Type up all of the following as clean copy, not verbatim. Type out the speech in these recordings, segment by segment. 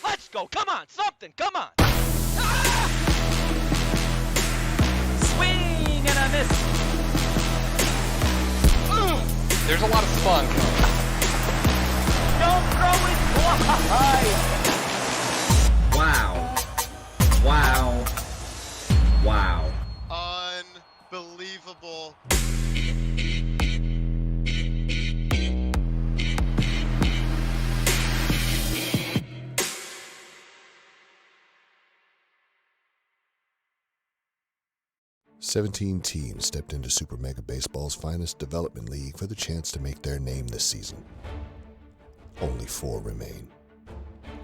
Let's go. Come on. Something. Come on. Swing and a miss. There's a lot of spunk. Don't throw it wide. Wow. Wow. Wow. Unbelievable. "17 teams stepped into Super Mega Baseball's finest development league for the chance to make their name this season. Only 4 remain.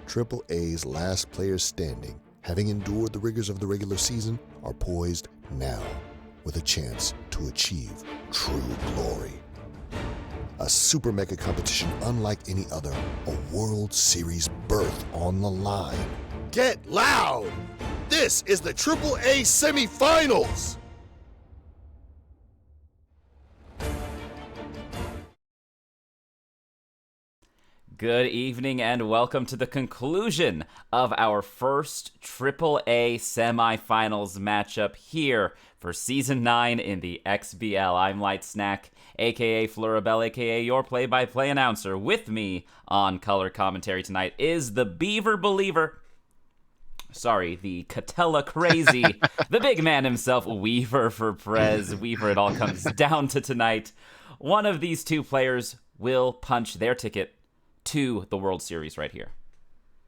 AAA's last players standing, having endured the rigors of the regular season, are poised now with a chance to achieve true glory. A Super Mega competition unlike any other, a World Series berth on the line. Get loud! This is the AAA semifinals! Good evening and welcome to the conclusion of our first AAA semifinals matchup here for Season 9 in the XBL. I'm Light Snack, aka Flurabelle, aka your play-by-play announcer. With me on color commentary tonight is the Beaver Believer. Sorry, the Catella Crazy, the big man himself, Weaver for Prez. Weaver, it all comes down to tonight. One of these two players will punch their ticket to the World Series right here.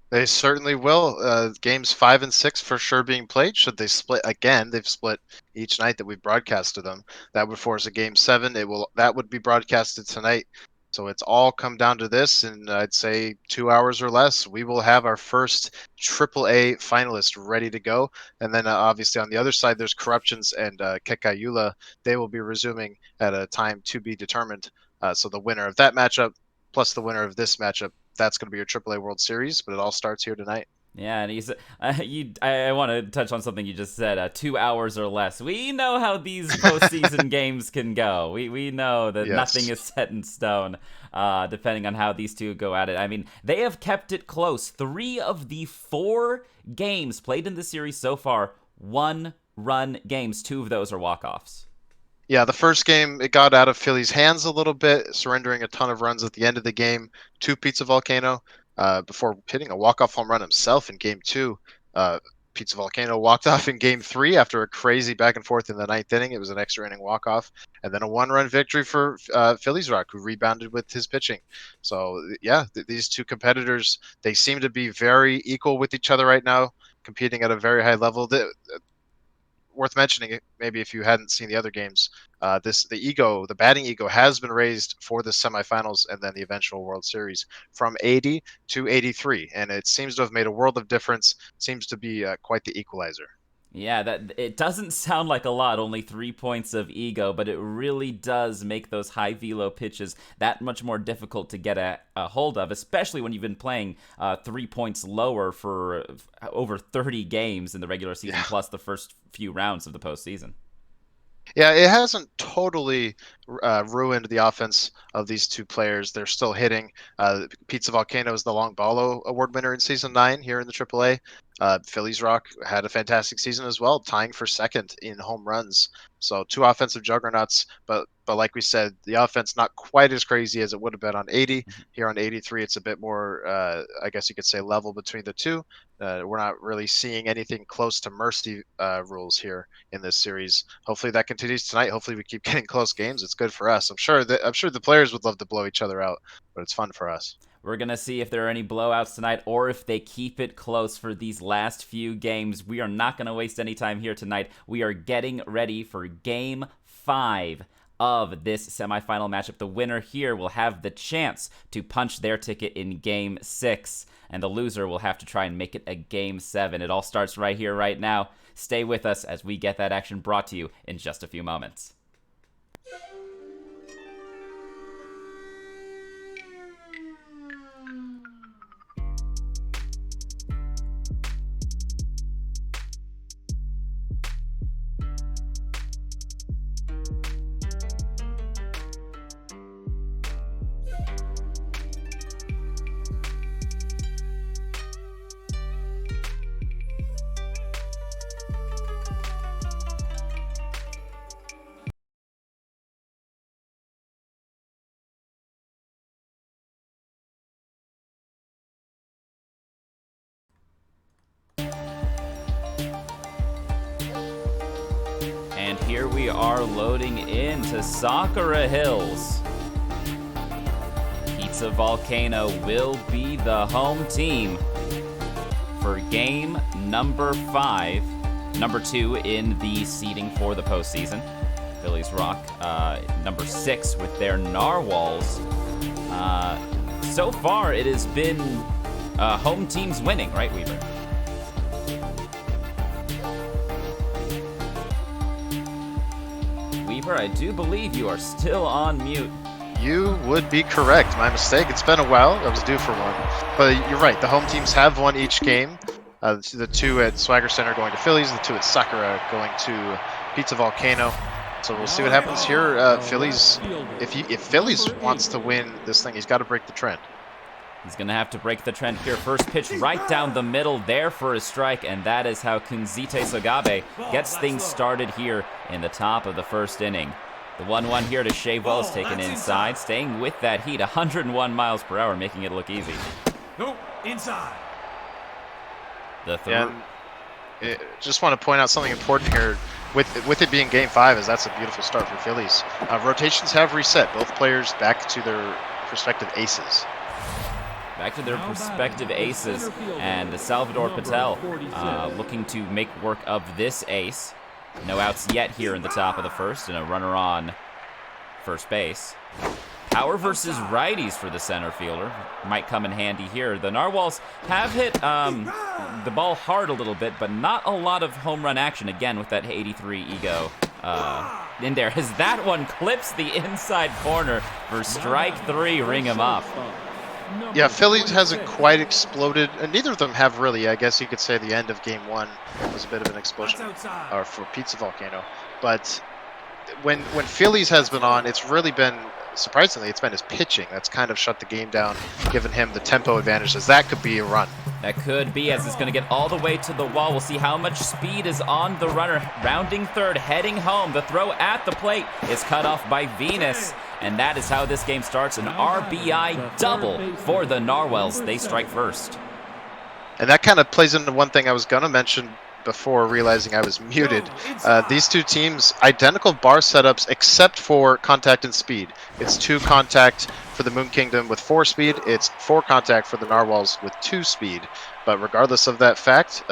They certainly will. Games 5 and 6 for sure being played. Should they split again? They've split each night that we've broadcasted them. That would force a Game 7. That would be broadcasted tonight. So it's all come down to this, and I'd say 2 hours or less, we will have our first AAA finalist ready to go. And then obviously on the other side, there's Corruptions and Kekayula. They will be resuming at a time to be determined. So the winner of that matchup plus the winner of this matchup, that's going to be your AAA World Series, but it all starts here tonight. Yeah, and he's. I want to touch on something you just said. 2 hours or less. We know how these postseason games can go. We know that nothing is set in stone, depending on how these two go at it. I mean, they have kept it close. 3 of the 4 games played in the series so far, 1-run games. 2 of those are walk-offs. Yeah, the first game, it got out of Philly's hands a little bit, surrendering a ton of runs at the end of the game to Pizza Volcano before hitting a walk-off home run himself in Game 2. Pizza Volcano walked off in Game 3 after a crazy back and forth in the 9th inning. It was an extra inning walk-off. And then a 1-run victory for Phillies Rock, who rebounded with his pitching. So, yeah, these two competitors, they seem to be very equal with each other right now, competing at a very high level. Worth mentioning, maybe if you hadn't seen the other games, the batting ego has been raised for the semifinals and then the eventual World Series from 80 to 83, and it seems to have made a world of difference. Seems to be quite the equalizer. Yeah, that it doesn't sound like a lot, only 3 points of ego, but it really does make those high velo pitches that much more difficult to get a hold of, especially when you've been playing 3 points lower for over 30 games in the regular season, plus the first few rounds of the postseason. Yeah, it hasn't totally ruined the offense of these two players. They're still hitting. Pizza Volcano is the Long Ballo Award winner in Season 9 here in the AAA. Phillies Rock had a fantastic season as well, tying for second in home runs. So 2 offensive juggernauts, but like we said, the offense not quite as crazy as it would have been on 80. Here on 83, it's a bit more, I guess you could say, level between the two. We're not really seeing anything close to mercy rules here in this series. Hopefully that continues tonight. Hopefully we keep getting close games. It's good for us. I'm sure the players would love to blow each other out, but it's fun for us. We're going to see if there are any blowouts tonight or if they keep it close for these last few games. We are not going to waste any time here tonight. We are getting ready for Game 5 of this semifinal matchup. The winner here will have the chance to punch their ticket in Game 6, and the loser will have to try and make it a Game 7. It all starts right here, right now. Stay with us as we get that action brought to you in just a few moments. here we are loading into Sakura Hills. Pizza Volcano will be the home team for game number 5, number 2 in the seeding for the postseason. Phillies Rock, number 6 with their Narwhals. So far, it has been home teams winning, right, Weaver? Weaver, I do believe you are still on mute. You would be correct. My mistake. It's been a while. I was due for one. But you're right. The home teams have won each game. The 2 at Swagger Center going to Phillies, the 2 at Sakura going to Pizza Volcano. So we'll see what happens here. Phillies, if Phillies wants to win this thing, he's got to break the trend. He's going to have to break the trend here. First pitch right down the middle there for a strike, and that is how Kunzite Sogabe gets things started here in the top of the first inning. The 1-1 here to Shea Wells taken inside, staying with that heat, 101 miles per hour, making it look easy. No, inside. The third. Just want to point out something important here. With it being Game 5, as that's a beautiful start for Phillies. Rotations have reset. Both players back to their respective aces. Back to their respective aces, and Salvador Patel looking to make work of this ace. No outs yet here in the top of the first, and a runner on first base. Power versus righties for the center fielder might come in handy here. The Narwhals have hit the ball hard a little bit, but not a lot of home run action, again, with that 83 ego in there. As that one clips the inside corner for strike 3, ring him up. Yeah, Phillies hasn't quite exploded, and neither of them have really. I guess you could say the end of Game 1 was a bit of an explosion for Pizza Volcano. But when Phillies has been on, it's really been, surprisingly, it's been his pitching that's kind of shut the game down, given him the tempo advantage, as that could be a run. That could be, as it's going to get all the way to the wall. We'll see how much speed is on the runner. Rounding third, heading home. The throw at the plate is cut off by Venus. And that is how this game starts. An RBI double for the Narwhals. They strike first. And that kind of plays into one thing I was going to mention before realizing I was muted. These two teams, identical bar setups except for contact and speed. It's 2 contact for the Moon Kingdom with 4 speed. It's 4 contact for the Narwhals with 2 speed. But regardless of that fact,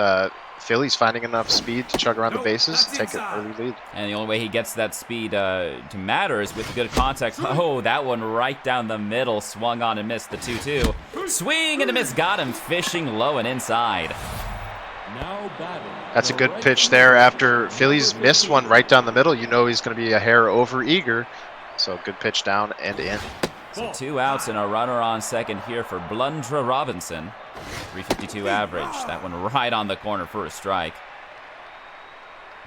Philly's finding enough speed to chug around the bases, take an early lead. And the only way he gets that speed to matter is with good contact. Oh, that one right down the middle, swung on and missed the 2-2. Swing and a miss, got him fishing low and inside. That's a good pitch there after Phillies missed one right down the middle. You know he's going to be a hair over eager. So good pitch down and in. So 2 outs and a runner on second here for Blundra Robinson. 352 average. That one right on the corner for a strike.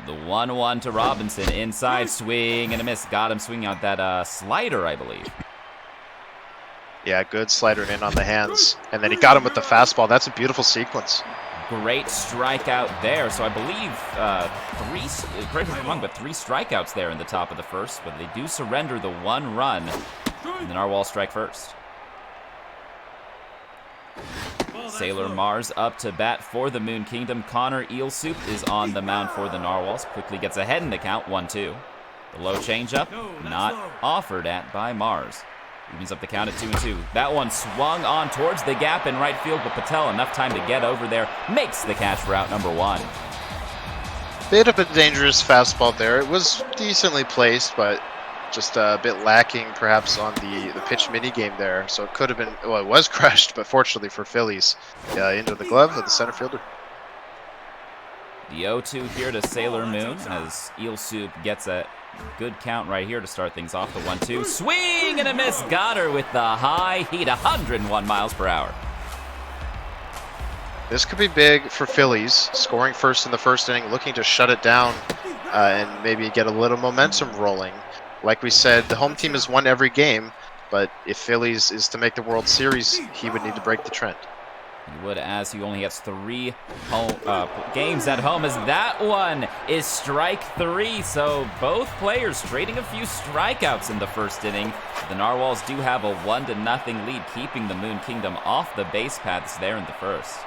The 1-1 to Robinson. Inside swing and a miss. Got him swinging out that slider, I believe. Yeah, good slider in on the hands. And then he got him with the fastball. That's a beautiful sequence. Great strikeout there. So I believe 3, correct me if I'm wrong, but 3 strikeouts there in the top of the first. But they do surrender the 1 run. And the Narwhals strike first. Sailor Mars up to bat for the Moon Kingdom. Connor Eelsoup is on the mound for the Narwhals. Quickly gets ahead in the count, 1-2. The low changeup, not offered at by Mars. Evens up the count at 2-2. That one swung on towards the gap in right field, but Patel enough time to get over there. Makes the catch for out number 1. Bit of a dangerous fastball there. It was decently placed, but just a bit lacking perhaps on the pitch mini game there. So it could have been, well, it was crushed, but fortunately for Phillies, into the glove of the center fielder. The 0-2 here to Sailor Moon as Eelsoup gets a good count right here to start things off. The 1-2. Swing and a miss. Got her with the high heat, 101 miles per hour. This could be big for Phillies, scoring first in the first inning, looking to shut it down and maybe get a little momentum rolling. Like we said, the home team has won every game, but if Phillies is to make the World Series, he would need to break the trend. He would, as he only gets 3 games at home, as that one is strike 3. So both players trading a few strikeouts in the first inning. The Narwhals do have a 1-0 lead, keeping the Moon Kingdom off the base paths there in the first.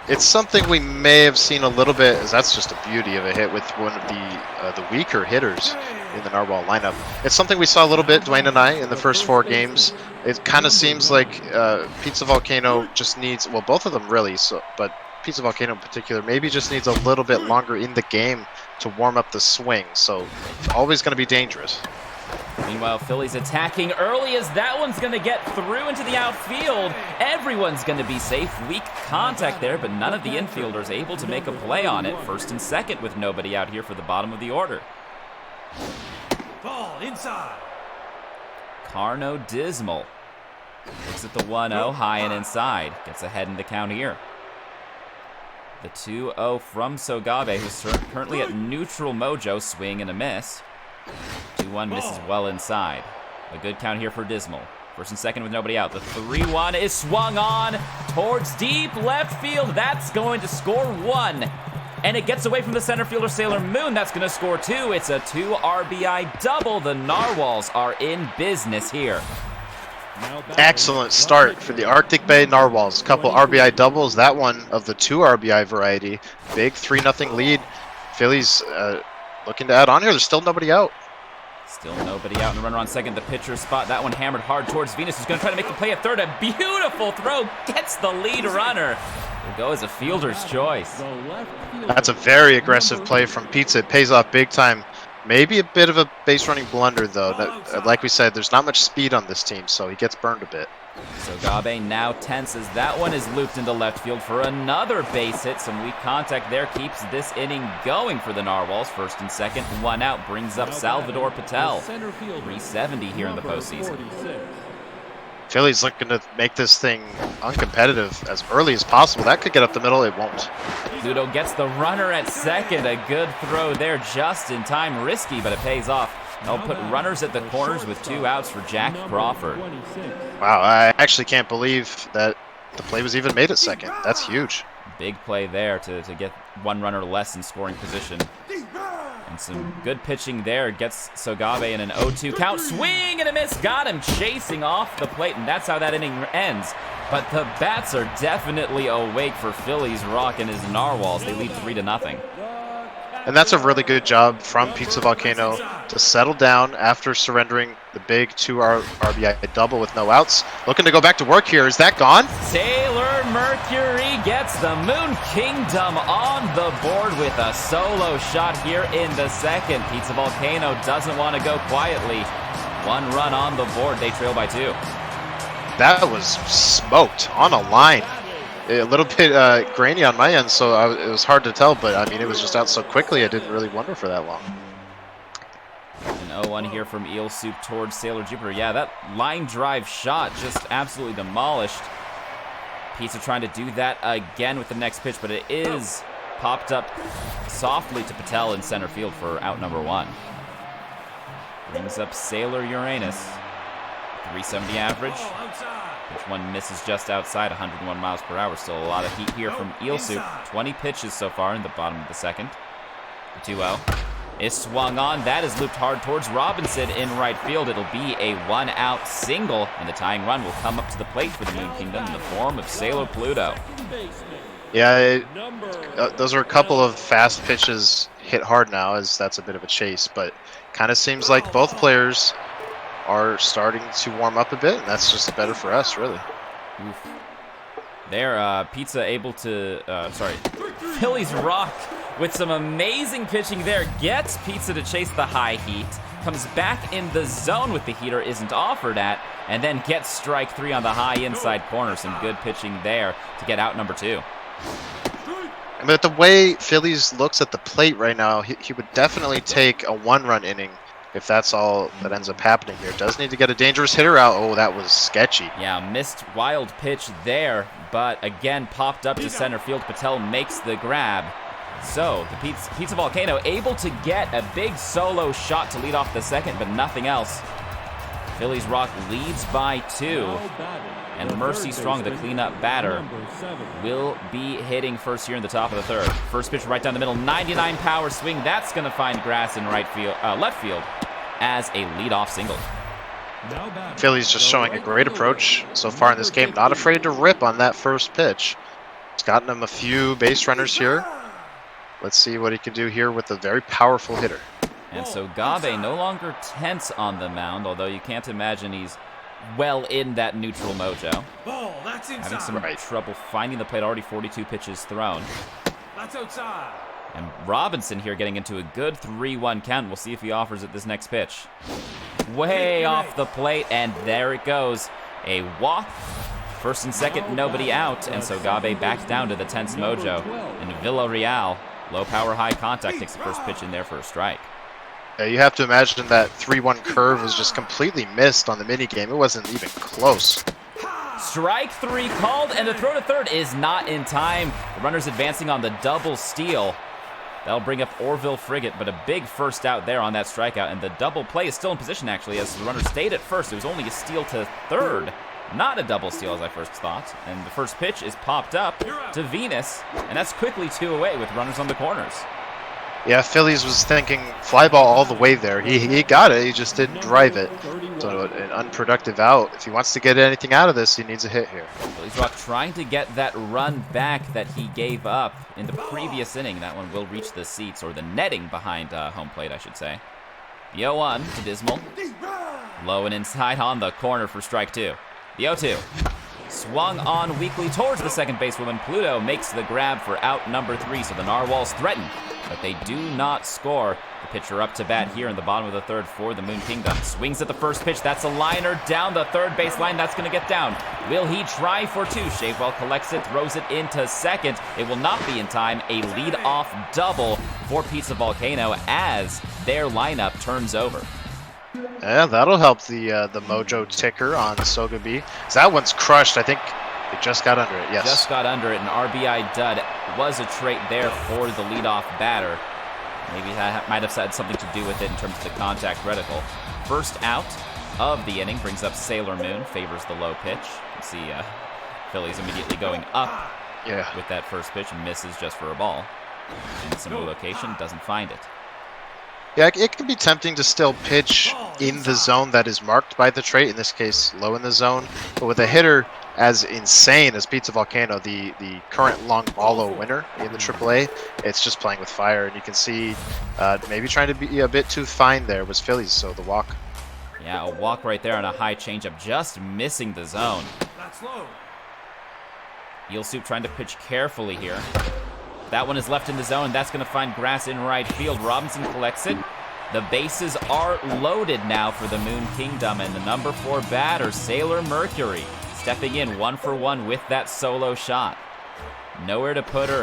It's something we may have seen a little bit, as that's just a beauty of a hit with one of the weaker hitters in the Narwhal lineup. It's something we saw a little bit, Dwayne and I, in the first 4 games. It kind of seems like Pizza Volcano just needs, well, both of them really, but Pizza Volcano in particular maybe just needs a little bit longer in the game to warm up the swing. So always going to be dangerous. Meanwhile, Phillies attacking early as that one's going to get through into the outfield. Everyone's going to be safe. Weak contact there, but none of the infielders able to make a play on it. First and second with nobody out here for the bottom of the order. Ball inside. Carno Dismal looks at the 1-0, high and inside. Gets ahead in the count here. The 2-0 from Sogabe, who's currently at neutral mojo, swing and a miss. 2-1 misses well inside. A good count here for Dismal. First and second with nobody out. The 3-1 is swung on towards deep left field. That's going to score 1. And it gets away from the center fielder, Sailor Moon. That's going to score 2. It's a 2 RBI double. The Narwhals are in business here. Excellent start for the Arctic Bay Narwhals. Couple RBI doubles. That one of the 2 RBI variety. Big 3-0 lead. Phillies looking to add on here. There's still nobody out. Still nobody out, and a runner on second. The pitcher spot. That one hammered hard towards Venus, who's going to try to make the play at third. A beautiful throw. Gets the lead runner. Will go as a fielder's choice. That's a very aggressive play from Pizza. It pays off big time. Maybe a bit of a base running blunder, though. Like we said, there's not much speed on this team, so he gets burned a bit. Sogabe now tense as that one is looped into left field for another base hit. Some weak contact there keeps this inning going for the Narwhals. First and second, 1 out, brings up Salvador Patel. 370 here in the postseason. Philly's looking to make this thing uncompetitive as early as possible. That could get up the middle. It won't. Ludo gets the runner at second. A good throw there just in time. Risky, but it pays off. They'll put runners at the corners with 2 outs for Jack Crawford. Wow, I actually can't believe that the play was even made at second. That's huge. Big play there to get 1 runner less in scoring position. And some good pitching there. Gets Sogabe in an 0-2 count. Swing and a miss. Got him chasing off the plate, and that's how that inning ends. But the bats are definitely awake for Phillies Rock and his Narwhals. They lead 3-0. And that's a really good job from Pizza Volcano to settle down after surrendering the big 2 RBI double with no outs. Looking to go back to work here. Is that gone? Sailor Mercury gets the Moon Kingdom on the board with a solo shot here in the second. Pizza Volcano doesn't want to go quietly. 1 run on the board. They trail by 2. That was smoked on a line. A little bit grainy on my end, so it was hard to tell, but I mean, it was just out so quickly, I didn't really wonder for that long. An 0-1 here from Eel Soup towards Sailor Jupiter. Yeah, that line drive shot just absolutely demolished. Pizza trying to do that again with the next pitch, but it is popped up softly to Patel in center field for out number 1. Brings up Sailor Uranus. 370 average. Pitch 1 misses just outside, 101 miles per hour. Still a lot of heat here from Eel Soup. 20 pitches so far in the bottom of the second. The 2-0 is swung on. That is looped hard towards Robinson in right field. It'll be a 1-out single, and the tying run will come up to the plate for the Moon Kingdom in the form of Sailor Pluto. Yeah, those are a couple of fast pitches hit hard now, as that's a bit of a chase, but kind of seems like both players are starting to warm up a bit, and that's just better for us, really. Oof. There, Pizza able to, Phillies Rock with some amazing pitching there. Gets Pizza to chase the high heat. Comes back in the zone with the heater isn't offered at, and then gets strike 3 on the high inside corner. Some good pitching there to get out number 2. But the way Phillies looks at the plate right now, he would definitely take a 1-run inning if that's all that ends up happening here. Does need to get a dangerous hitter out. Oh, that was sketchy. Yeah, missed wild pitch there, but again popped up to center field. Patel makes the grab. So the Pizza Volcano able to get a big solo shot to lead off the second, but nothing else. Phillies Rock leads by 2. And Mercy Strong, the cleanup batter, will be hitting first here in the top of the third. First pitch right down the middle, 99 power swing. That's going to find grass in left field as a leadoff single. Phillies just showing a great approach so far in this game. Not afraid to rip on that first pitch. It's gotten him a few base runners here. Let's see what he can do here with a very powerful hitter. And so Gabe no longer tense on the mound, although you can't imagine he's well in that neutral mojo. Ball, that's inside. Having some trouble finding the plate, already 42 pitches thrown. That's outside. And Robinson here getting into a good 3-1 count. We'll see if he offers it this next pitch. Way off the plate, and there it goes. A walk. First and second, nobody out, and so Gabe back down to the tense mojo. And Villarreal, low power, high contact, takes the first pitch in there for a strike. Yeah, you have to imagine that 3-1 curve was just completely missed on the minigame. It wasn't even close. Strike 3 called, and the throw to third is not in time. The runner's advancing on the double steal. That'll bring up Orville Frigate, but a big first out there on that strikeout, and the double play is still in position, actually, as the runner stayed at first. It was only a steal to third, not a double steal, as I first thought. And the first pitch is popped up to Venus, and that's quickly 2 away with runners on the corners. Yeah, Phillies was thinking fly ball all the way there. He got it, he just didn't drive it. So an unproductive out. If he wants to get anything out of this, he needs a hit here. Phillies Rock trying to get that run back that he gave up in the previous inning. That one will reach the seats, or the netting behind home plate, I should say. The 0-1 to Dismal. Low and inside on the corner for strike 2. The 0-2. Swung on weakly towards the second basewoman. Pluto makes the grab for out number 3, so the Narwhals threaten, but they do not score. The pitcher up to bat here in the bottom of the third for the Moon Kingdom. Swings at the first pitch. That's a liner down the third baseline. That's going to get down. Will he try for 2? Shavewell collects it, throws it into second. It will not be in time. A lead-off double for Pizza Volcano as their lineup turns over. Yeah, that'll help the mojo ticker on Sogabi. That one's crushed. I think it just got under it. Yes. Just got under it. An RBI dud was a trait there for the leadoff batter. Maybe that might have had something to do with it in terms of the contact reticle. First out of the inning brings up Sailor Moon, favors the low pitch. You see Phillies immediately going up with that first pitch and misses just for a ball. In a similar location, doesn't find it. Yeah, it can be tempting to still pitch in the zone that is marked by the trait, in this case, low in the zone. But with a hitter as insane as Pizza Volcano, the current long ballo winner in the AAA, it's just playing with fire. And you can see maybe trying to be a bit too fine there was Phillies, so the walk. Yeah, a walk right there on a high changeup, just missing the zone. Eel Soup trying to pitch carefully here. That one is left in the zone. That's going to find grass in right field. Robinson collects it. The bases are loaded now for the Moon Kingdom, and the number 4 batter, Sailor Mercury, stepping in 1-for-1 with that solo shot. Nowhere to put her,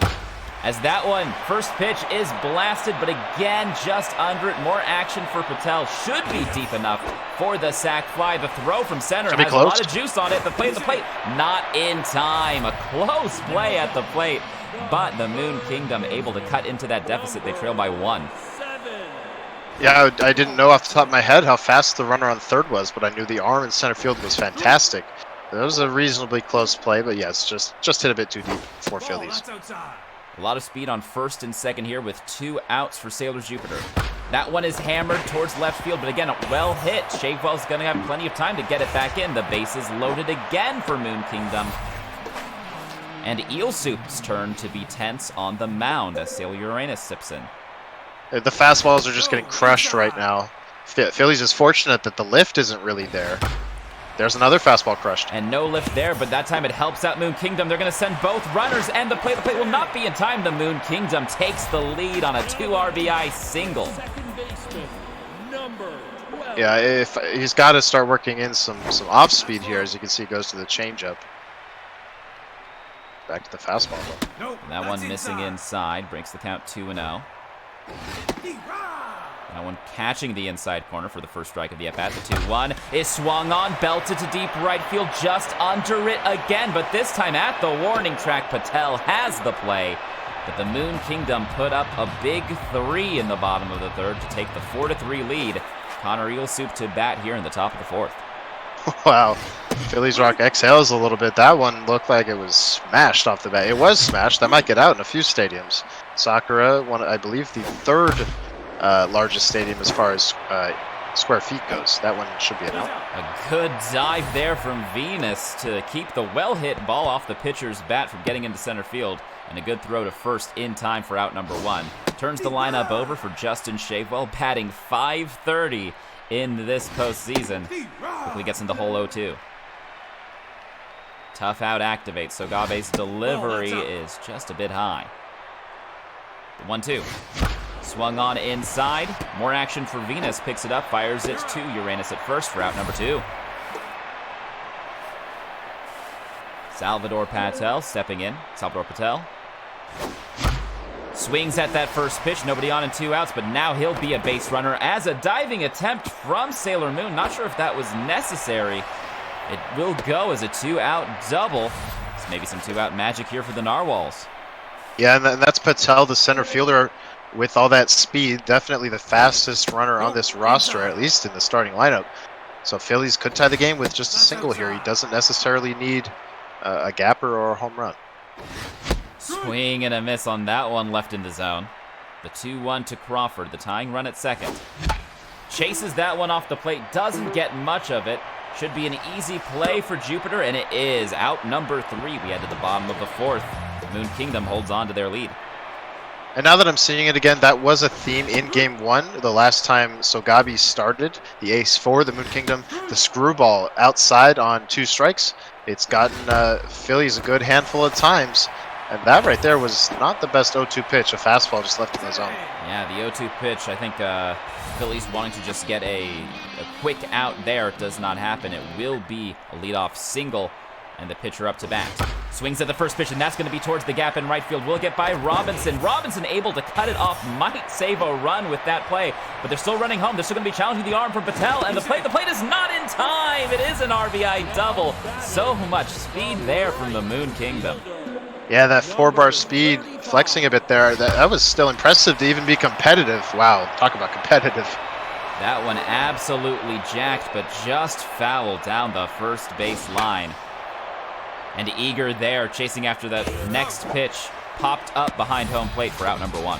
as that one, first pitch is blasted, but again, just under it. More action for Patel. Should be deep enough for the sac fly. The throw from center has a lot of juice on it. The play at the plate, not in time. A close play at the plate, but the Moon Kingdom able to cut into that deficit. They trail by 1. Yeah, I didn't know off the top of my head how fast the runner on third was, but I knew the arm in center field was fantastic. That was a reasonably close play, but yes, just hit a bit too deep for Phillies. A lot of speed on first and second here with 2 outs for Sailor Jupiter. That one is hammered towards left field, but again, well hit. Shavewell's going to have plenty of time to get it back in. The bases loaded again for Moon Kingdom. And Eel Soup's turn to be tense on the mound as Sailor Uranus sips in. The fastballs are just getting crushed right now. Phillies is fortunate that the lift isn't really there. There's another fastball crushed. And no lift there, but that time it helps out Moon Kingdom. They're going to send both runners, and the plate will not be in time. The Moon Kingdom takes the lead on a 2 RBI single. Yeah, if he's got to start working in some off speed here. As you can see, it goes to the changeup. Back to the fastball though. And that one missing inside breaks the count 2-0. That one catching the inside corner for the first strike of the at-bat. The 2-1 is swung on, belted to deep right field, just under it again. But this time at the warning track, Patel has the play. But the Moon Kingdom put up a big 3 in the bottom of the third to take the 4-3 lead. Connor Eel Soup to bat here in the top of the 4th. Wow. Phillies Rock exhales a little bit. That one looked like it was smashed off the bat. It was smashed. That might get out in a few stadiums. Sakura, I believe the 3rd largest stadium as far as square feet goes. That one should be an out. A good dive there from Venus to keep the well-hit ball off the pitcher's bat from getting into center field, and a good throw to first in time for out number 1. Turns the lineup over for Justin Shavewell, batting .530 in this postseason. Quickly gets into hole 0-2. Tough out activates, so Gabe's delivery is just a bit high. The 1-2. Swung on inside. More action for Venus. Picks it up, fires it to Uranus at first for out number 2. Salvador Patel stepping in. Salvador Patel swings at that first pitch. Nobody on and 2 outs, but now he'll be a base runner as a diving attempt from Sailor Moon. Not sure if that was necessary. It will go as a 2-out double. So maybe some 2-out magic here for the Narwhals. Yeah, and that's Patel, the center fielder, with all that speed. Definitely the fastest runner on this roster, at least in the starting lineup. So Phillies could tie the game with just a single here. He doesn't necessarily need a gapper or a home run. Swing and a miss on that one, left in the zone. The 2-1 to Crawford, the tying run at second. Chases that one off the plate, doesn't get much of it. Should be an easy play for Jupiter, and it is. Out number 3. We head to the bottom of the 4th. Moon Kingdom holds on to their lead. And now that I'm seeing it again, that was a theme in Game 1, the last time Sogabi started, the ace for the Moon Kingdom, the screwball outside on 2 strikes. It's gotten Phillies a good handful of times, and that right there was not the best 0-2 pitch, a fastball just left in the zone. Yeah, the 0-2 pitch, I think Phillies wanting to just get a quick out there. It does not happen. It will be a leadoff single, and the pitcher up to bat. Swings at the first pitch, and that's going to be towards the gap in right field. Will get by Robinson. Robinson able to cut it off. Might save a run with that play, but they're still running home. They're still going to be challenging the arm from Patel, and the plate is not in time. It is an RBI double. So much speed there from the Moon Kingdom. Yeah, that 4-bar speed, flexing a bit there. That was still impressive to even be competitive. Wow, talk about competitive. That one absolutely jacked, but just fouled down the first base line. And Eager there, chasing after that next pitch, popped up behind home plate for out number 1.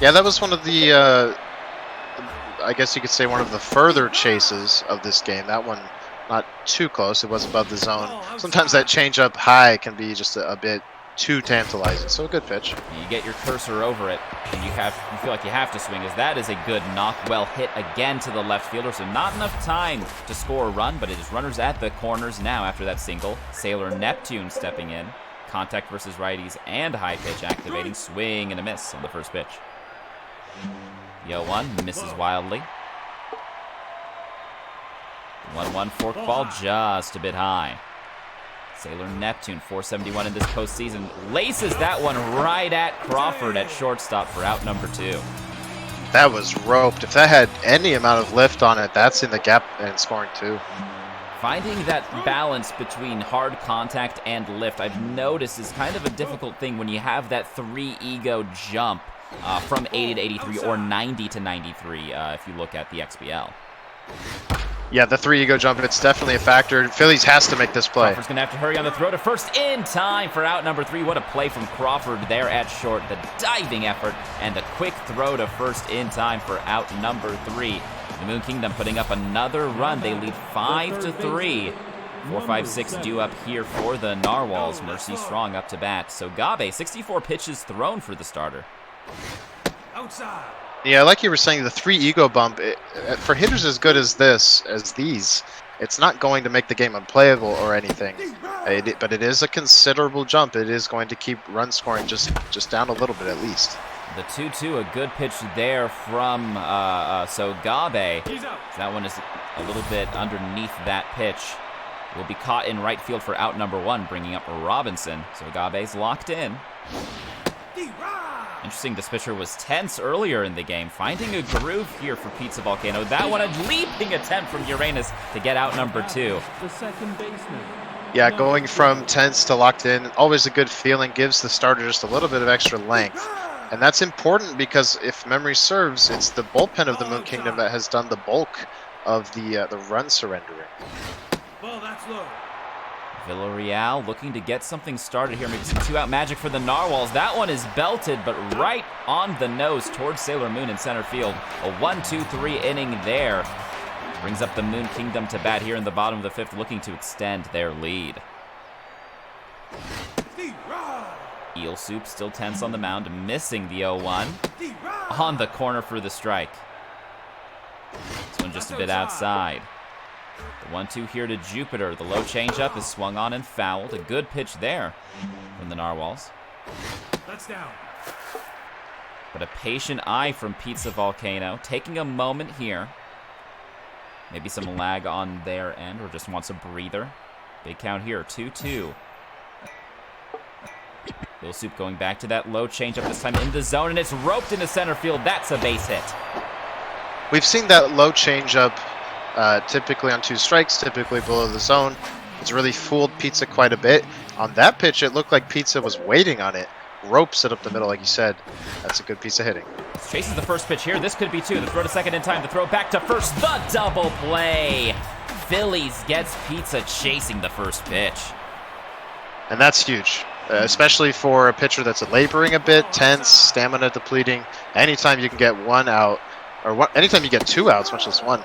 Yeah, that was one of the, I guess you could say one of the further chases of this game. That one, not too close. It was above the zone. Sometimes that change up high can be just a bit too tantalizing. So a good pitch. You get your cursor over it, and you feel like you have to swing, as that is a good knock. Well hit again to the left fielder, so not enough time to score a run, but it is runners at the corners now after that single. Sailor Neptune stepping in. Contact versus righties and high pitch activating. Swing and a miss on the first pitch. Yo 1 misses wildly. 1-1 fork ball just a bit high. Sailor Neptune, 471 in this postseason, laces that one right at Crawford at shortstop for out number 2. That was roped. If that had any amount of lift on it, that's in the gap and scoring 2. Finding that balance between hard contact and lift, I've noticed, is kind of a difficult thing when you have that 3 ego jump from 80 to 83 or 90 to 93 if you look at the XBL. Yeah, the 3 ego jump, it's definitely a factor. Phillies has to make this play. Crawford's going to have to hurry on the throw to first in time for out number 3. What a play from Crawford there at short. The diving effort and the quick throw to first in time for out number 3. The Moon Kingdom putting up another run. They lead 5-3. 4-5-6 due up here for the Narwhals. Mercy Strong up to bat. So Gabe, 64 pitches thrown for the starter. Outside. Yeah, like you were saying, the 3 ego bump, for hitters as good as these, it's not going to make the game unplayable or anything. But it is a considerable jump. It is going to keep run scoring just down a little bit at least. The 2-2, a good pitch there from Gabe. That one is a little bit underneath that pitch. Will be caught in right field for out number 1, bringing up Robinson. So Gabe's locked in. Interesting, this pitcher was tense earlier in the game, finding a groove here for Pizza Volcano. That one, a leaping attempt from Uranus to get out number 2. The second baseman. Yeah, going from tense to locked in, always a good feeling, gives the starter just a little bit of extra length. And that's important because if memory serves, it's the bullpen of the Moon Kingdom that has done the bulk of the run surrendering. Well, that's low. Villarreal looking to get something started here. Maybe some two-out magic for the Narwhals. That one is belted, but right on the nose towards Sailor Moon in center field. A 1-2-3 inning there. Brings up the Moon Kingdom to bat here in the bottom of the fifth, looking to extend their lead. Eel Soup still tense on the mound, missing the 0-1. On the corner for the strike. This one just a bit outside. The 1-2 here to Jupiter. The low changeup is swung on and fouled. A good pitch there from the Narwhals. That's down. But a patient eye from Pizza Volcano, taking a moment here. Maybe some lag on their end, or just wants a breather. Big count here, 2-2. Eel Soup going back to that low changeup, this time in the zone, and it's roped into center field. That's a base hit. We've seen that low changeup typically on 2 strikes, typically below the zone. It's really fooled Pizza quite a bit. On that pitch, it looked like Pizza was waiting on it. Ropes it up the middle, like you said. That's a good piece of hitting. Chases the first pitch here. This could be 2. The throw to second in time. The throw back to first. The double play. Phillies gets Pizza chasing the first pitch. And that's huge, especially for a pitcher that's laboring a bit, tense, stamina depleting. Anytime you can get 1 out, or anytime you get 2 outs, much less 1,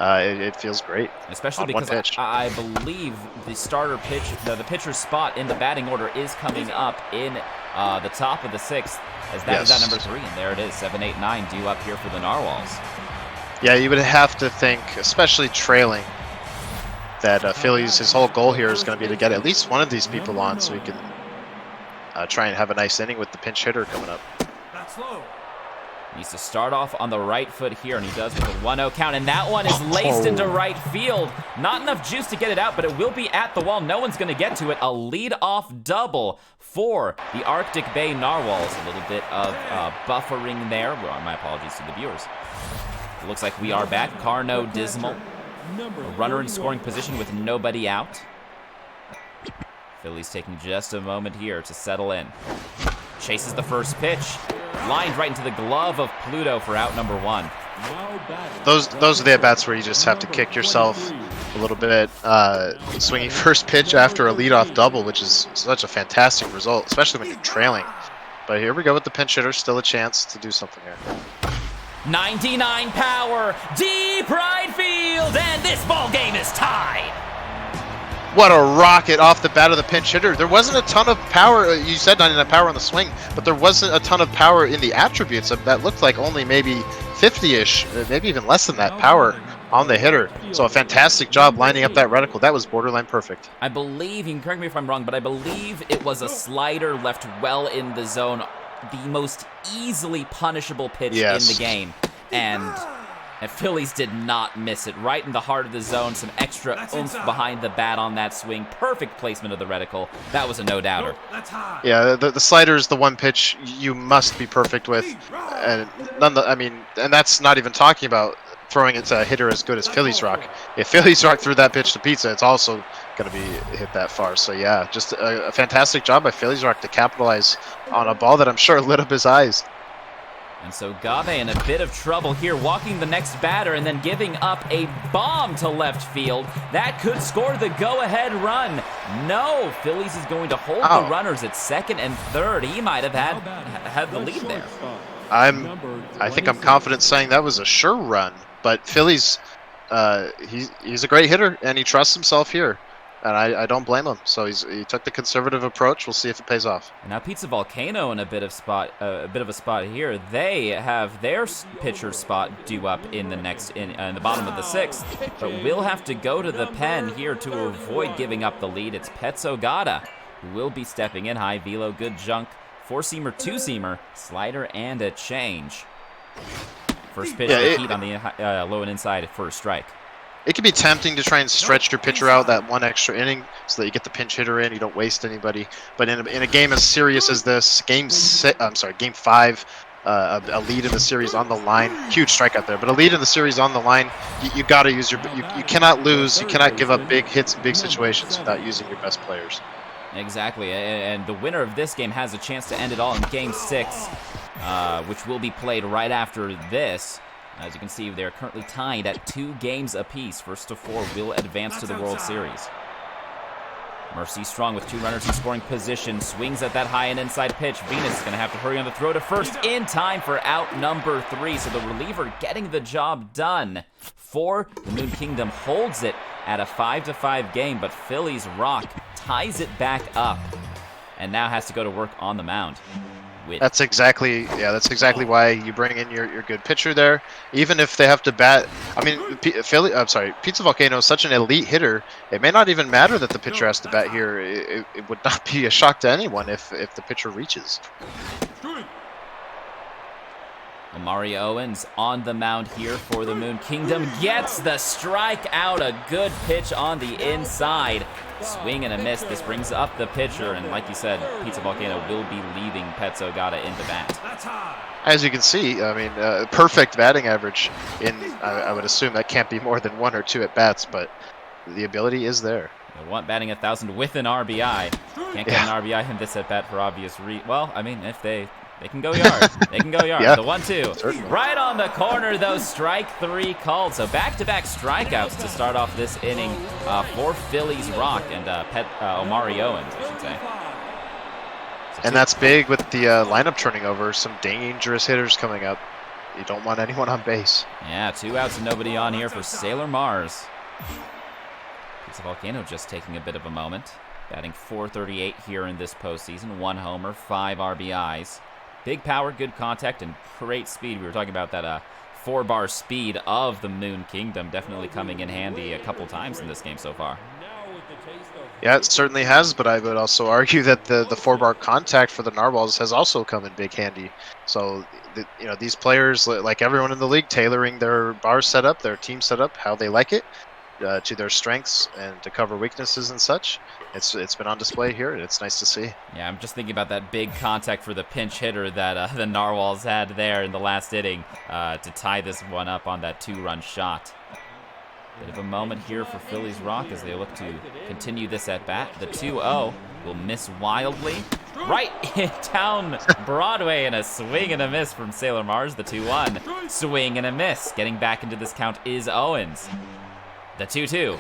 it feels great. Especially because I believe the starter pitch, the pitcher's spot in the batting order is coming up in the top of the 6th, as that is at number 3, and there it is, 7, 8, 9 due up here for the Narwhals. Yeah, you would have to think, especially trailing, that Phillies, his whole goal here is going to be to get at least one of these people on so he can try and have a nice inning with the pinch hitter coming up. That's low. Needs to start off on the right foot here, and he does with a 1-0 count, and that one is laced into right field. Not enough juice to get it out, but it will be at the wall. No one's going to get to it. A lead-off double for the Arctic Bay Narwhals. A little bit of buffering there. Well, my apologies to the viewers. It looks like we are back. Carno Dismal. A runner in scoring position with nobody out. Phillies taking just a moment here to settle in. Chases the first pitch. Lined right into the glove of Pluto for out number 1. Those are the at-bats where you just have to kick yourself a little bit. Swinging first pitch after a leadoff double, which is such a fantastic result, especially when you're trailing. But here we go with the pinch hitter. Still a chance to do something here. 99 power, deep right field, and this ball game is tied. What a rocket off the bat of the pinch hitter. There wasn't a ton of power. You said 99 power on the swing, but there wasn't a ton of power in the attributes. That looked like only maybe 50-ish, maybe even less than that power on the hitter. So a fantastic job lining up that reticle. That was borderline perfect. I believe, you can correct me if I'm wrong, but I believe it was a slider left well in the zone. The most easily punishable pitch in the game. And Phillies did not miss it. Right in the heart of the zone. Some extra oomph behind the bat on that swing. Perfect placement of the reticle. That was a no-doubter. Yeah, the slider is the one pitch you must be perfect with. And and that's not even talking about throwing it to a hitter as good as Phillies Rock. If Phillies Rock threw that pitch to Pizza, it's also going to be hit that far. So yeah, just a fantastic job by Phillies Rock to capitalize on a ball that I'm sure lit up his eyes. And so Gabe in a bit of trouble here, walking the next batter and then giving up a bomb to left field. That could score the go-ahead run. No, Phillies is going to hold the runners at second and third. He might have had the lead there. I think I'm confident saying that was a sure run. But Phillies, he's a great hitter, and he trusts himself here. And I don't blame him. So he took the conservative approach. We'll see if it pays off. Now Pizza Volcano in a bit of a spot here. They have their pitcher spot due up in the bottom of the 6th, but will have to go to the pen here to avoid giving up the lead. It's Petso Gata who will be stepping in. High velo, good junk, 4-seamer, 2-seamer, slider, and a change. First pitch to Heat on the low and inside for a strike. It can be tempting to try and stretch your pitcher out that one extra inning so that you get the pinch hitter in, you don't waste anybody. But in a game as serious as this, Game 5, a lead in the series on the line, huge strikeout there, but a lead in the series on the line, you got to use you cannot lose, you cannot give up big hits in big situations without using your best players. Exactly, and the winner of this game has a chance to end it all in Game 6, which will be played right after this. As you can see, they're currently tied at 2 games apiece. First to 4 will advance to the World Series. Mercy strong with 2 runners in scoring position. Swings at that high and inside pitch. Venus is going to have to hurry on the throw to first in time for out number 3. So the reliever getting the job done for the Moon Kingdom holds it at a 5-5 game, but Phillies Rock ties it back up and now has to go to work on the mound. That's exactly why you bring in your good pitcher there. Even if they have to bat, I mean, Pizza Volcano is such an elite hitter. It may not even matter that the pitcher has to bat here. It would not be a shock to anyone if the pitcher reaches. Omari Owens on the mound here for the Moon Kingdom. Gets the strike out. A good pitch on the inside. Swing and a miss. This brings up the pitcher, and like you said, Pizza Volcano will be leaving Pets Ogata in the bat. As you can see, I mean, perfect batting average. I would assume that can't be more than 1 or 2 at bats, but the ability is there. They want batting 1,000 with an RBI. Can't get an RBI in this at bat for obvious reasons. Well, I mean, if they can go yard. They can go yard. Yeah, the 1-2. certainly. Right on the corner, though. Strike 3 called. So back-to-back strikeouts to start off this inning for Phillies Rock and Omari Owens, I should say. And that's big with the lineup turning over. Some dangerous hitters coming up. You don't want anyone on base. Yeah, 2 outs and nobody on here for Sailor Mars. Pizza Volcano just taking a bit of a moment. Batting .438 here in this postseason. 1 homer, 5 RBIs. Big power, good contact, and great speed. We were talking about that 4-bar speed of the Moon Kingdom definitely coming in handy a couple times in this game so far. Yeah, it certainly has, but I would also argue that the 4-bar contact for the Narwhals has also come in big handy. So, these players, like everyone in the league, tailoring their bar setup, their team setup, how they like it, to their strengths and to cover weaknesses and such. It's been on display here, and it's nice to see. Yeah, I'm just thinking about that big contact for the pinch hitter that the Narwhals had there in the last inning to tie this one up on that 2-run shot. Bit of a moment here for Phillies Rock as they look to continue this at bat. The 2-0 will miss wildly. Right down Broadway, and a swing and a miss from Sailor Mars. The 2-1. Swing and a miss. Getting back into this count is Owens. The 2-2.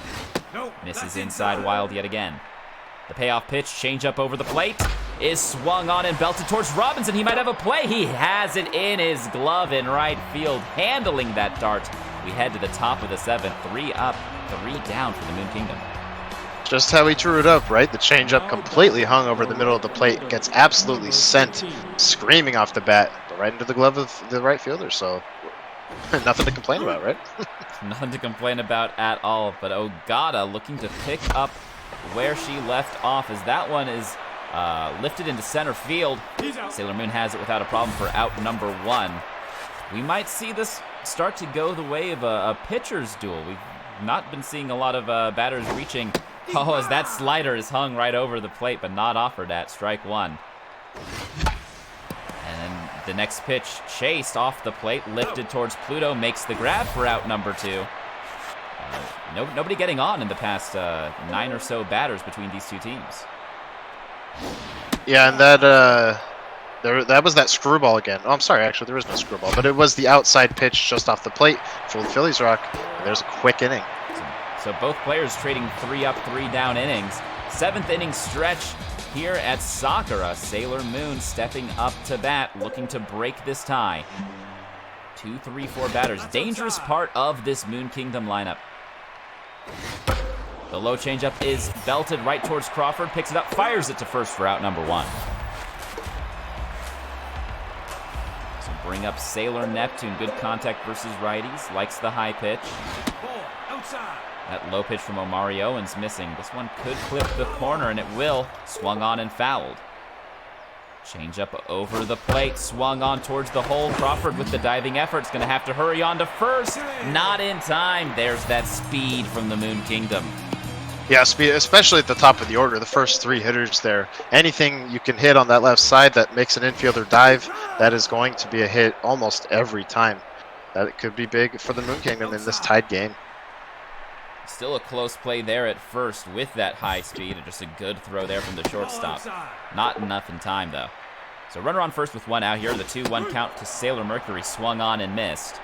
Misses inside wild yet again. The payoff pitch, changeup over the plate, is swung on and belted towards Robinson. He might have a play. He has it in his glove in right field, handling that dart. We head to the top of the 7th. 3 up, 3 down for the Moon Kingdom. Just how he drew it up, right? The changeup completely hung over the middle of the plate, gets absolutely sent screaming off the bat, but right into the glove of the right fielder. So nothing to complain about, right? Nothing to complain about at all, but Ogata looking to pick up where she left off as that one is lifted into center field. Sailor Moon has it without a problem for out number 1. We might see this start to go the way of a pitcher's duel. We've not been seeing a lot of batters reaching. Oh, as that slider is hung right over the plate, but not offered at strike 1. And the next pitch chased off the plate, lifted towards Pluto, makes the grab for out number 2. Nobody getting on in the past 9 or so batters between these two teams. Yeah, and that was that screwball again. Oh, I'm sorry, actually, there was no screwball, but it was the outside pitch just off the plate for the Phillies Rock. And there's a quick inning. So both players trading 3 up, 3 down innings. 7th inning stretch here at Sakura. Sailor Moon stepping up to bat, looking to break this tie. 2, 3, 4 batters. Dangerous part of this Moon Kingdom lineup. The low changeup is belted right towards Crawford, picks it up, fires it to first for out number 1. So bring up Sailor Neptune, good contact versus righties, likes the high pitch. That low pitch from Omari Owens missing. This one could clip the corner, and it will. Swung on and fouled. Changeup over the plate, swung on towards the hole. Crawford with the diving effort is going to have to hurry on to first. Not in time. There's that speed from the Moon Kingdom. Yeah, speed, especially at the top of the order, the first 3 hitters there. Anything you can hit on that left side that makes an infielder dive, that is going to be a hit almost every time. That could be big for the Moon Kingdom in this tied game. Still a close play there at first with that high speed, and just a good throw there from the shortstop. Not enough in time, though. So runner on first with 1 out here. The 2-1 count to Sailor Mercury, swung on and missed.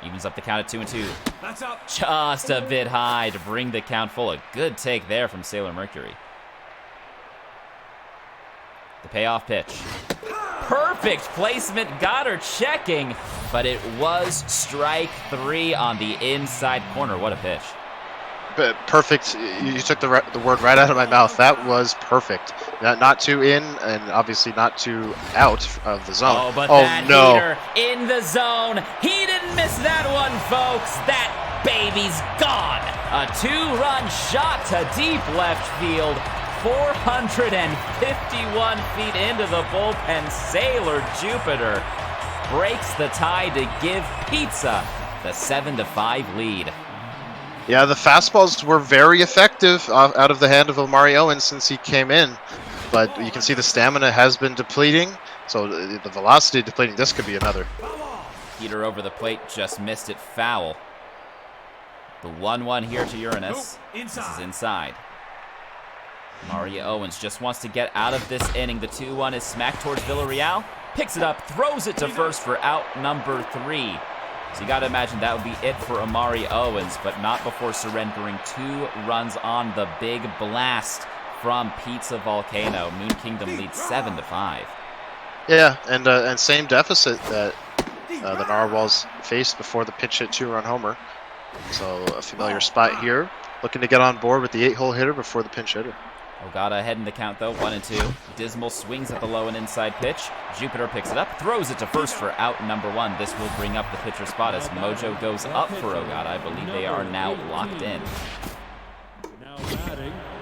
Evens up the count at 2-2. That's up. Just a bit high to bring the count full. A good take there from Sailor Mercury. The payoff pitch. Perfect placement, got her checking, but it was strike 3 on the inside corner. What a pitch. Perfect. You took the word right out of my mouth. That was perfect. Not too in, and obviously not too out of the zone. Oh, but that no. heater in the zone. He didn't miss that one, folks. That baby's gone. A 2-run shot to deep left field. 451 feet into the bullpen. Sailor Jupiter breaks the tie to give Pizza the 7-5 lead. Yeah, the fastballs were very effective out of the hand of Omari Owens since he came in. But you can see the stamina has been depleting. So the velocity depleting, this could be another. Heater over the plate, just missed it foul. The 1-1 here to Uranus. This is inside. Mario Owens just wants to get out of this inning. The 2-1 is smacked towards Villarreal. Picks it up, throws it to first for out number 3. So you got to imagine that would be it for Amari Owens, but not before surrendering 2 runs on the big blast from Pizza Volcano. Moon Kingdom leads 7-5. Yeah, and same deficit that the Narwhals faced before the pinch hit 2-run homer. So a familiar spot here. Looking to get on board with the 8-hole hitter before the pinch hitter. Ogata ahead in the count, though, 1-2. Dismal swings at the low and inside pitch. Jupiter picks it up, throws it to first for out number 1. This will bring up the pitcher spot as Mojo goes up for Ogata. I believe they are now locked in.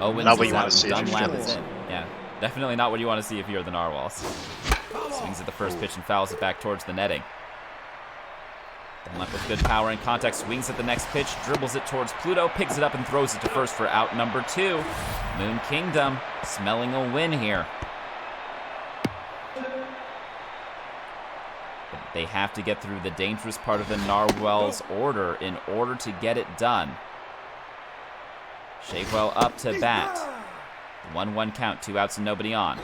Owens Not what is you want out, to see if you're Dunlap Phillies. is in. Yeah, definitely not what you want to see if you're the Narwhals. Swings at the first pitch and fouls it back towards the netting. Dunlap with good power and contact, swings at the next pitch, dribbles it towards Pluto, picks it up and throws it to first for out number 2. Moon Kingdom smelling a win here. But they have to get through the dangerous part of the Narwhals order in order to get it done. Shakewell up to bat. 1-1 count, 2 outs and nobody on.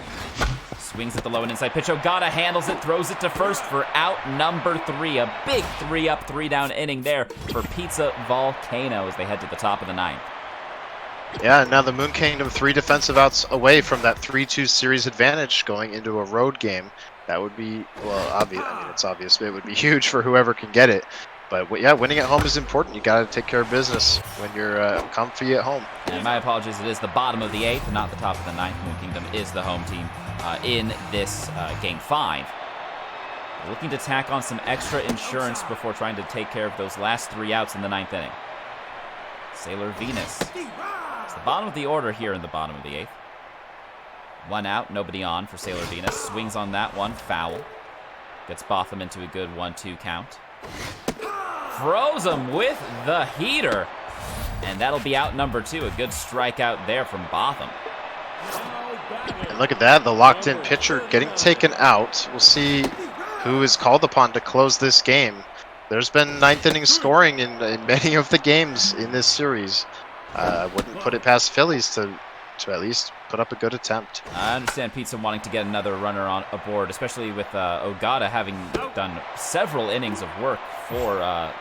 Swings at the low and inside pitch. Ogata handles it, throws it to first for out number 3. A big 3-up, 3-down inning there for Pizza Volcano as they head to the top of the 9th. Yeah, now the Moon Kingdom 3 defensive outs away from that 3-2 series advantage going into a road game. That would be, well, obvious. I mean, it's obvious. It would be huge for whoever can get it. But yeah, winning at home is important. You got to take care of business when you're comfy at home. And my apologies, it is the bottom of the 8th, not the top of the 9th. Moon Kingdom is the home team in this Game 5. Looking to tack on some extra insurance before trying to take care of those last 3 outs in the 9th inning. Sailor Venus. It's the bottom of the order here in the bottom of the 8th. 1 out, nobody on for Sailor Venus. Swings on that one, foul. Gets Botham into a good 1-2 count. Throws him with the heater. And that'll be out number 2. A good strikeout there from Botham. And look at that, the locked-in pitcher getting taken out. We'll see who is called upon to close this game. There's been 9th inning scoring in many of the games in this series. I wouldn't put it past Phillies to at least put up a good attempt. I understand Pizza wanting to get another runner on aboard, especially with Ogata having done several innings of work for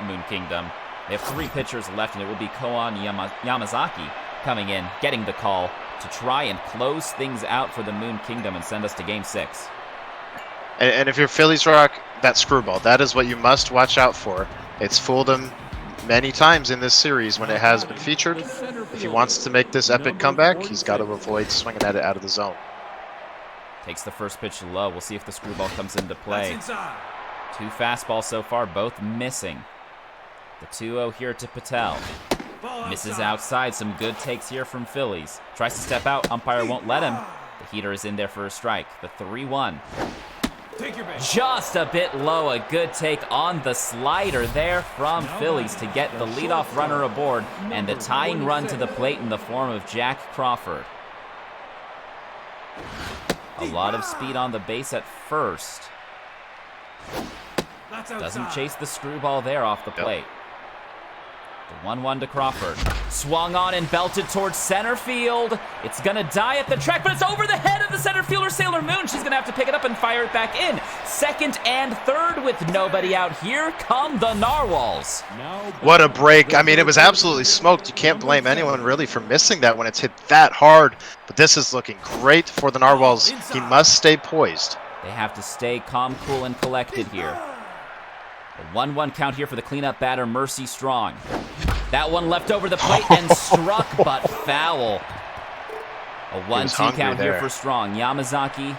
Moon Kingdom. They have 3 pitchers left, and it will be Koan Yamazaki coming in, getting the call to try and close things out for the Moon Kingdom and send us to Game 6. And if you're Phillies Rock, that screwball, that is what you must watch out for. It's fooled him many times in this series when it has been featured. If he wants to make this epic comeback, he's got to avoid swinging at it out of the zone. Takes the first pitch low. We'll see if the screwball comes into play. 2 fastballs so far, both missing. The 2-0 here to Patel. Misses outside. Some good takes here from Phillies. Tries to step out. Umpire won't let him. The heater is in there for a strike. The 3-1. Just a bit low. A good take on the slider there from Phillies to get the leadoff runner aboard and the tying run to the plate in the form of Jack Crawford. A lot of speed on the base at first. Doesn't chase the screwball there off the plate. The 1-1 to Crawford. Swung on and belted towards center field. It's gonna die at the track, but it's over the head of the center fielder Sailor Moon. She's going to have to pick it up and fire it back in. Second and third with nobody out. Here come the Narwhals. What a break. I mean, it was absolutely smoked. You can't blame anyone really for missing that when it's hit that hard. But this is looking great for the Narwhals. He must stay poised. They have to stay calm, cool, and collected here. A 1-1 count here for the cleanup batter, Mercy Strong. That one left over the plate and struck, but foul. A 1-2 count here for Strong. Yamazaki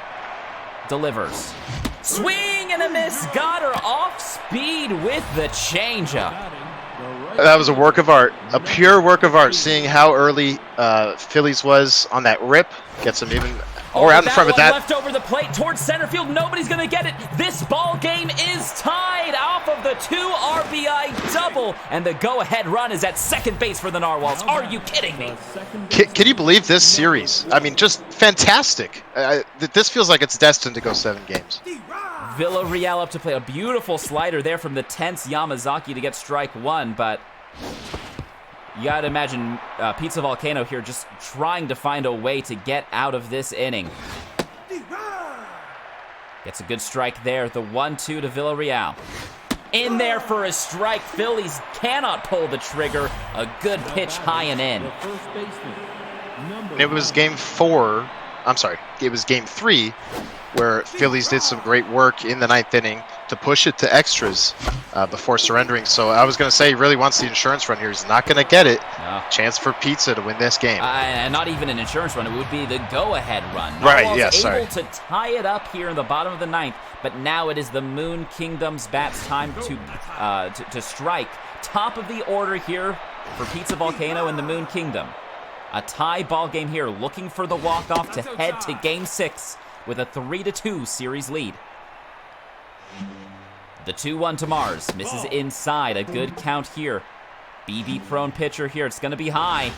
delivers. Swing and a miss. Got her off speed with the changeup. That was a work of art, a pure work of art, seeing how early Phillies was on that rip. Gets him even or out in front of that. Left over the plate towards center field. Nobody's going to get it. This ball game is tied off of the 2 RBI double, and the go-ahead run is at second base for the Narwhals. Are you kidding me? Can you believe this series? I mean, just fantastic. This feels like it's destined to go 7 games. Villarreal up to play. A beautiful slider there from the tense Yamazaki to get strike 1, but you gotta imagine Pizza Volcano here just trying to find a way to get out of this inning. Gets a good strike there. The 1-2 to Villarreal. In there for a strike. Phillies cannot pull the trigger. A good pitch high and in. It was game 4. I'm sorry. It was game 3 where Phillies did some great work in the 9th inning to push it to extras before surrendering. So I was going to say he really wants the insurance run here. He's not going to get it. No. Chance for Pizza to win this game. And not even an insurance run. It would be the go-ahead run. Right, yes, sorry. Able to tie it up here in the bottom of the 9th, but now it is the Moon Kingdom's bats time to strike. Top of the order here for Pizza Volcano and the Moon Kingdom. A tie ball game here, looking for the walk-off to head to Game 6 with a 3-2 series lead. The 2-1 to Mars. Misses inside. A good count here. BB-prone pitcher here. It's going to be high.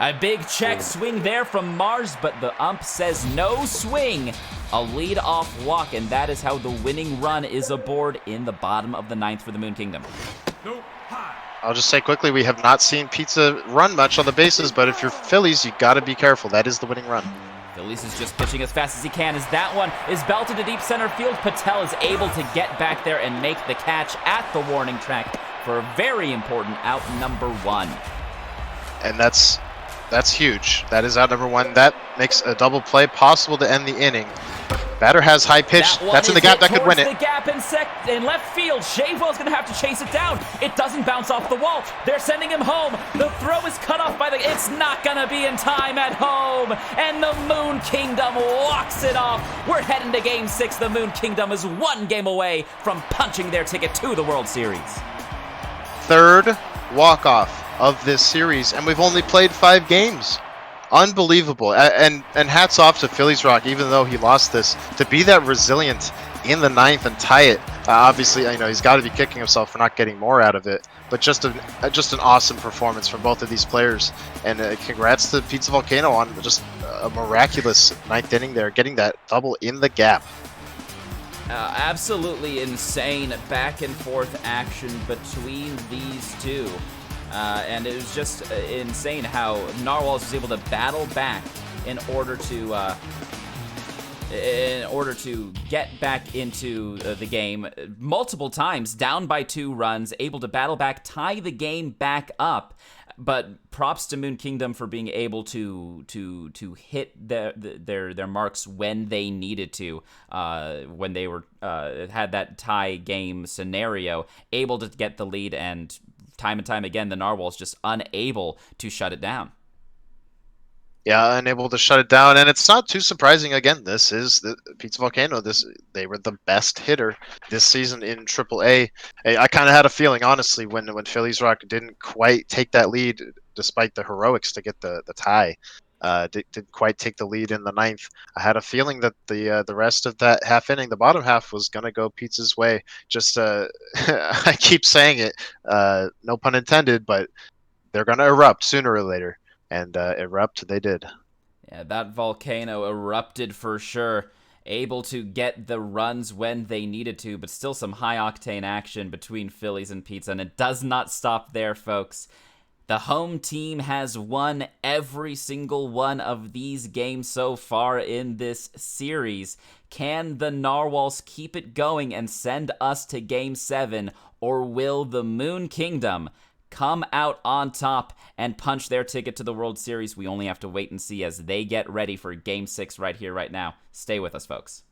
A big check swing there from Mars, but the ump says no swing. A lead-off walk, and that is how the winning run is aboard in the bottom of the 9th for the Moon Kingdom. I'll just say quickly, we have not seen Pizza run much on the bases, but if you're Phillies, you got to be careful. That is the winning run. Phillies is just pitching as fast as he can as that one is belted to deep center field. Patel is able to get back there and make the catch at the warning track for a very important out number 1. And that's huge. That is out number 1. That makes a double play possible to end the inning. Batter has high pitch. That's in the gap. That could win it. The gap in left field. Shavewell's going to have to chase it down. It doesn't bounce off the wall. They're sending him home. The throw is cut off by the... It's not going to be in time at home. And the Moon Kingdom walks it off. We're heading to Game 6. The Moon Kingdom is 1 game away from punching their ticket to the World Series. 3rd walk-off of this series, and we've only played 5 games. Unbelievable. And hats off to Phillies Rock, even though he lost this, to be that resilient in the 9th and tie it. Obviously, he's got to be kicking himself for not getting more out of it. But just an awesome performance from both of these players. And congrats to Pizza Volcano on just a miraculous 9th inning there, getting that double in the gap. Absolutely insane back and forth action between these two. And it was just insane how Narwhals was able to battle back in order to get back into the game multiple times, down by 2 runs, able to battle back, tie the game back up. But props to Moon Kingdom for being able to hit their marks when they needed to, when they were had that tie game scenario, able to get the lead, and time again, the Narwhals just unable to shut it down. Yeah, unable to shut it down, and it's not too surprising. Again, this is the Pizza Volcano. They were the best hitter this season in AAA. I kind of had a feeling, honestly, when Phillies Rock didn't quite take that lead, despite the heroics to get the tie. Didn't quite take the lead in the 9th. I had a feeling that the rest of that half inning, the bottom half, was going to go Pizza's way. Just I keep saying it, no pun intended, but they're going to erupt sooner or later. And erupt they did. Yeah, that volcano erupted for sure. Able to get the runs when they needed to, but still some high-octane action between Phillies and Pizza. And it does not stop there, folks. The home team has won every single one of these games so far in this series. Can the Narwhals keep it going and send us to Game 7, or will the Moon Kingdom come out on top and punch their ticket to the World Series? We only have to wait and see as they get ready for Game 6 right here, right now. Stay with us, folks.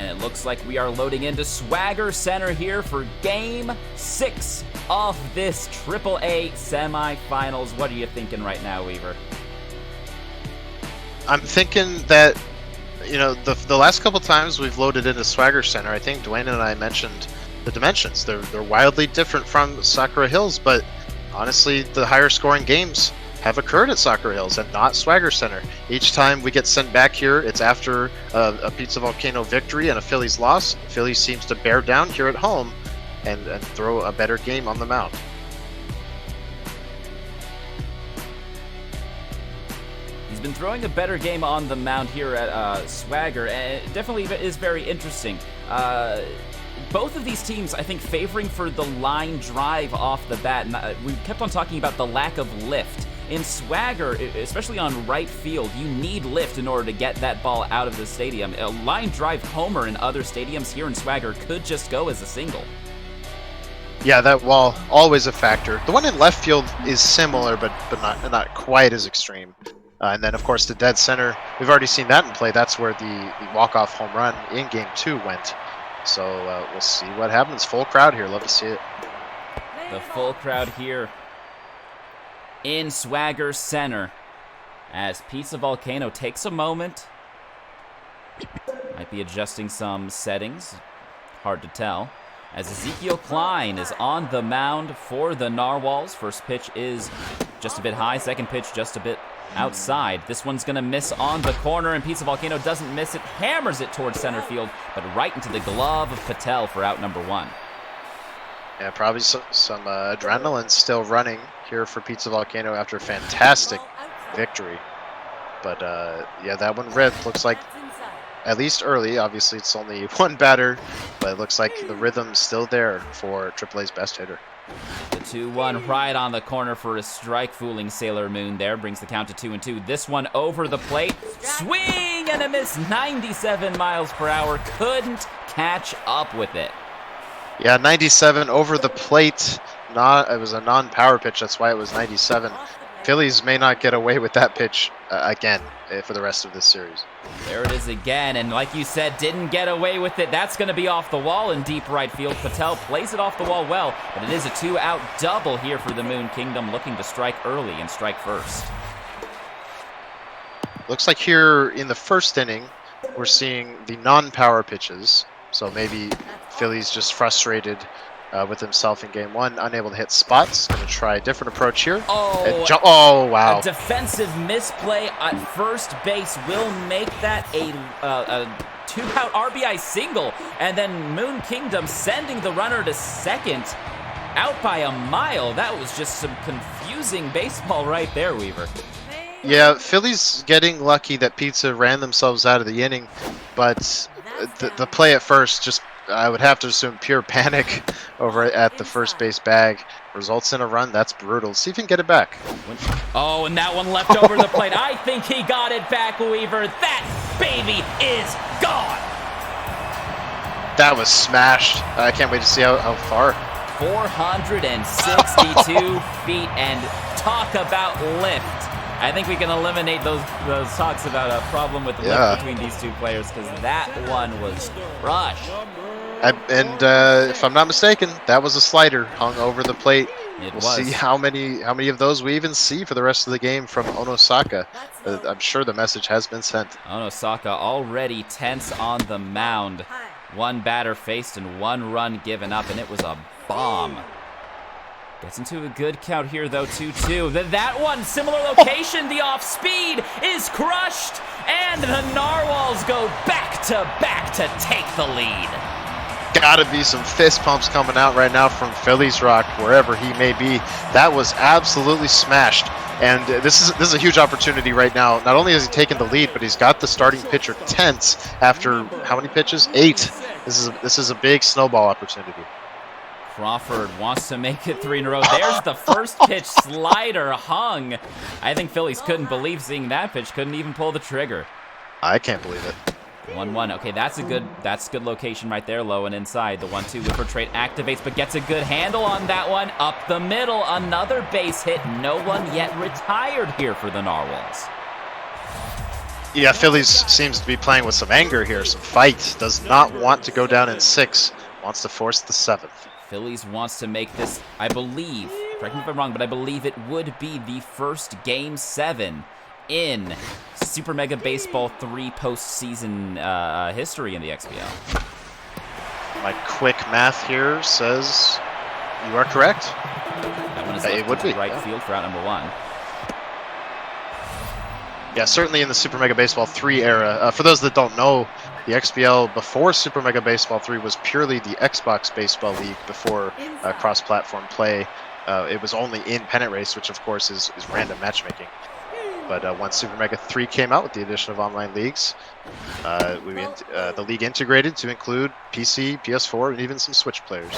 And it looks like we are loading into Swagger Center here for Game 6 of this AAA semifinals. What are you thinking right now, Weaver? I'm thinking that, you know, the last couple times we've loaded into Swagger Center, I think Dwayne and I mentioned the dimensions. They're wildly different from Sakura Hills, but honestly, the higher scoring games have occurred at Sakura Hills and not Swagger Center. Each time we get sent back here, it's after a Pizza Volcano victory and a Phillies loss. Phillies seems to bear down here at home and throw a better game on the mound. He's been throwing a better game on the mound here at Swagger, and it definitely is very interesting. Both of these teams, I think, favoring for the line drive off the bat. And we kept on talking about the lack of lift. In Swagger, especially on right field, you need lift in order to get that ball out of the stadium. A line drive homer in other stadiums here in Swagger could just go as a single. Yeah, that wall, always a factor. The one in left field is similar, but not quite as extreme. And then, of course, the dead center, we've already seen that in play. That's where the walk-off home run in Game 2 went. So we'll see what happens. Full crowd here. Love to see it. The full crowd here in Swagger Center as Pizza Volcano takes a moment. Might be adjusting some settings. Hard to tell. As Ezekiel Klein is on the mound for the Narwhals. First pitch is just a bit high. Second pitch just a bit outside. This one's going to miss on the corner, and Pizza Volcano doesn't miss it. Hammers it towards center field, but right into the glove of Patel for out number 1. Yeah, probably some adrenaline still running here for Pizza Volcano after a fantastic victory. But yeah, that one ripped. Looks like, at least early, obviously it's only one batter, but it looks like the rhythm's still there for AAA's best hitter. The 2-1 right on the corner for a strike, fooling Sailor Moon there. Brings the count to 2-2. This one over the plate. Swing and a miss. 97 miles per hour. Couldn't catch up with it. Yeah, 97 over the plate. It was a non-power pitch. That's why it was 97. Phillies may not get away with that pitch again for the rest of this series. There it is again, and like you said, didn't get away with it. That's going to be off the wall in deep right field. Patel plays it off the wall well, but it is a 2-out double here for the Moon Kingdom, looking to strike early and strike first. Looks like here in the first inning, we're seeing the non-power pitches. So maybe Phillies just frustrated with himself in Game 1, unable to hit spots. Going to try a different approach here. Oh, wow. A defensive misplay at first base will make that a 2-out RBI single. And then Moon Kingdom sending the runner to second, out by a mile. That was just some confusing baseball right there, Weaver. Yeah, Phillies getting lucky that Pizza ran themselves out of the inning, but the play at first, just I would have to assume pure panic over at the first base bag, results in a run. That's brutal. See if he can get it back. Oh, and that one left over the plate. I think he got it back, Weaver. That baby is gone. That was smashed. I can't wait to see how far. 462 feet, and talk about lift. I think we can eliminate those talks about a problem with lift between these two players, because that one was crushed. And if I'm not mistaken, that was a slider hung over the plate. We'll see how many of those we even see for the rest of the game from Onosaka. I'm sure the message has been sent. Onosaka already tense on the mound. One batter faced and one run given up, and it was a bomb. Gets into a good count here, though, 2-2. That one, similar location, the off-speed is crushed, and the Narwhals go back-to-back to take the lead. Gotta be some fist pumps coming out right now from Phillies Rock, wherever he may be. That was absolutely smashed. And this is a huge opportunity right now. Not only has he taken the lead, but he's got the starting pitcher tense after how many pitches? 8. This is a big snowball opportunity. Crawford wants to make it 3 in a row. There's the first pitch slider hung. I think Phillies couldn't believe seeing that pitch. Couldn't even pull the trigger. I can't believe it. 1-1. Okay, that's good location right there, low and inside. The 1-2 whipper trait activates, but gets a good handle on that one. Up the middle, another base hit. No one yet retired here for the Narwhals. Yeah, Phillies seems to be playing with some anger here, some fight. Does not want to go down in 6. Wants to force the 7th. Phillies wants to make this, I believe, correct me if I'm wrong, but I believe it would be the first Game 7 in Super Mega Baseball 3 postseason history in the XBL. My quick math here says you are correct. That one is It would be, right yeah. field for out number 1. Yeah, certainly in the Super Mega Baseball 3 era. For those that don't know, the XBL before Super Mega Baseball 3 was purely the Xbox Baseball League before cross-platform play. It was only in Pennant Race, which of course is random matchmaking. But once Super Mega 3 came out with the addition of online leagues, the league integrated to include PC, PS4, and even some Switch players.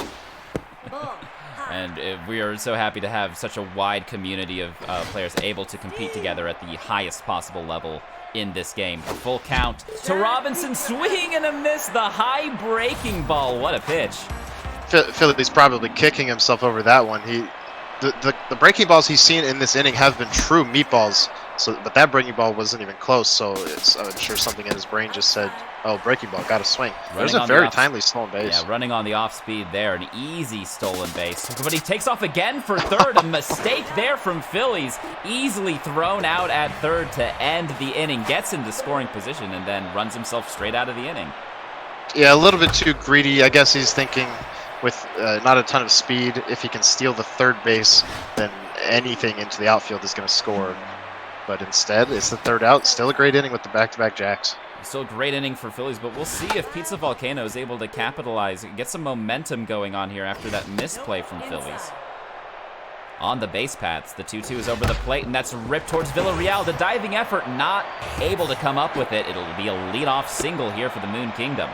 And we are so happy to have such a wide community of players able to compete together at the highest possible level in this game. A full count to Robinson, swing and a miss, the high breaking ball. What a pitch. Philly's probably kicking himself over that one. The breaking balls he's seen in this inning have been true meatballs. But that breaking ball wasn't even close, so I'm sure something in his brain just said, oh, breaking ball, got to swing. There's a very timely stolen base. Yeah, running on the off-speed there, an easy stolen base. But he takes off again for third, a mistake there from Phillies. Easily thrown out at third to end the inning, gets into scoring position, and then runs himself straight out of the inning. Yeah, a little bit too greedy. I guess he's thinking with not a ton of speed, if he can steal the third base, then anything into the outfield is going to score. But instead, it's the third out. Still a great inning with the back-to-back jacks. Still a great inning for Phillies, but we'll see if Pizza Volcano is able to capitalize, get some momentum going on here after that misplay from Phillies. On the base paths, the 2-2 is over the plate, and that's ripped towards Villarreal. The diving effort not able to come up with it. It'll be a leadoff single here for the Moon Kingdom.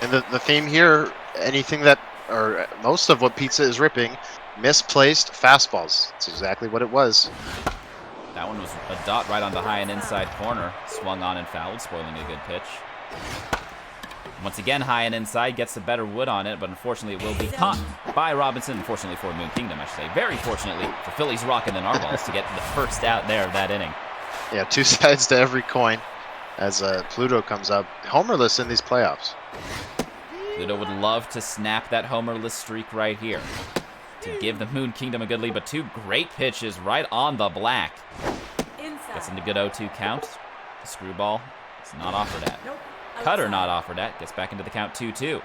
And the theme here, anything that, or most of what Pizza is ripping, misplaced fastballs. That's exactly what it was. That one was a dot right on the high and inside corner. Swung on and fouled, spoiling a good pitch. Once again, high and inside, gets the better wood on it, but unfortunately it will be caught by Robinson. Unfortunately for Moon Kingdom, I should say. Very fortunately for Phillies Rock and the Narwhals to get the first out there of that inning. Yeah, 2 sides to every coin as Pluto comes up. Homerless in these playoffs. Pluto would love to snap that homerless streak right here to give the Moon Kingdom a good lead, but 2 great pitches right on the black. Gets into good 0-2 count. The screwball is not offered at. Cutter not offered at. Gets back into the count 2-2.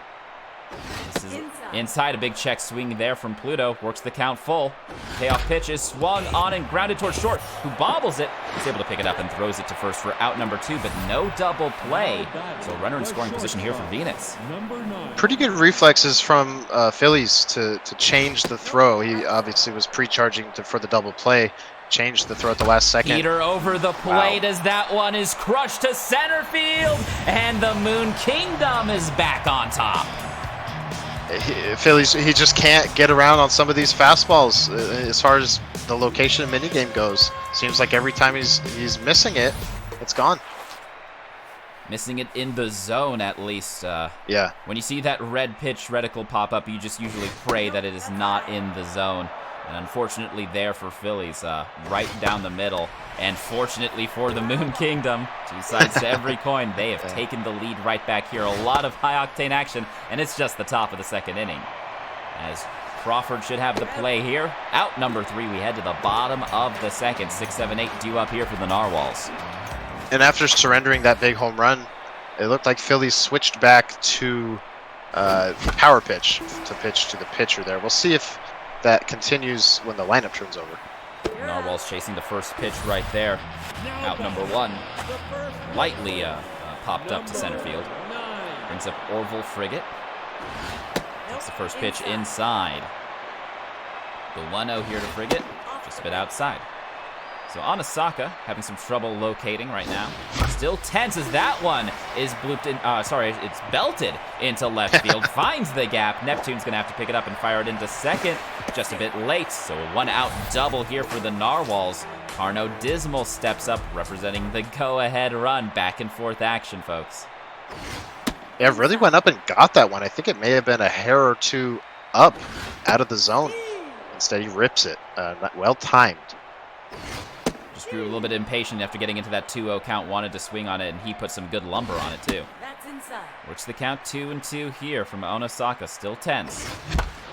This is inside, a big check swing there from Pluto. Works the count full. Payoff pitch is swung on and grounded towards short, who bobbles it. He's able to pick it up and throws it to first for out number 2, but no double play. So runner in scoring position here for Venus. Pretty good reflexes from Phillies to change the throw. He obviously was pre-charging for the double play. Changed the throw at the last second. Peter over the plate as that one is crushed to center field, and the Moon Kingdom is back on top. Phillies, he just can't get around on some of these fastballs as far as the location of minigame goes. Seems like every time he's missing it, it's gone. Missing it in the zone, at least. Yeah. When you see that red pitch reticle pop up, you just usually pray that it is not in the zone. And unfortunately there for Phillies, right down the middle. And fortunately for the Moon Kingdom, 2 sides to every coin, they have taken the lead right back here. A lot of high-octane action, and it's just the top of the second inning. As Crawford should have the play here. Out number 3, we head to the bottom of the second. 6, 7, 8 due up here for the Narwhals. And after surrendering that big home run, it looked like Phillies switched back to power pitch to pitch to the pitcher there. We'll see if that continues when the lineup turns over. Narwhal's chasing the first pitch right there. Out number 1. Lightly popped up to center field. Brings up Orville Frigate. Takes the first pitch inside. The 1-0 here to Frigate. Just a bit outside. So Onosaka having some trouble locating right now. Still tense as that one is blooped in. It's belted into left field. Finds the gap. Neptune's gonna have to pick it up and fire it into second. Just a bit late. So a 1-out double here for the Narwhals. Carno Dismal steps up, representing the go-ahead run. Back and forth action, folks. Yeah, really went up and got that one. I think it may have been a hair or two up out of the zone. Instead, he rips it. Well timed. Just grew a little bit impatient after getting into that 2-0 count, wanted to swing on it, and he put some good lumber on it too. That's inside. Works the count 2-2 here from Onosaka, still tense.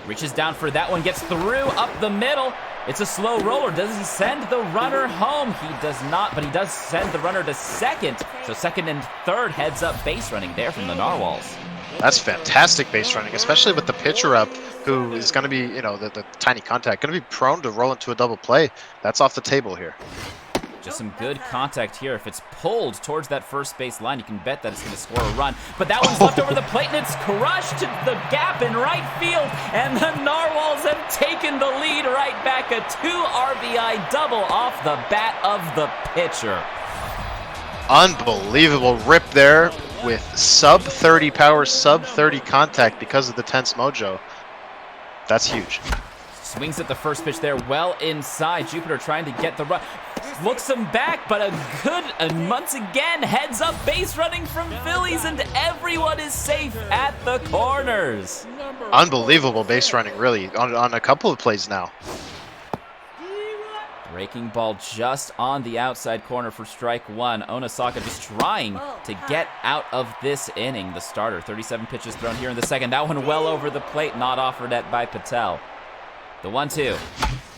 Reaches down for that one, gets through up the middle. It's a slow roller. Does he send the runner home? He does not, but he does send the runner to second. So second and third heads up base running there from the Narwhals. That's fantastic base running, especially with the pitcher up, who is going to be, the tiny contact, going to be prone to roll into a double play. That's off the table here. Just some good contact here. If it's pulled towards that first base line, you can bet that it's going to score a run. But that one's left over the plate, and it's crushed to the gap in right field. And the Narwhals have taken the lead right back. A 2 RBI double off the bat of the pitcher. Unbelievable rip there with sub 30 power, sub 30 contact because of the tense mojo. That's huge. Swings at the first pitch there, well inside. Jupiter trying to get the run. Looks him back, but a good, and once again, heads up base running from Phillies, and everyone is safe at the corners. Unbelievable base running, really, on a couple of plays now. Breaking ball just on the outside corner for strike 1. Onosaka just trying to get out of this inning. The starter, 37 pitches thrown here in the second. That one well over the plate, not offered at by Patel. The 1-2.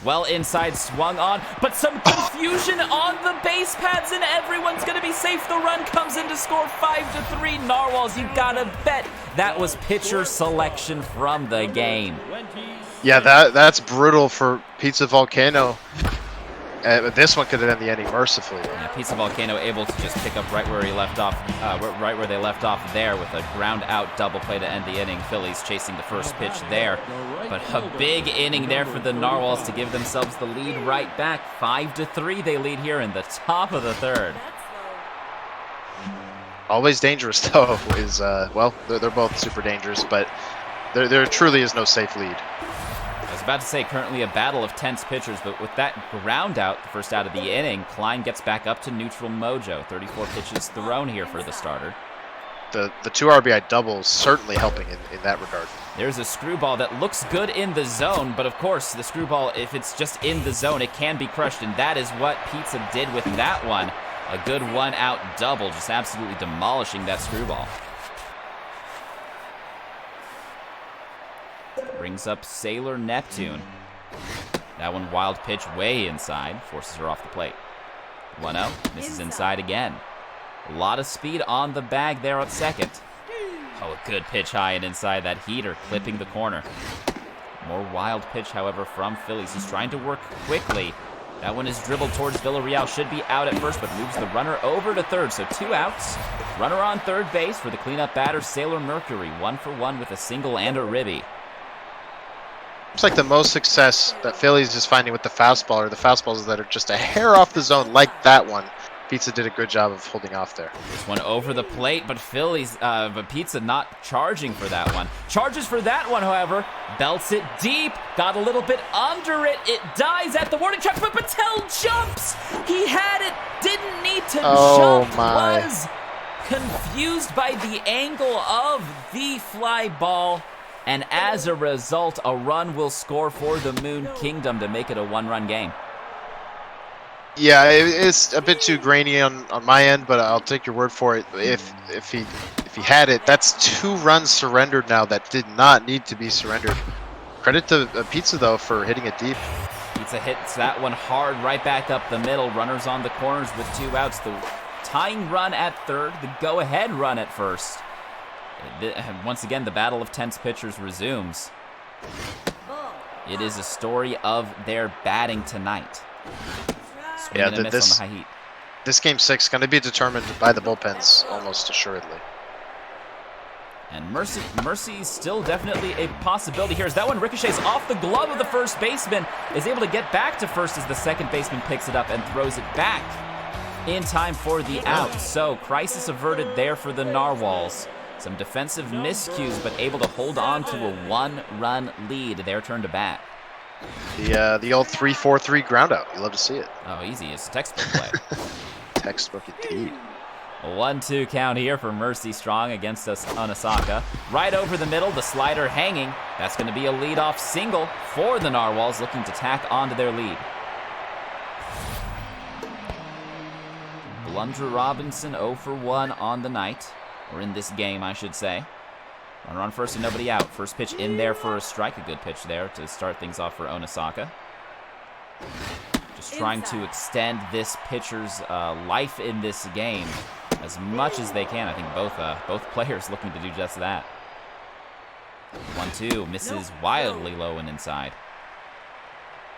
Well inside, swung on, but some confusion on the base paths, and everyone's going to be safe. The run comes in to score 5-3. Narwhals, you gotta bet that was pitcher selection from the game. Yeah, that's brutal for Pizza Volcano. This one could have ended the inning mercifully. Yeah, Pizza Volcano able to just pick up right where he left off, right where they left off there with a ground out double play to end the inning. Phillies chasing the first pitch there, but a big inning there for the Narwhals to give themselves the lead right back. 5-3 they lead here in the top of the third. Always dangerous though is well, they're both super dangerous, but there truly is no safe lead. I was about to say currently a battle of tense pitchers, but with that ground out, the first out of the inning, Klein gets back up to neutral mojo. 34 pitches thrown here for the starter. The 2 RBI doubles certainly helping in that regard. There's a screwball that looks good in the zone, but of course the screwball, if it's just in the zone, it can be crushed, and that is what Pizza did with that one. A good 1-out double, just absolutely demolishing that screwball. Brings up Sailor Neptune. That one wild pitch way inside, forces her off the plate. 1-0, misses inside again. A lot of speed on the bag there at second. Oh, a good pitch high and inside, that heater clipping the corner. More wild pitch, however, from Phillies. He's trying to work quickly. That one is dribbled towards Villarreal. Should be out at first, but moves the runner over to third. So 2 outs. Runner on third base for the cleanup batter, Sailor Mercury. 1 for 1 with a single and a ribby. It's like the most success that Phillies is finding with the fastball are the fastballs that are just a hair off the zone, like that one. Pizza did a good job of holding off there. This one over the plate, but Pizza not charging for that one. Charges for that one, however. Belts it deep, got a little bit under it. It dies at the warning track, but Patel jumps. He had it, didn't need to jump. Was confused by the angle of the fly ball. And as a result, a run will score for the Moon Kingdom to make it a 1-run game. Yeah, it's a bit too grainy on my end, but I'll take your word for it. If he had it, that's 2 runs surrendered now that did not need to be surrendered. Credit to Pizza though for hitting it deep. Pizza hits that one hard right back up the middle. Runners on the corners with 2 outs. The tying run at third, the go-ahead run at first. Once again, the battle of tense pitchers resumes. It is a story of their batting tonight. Swing and a miss on the high heat. This game 6 going to be determined by the bullpens almost assuredly. And Mercy's still definitely a possibility here as that one ricochets off the glove of the first baseman, is able to get back to first as the second baseman picks it up and throws it back in time for the out. So crisis averted there for the Narwhals. Some defensive miscues, but able to hold on to a 1-run lead. Their turn to bat. The old 3-4-3 ground out. You love to see it. Oh, easy. It's textbook play. Textbook indeed. A 1-2 count here for Mercy Strong against us Onosaka. Right over the middle, the slider hanging. That's going to be a leadoff single for the Narwhals, looking to tack onto their lead. Blunder Robinson 0 for 1 on the night. Or in this game, I should say. Runner on first and nobody out. First pitch in there for a strike. A good pitch there to start things off for Onosaka. Just trying to extend this pitcher's life in this game as much as they can. I think both players looking to do just that. 1-2 misses wildly low and inside.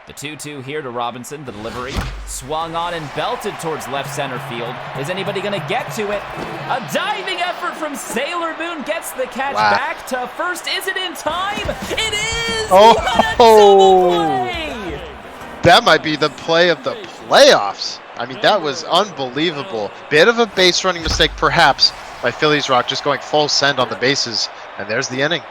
The 2-2 here to Robinson. The delivery swung on and belted towards left center field. Is anybody going to get to it? A diving effort from Sailor Moon gets the catch back to first. Is it in time? It is! Oh! What a double play! That might be the play of the playoffs. I mean, that was unbelievable. Bit of a base running mistake, perhaps, by Phillies Rock, just going full send on the bases. And there's the inning.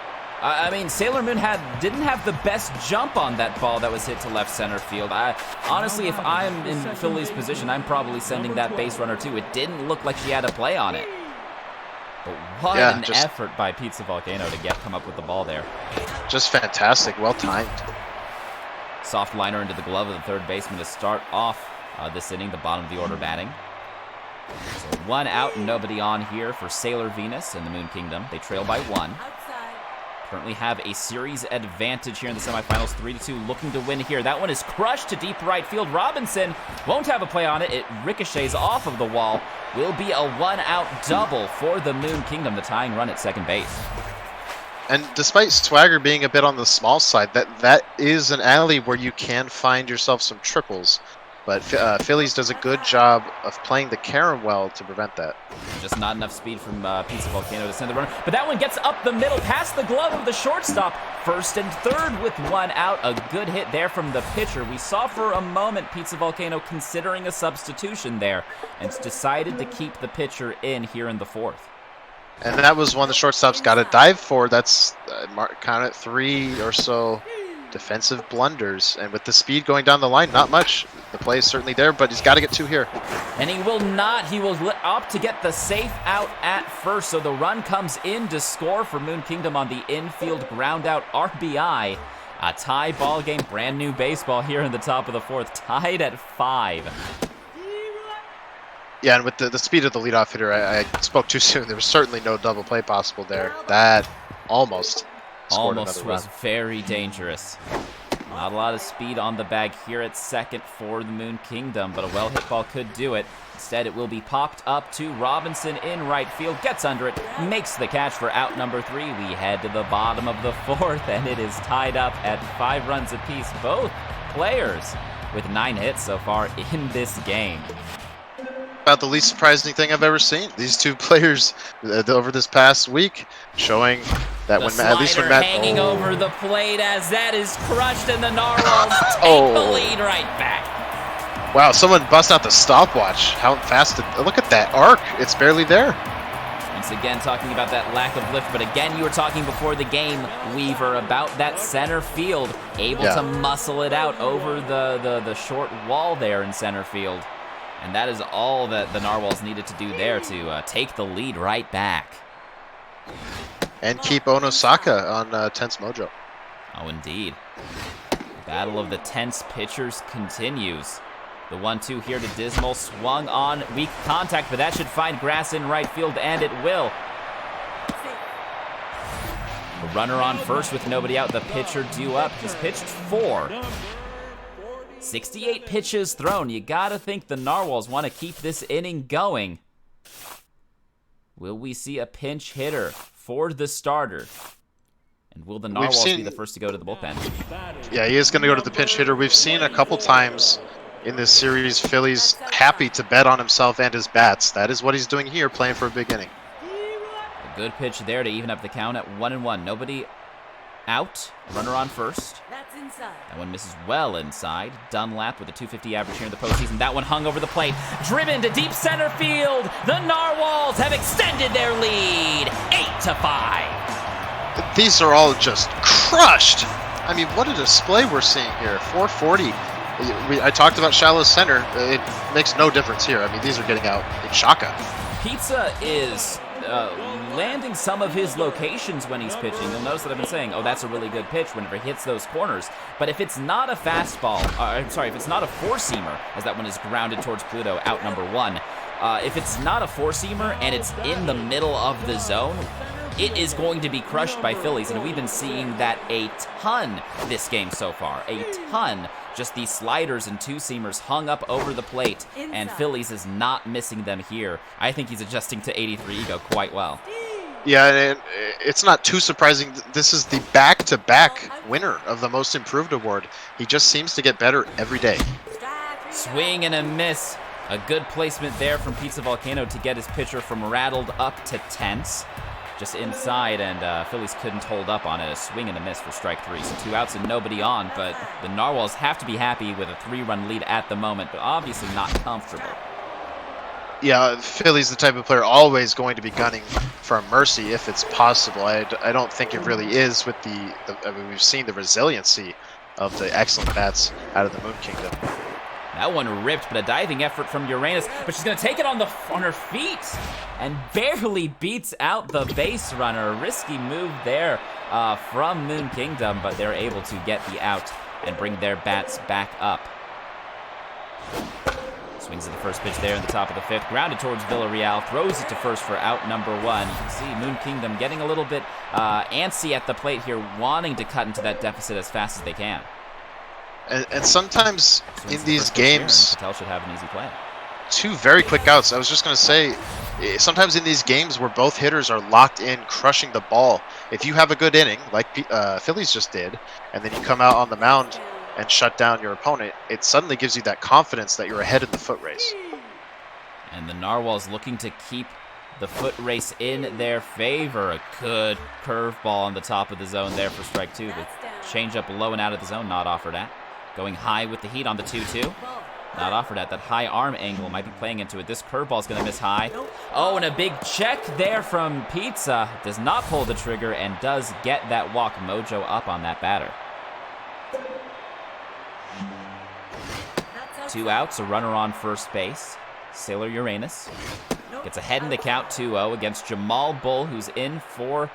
I mean, Sailor Moon didn't have the best jump on that ball that was hit to left center field. Honestly, if I'm in Philly's position, I'm probably sending that base runner too. It didn't look like she had a play on it. But what an effort by Pizza Volcano to come up with the ball there. Just fantastic, well timed. Soft liner into the glove of the third baseman to start off this inning, the bottom of the order batting. So 1 out and nobody on here for Sailor Venus and the Moon Kingdom. They trail by 1. Currently have a series advantage here in the semifinals, 3-2, looking to win here. That one is crushed to deep right field. Robinson won't have a play on it. It ricochets off of the wall. Will be a 1-out double for the Moon Kingdom, the tying run at second base. And despite Swagger being a bit on the small side, that is an alley where you can find yourself some triples. But Phillies does a good job of playing the carom well to prevent that. Just not enough speed from Pizza Volcano to send the runner. But that one gets up the middle, past the glove of the shortstop. First and third with 1 out. A good hit there from the pitcher. We saw for a moment Pizza Volcano considering a substitution there and decided to keep the pitcher in here in the fourth. And that was one the shortstop's got to dive for. That's count it 3 or so defensive blunders. And with the speed going down the line, not much. The play is certainly there, but he's got to get 2 here. And he will not. He will opt to get the safe out at first. So the run comes in to score for Moon Kingdom on the infield ground out RBI. A tie ball game, brand new baseball here in the top of the fourth, tied at 5. Yeah, and with the speed of the leadoff hitter, I spoke too soon. There was certainly no double play possible there. That almost scored another run. Was very dangerous. Not a lot of speed on the bag here at second for the Moon Kingdom, but a well-hit ball could do it. Instead, it will be popped up to Robinson in right field, gets under it, makes the catch for out number 3. We head to the bottom of the fourth, and it is tied up at 5 runs apiece. Both players with 9 hits so far in this game. About the least surprising thing I've ever seen. These 2 players over this past week showing that at least when Matt hanging over the plate as that is crushed and the Narwhals take the lead right back. Wow, someone bust out the stopwatch. How fast look at that arc. It's barely there. Once again, talking about that lack of lift, but again, you were talking before the game, Weaver, about that center field, able to muscle it out over the short wall there in center field. And that is all that the Narwhals needed to do there to take the lead right back. And keep Onosaka on tense mojo. Oh, indeed. The battle of the tense pitchers continues. The 1-2 here to Dismal, swung on, weak contact, but that should find grass in right field, and it will. The runner on first with nobody out, the pitcher due up. He's pitched 4. 68 pitches thrown. You gotta think the Narwhals want to keep this inning going. Will we see a pinch hitter for the starter. And will the Narwhals be the first to go to the bullpen? Yeah, he is going to go to the pinch hitter. We've seen a couple times in this series, Philly's happy to bet on himself and his bats. That is what he's doing here, playing for a big inning. A good pitch there to even up the count at 1-1. Nobody out. Runner on first. That's inside. That one misses well inside. Dunlap with a .250 average here in the postseason. That one hung over the plate. Driven to deep center field. The Narwhals have extended their lead. 8-5. These are all just crushed. I mean, what a display we're seeing here. 440. I talked about shallow center. It makes no difference here. I mean, these are getting out in shaka. Pizza is landing some of his locations when he's pitching. You'll notice that I've been saying, oh, that's a really good pitch whenever he hits those corners. But if it's not a fastball, if it's not a four-seamer, as that one is grounded towards Pluto, out number 1, if it's not a four-seamer and it's in the middle of the zone, it is going to be crushed by Phillies, and we've been seeing that a ton this game so far. A ton. Just these sliders and two-seamers hung up over the plate, and Phillies is not missing them here. I think he's adjusting to 83 ego quite well. Yeah, and it's not too surprising. This is the back-to-back winner of the Most Improved Award. He just seems to get better every day. Swing and a miss. A good placement there from Pizza Volcano to get his pitcher from rattled up to tense. Just inside, and Phillies couldn't hold up on it. A swing and a miss for strike 3. So 2 outs and nobody on, but the Narwhals have to be happy with a 3-run lead at the moment, but obviously not comfortable. Yeah, Philly's the type of player always going to be gunning for a mercy if it's possible. I don't think it really is with I mean, we've seen the resiliency of the excellent bats out of the Moon Kingdom. That one ripped, but a diving effort from Uranus, but she's going to take it on her feet and barely beats out the base runner. A risky move there from Moon Kingdom, but they're able to get the out and bring their bats back up. Swings at the first pitch there in the top of the 5th, grounded towards Villarreal, throws it to first for out number 1. You can see Moon Kingdom getting a little bit antsy at the plate here, wanting to cut into that deficit as fast as they can. And sometimes in these games, Patel should have an easy play. 2 very quick outs. I was just going to say, sometimes in these games where both hitters are locked in, crushing the ball, if you have a good inning, like Phillies just did, and then you come out on the mound and shut down your opponent, it suddenly gives you that confidence that you're ahead in the foot race. And the Narwhals looking to keep the foot race in their favor. A good curveball on the top of the zone there for strike 2. The changeup low and out of the zone, not offered at. Going high with the heat on the 2-2. Not offered at. That high arm angle might be playing into it. This curveball's going to miss high. Oh, and a big check there from Pizza. Does not pull the trigger and does get that walk mojo up on that batter. 2 outs, a runner on first base. Sailor Uranus gets ahead in the count 2-0 against Jamal Bull, who's in for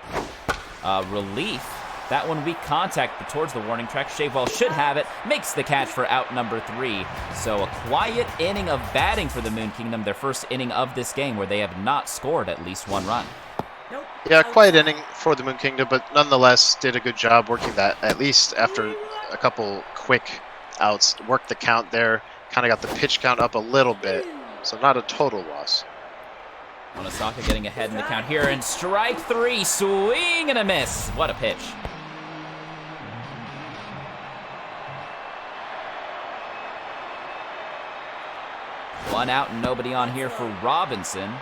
relief. That one weak contact, but towards the warning track. Shavewell should have it. Makes the catch for out number 3. So a quiet inning of batting for the Moon Kingdom. Their first inning of this game where they have not scored at least 1 run. Yeah, quiet inning for the Moon Kingdom, but nonetheless did a good job working that, at least after a couple quick outs. Worked the count there. Kind of got the pitch count up a little bit. So not a total loss. Onosaka getting ahead in the count here, and strike 3. Swing and a miss. What a pitch. 1 out and nobody on here for Robinson.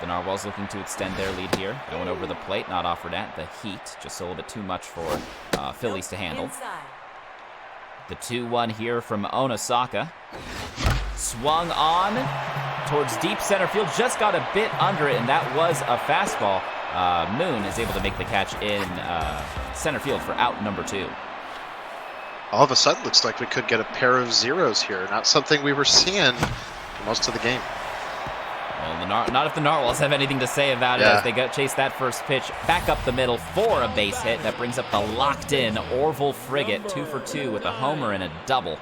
The Narwhals looking to extend their lead here. Going over the plate, not offered at. The heat, just a little bit too much for Phillies to handle. The 2-1 here from Onosaka. Swung on towards deep center field. Just got a bit under it, and that was a fastball. Moon is able to make the catch in center field for out number 2. All of a sudden, looks like we could get a pair of zeros here. Not something we were seeing for most of the game. Well, not if the Narwhals have anything to say about it, as they chase that first pitch back up the middle for a base hit. That brings up the locked-in Orville Frigate, 2 for 2 with a homer and a double.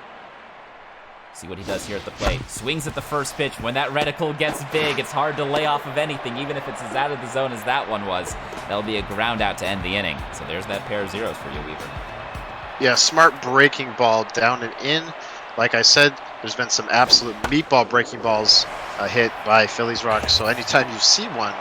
See what he does here at the plate. Swings at the first pitch. When that reticle gets big, it's hard to lay off of anything, even if it's as out of the zone as that one was. That'll be a ground out to end the inning. So there's that pair of zeros for you, Weaver. Yeah, smart breaking ball down and in. Like I said, there's been some absolute meatball breaking balls hit by Phillies Rock. So anytime you see one,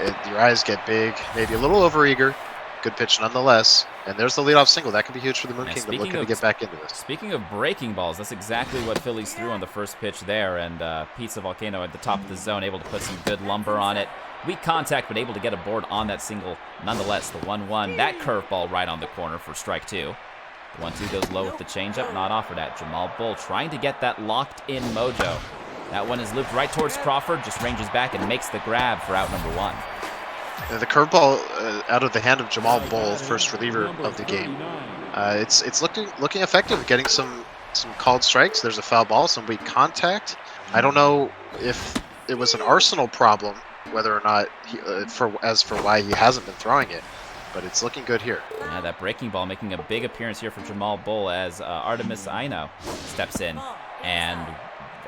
your eyes get big, maybe a little overeager. Good pitch nonetheless. And there's the leadoff single. That could be huge for the Moon Kingdom, looking to get back into this. Speaking of breaking balls, that's exactly what Phillies threw on the first pitch there, and Pizza Volcano at the top of the zone, able to put some good lumber on it. Weak contact, but able to get a board on that single. Nonetheless, the 1-1, that curveball right on the corner for strike 2. The 1-2 goes low with the changeup, not offered at. Jamal Bull trying to get that locked-in mojo. That one is looped right towards Crawford, just ranges back and makes the grab for out number 1. The curveball out of the hand of Jamal Bull, first reliever of the game. It's looking effective, getting some called strikes. There's a foul ball, some weak contact. I don't know if it was an Arsenal problem, whether or not for why he hasn't been throwing it, but it's looking good here. Yeah, that breaking ball making a big appearance here for Jamal Bull as Artemis Aino steps in, and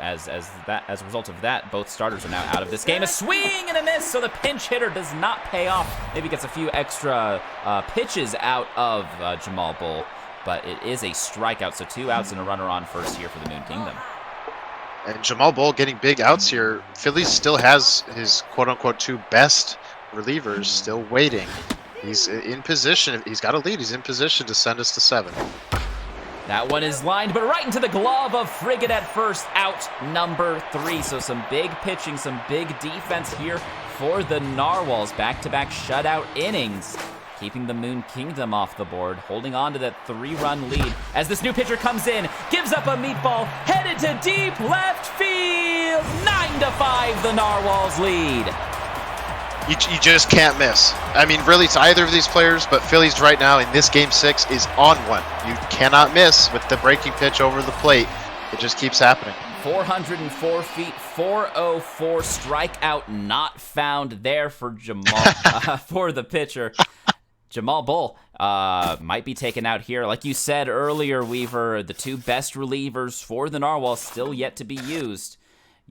as a result of that, both starters are now out of this game. A swing and a miss, so the pinch hitter does not pay off. Maybe gets a few extra pitches out of Jamal Bull, but it is a strikeout, so 2 outs and a runner on first here for the Moon Kingdom. And Jamal Bull getting big outs here. Phillies still has his quote-unquote 2 best relievers still waiting. He's in position. He's got a lead. He's in position to send us to 7. That one is lined, but right into the glove of Frigate at first, out number 3. So some big pitching, some big defense here for the Narwhals. Back-to-back shutout innings, keeping the Moon Kingdom off the board, holding on to that 3-run lead as this new pitcher comes in, gives up a meatball, headed to deep left field. 9-5, the Narwhals lead. You just can't miss. I mean, really, to either of these players, but Phillies right now in this game 6 is on one. You cannot miss with the breaking pitch over the plate. It just keeps happening. 404 feet, 404, strikeout not found there for Jamal, for the pitcher. Jamal Bull might be taken out here. Like you said earlier, Weaver, the 2 best relievers for the Narwhals still yet to be used.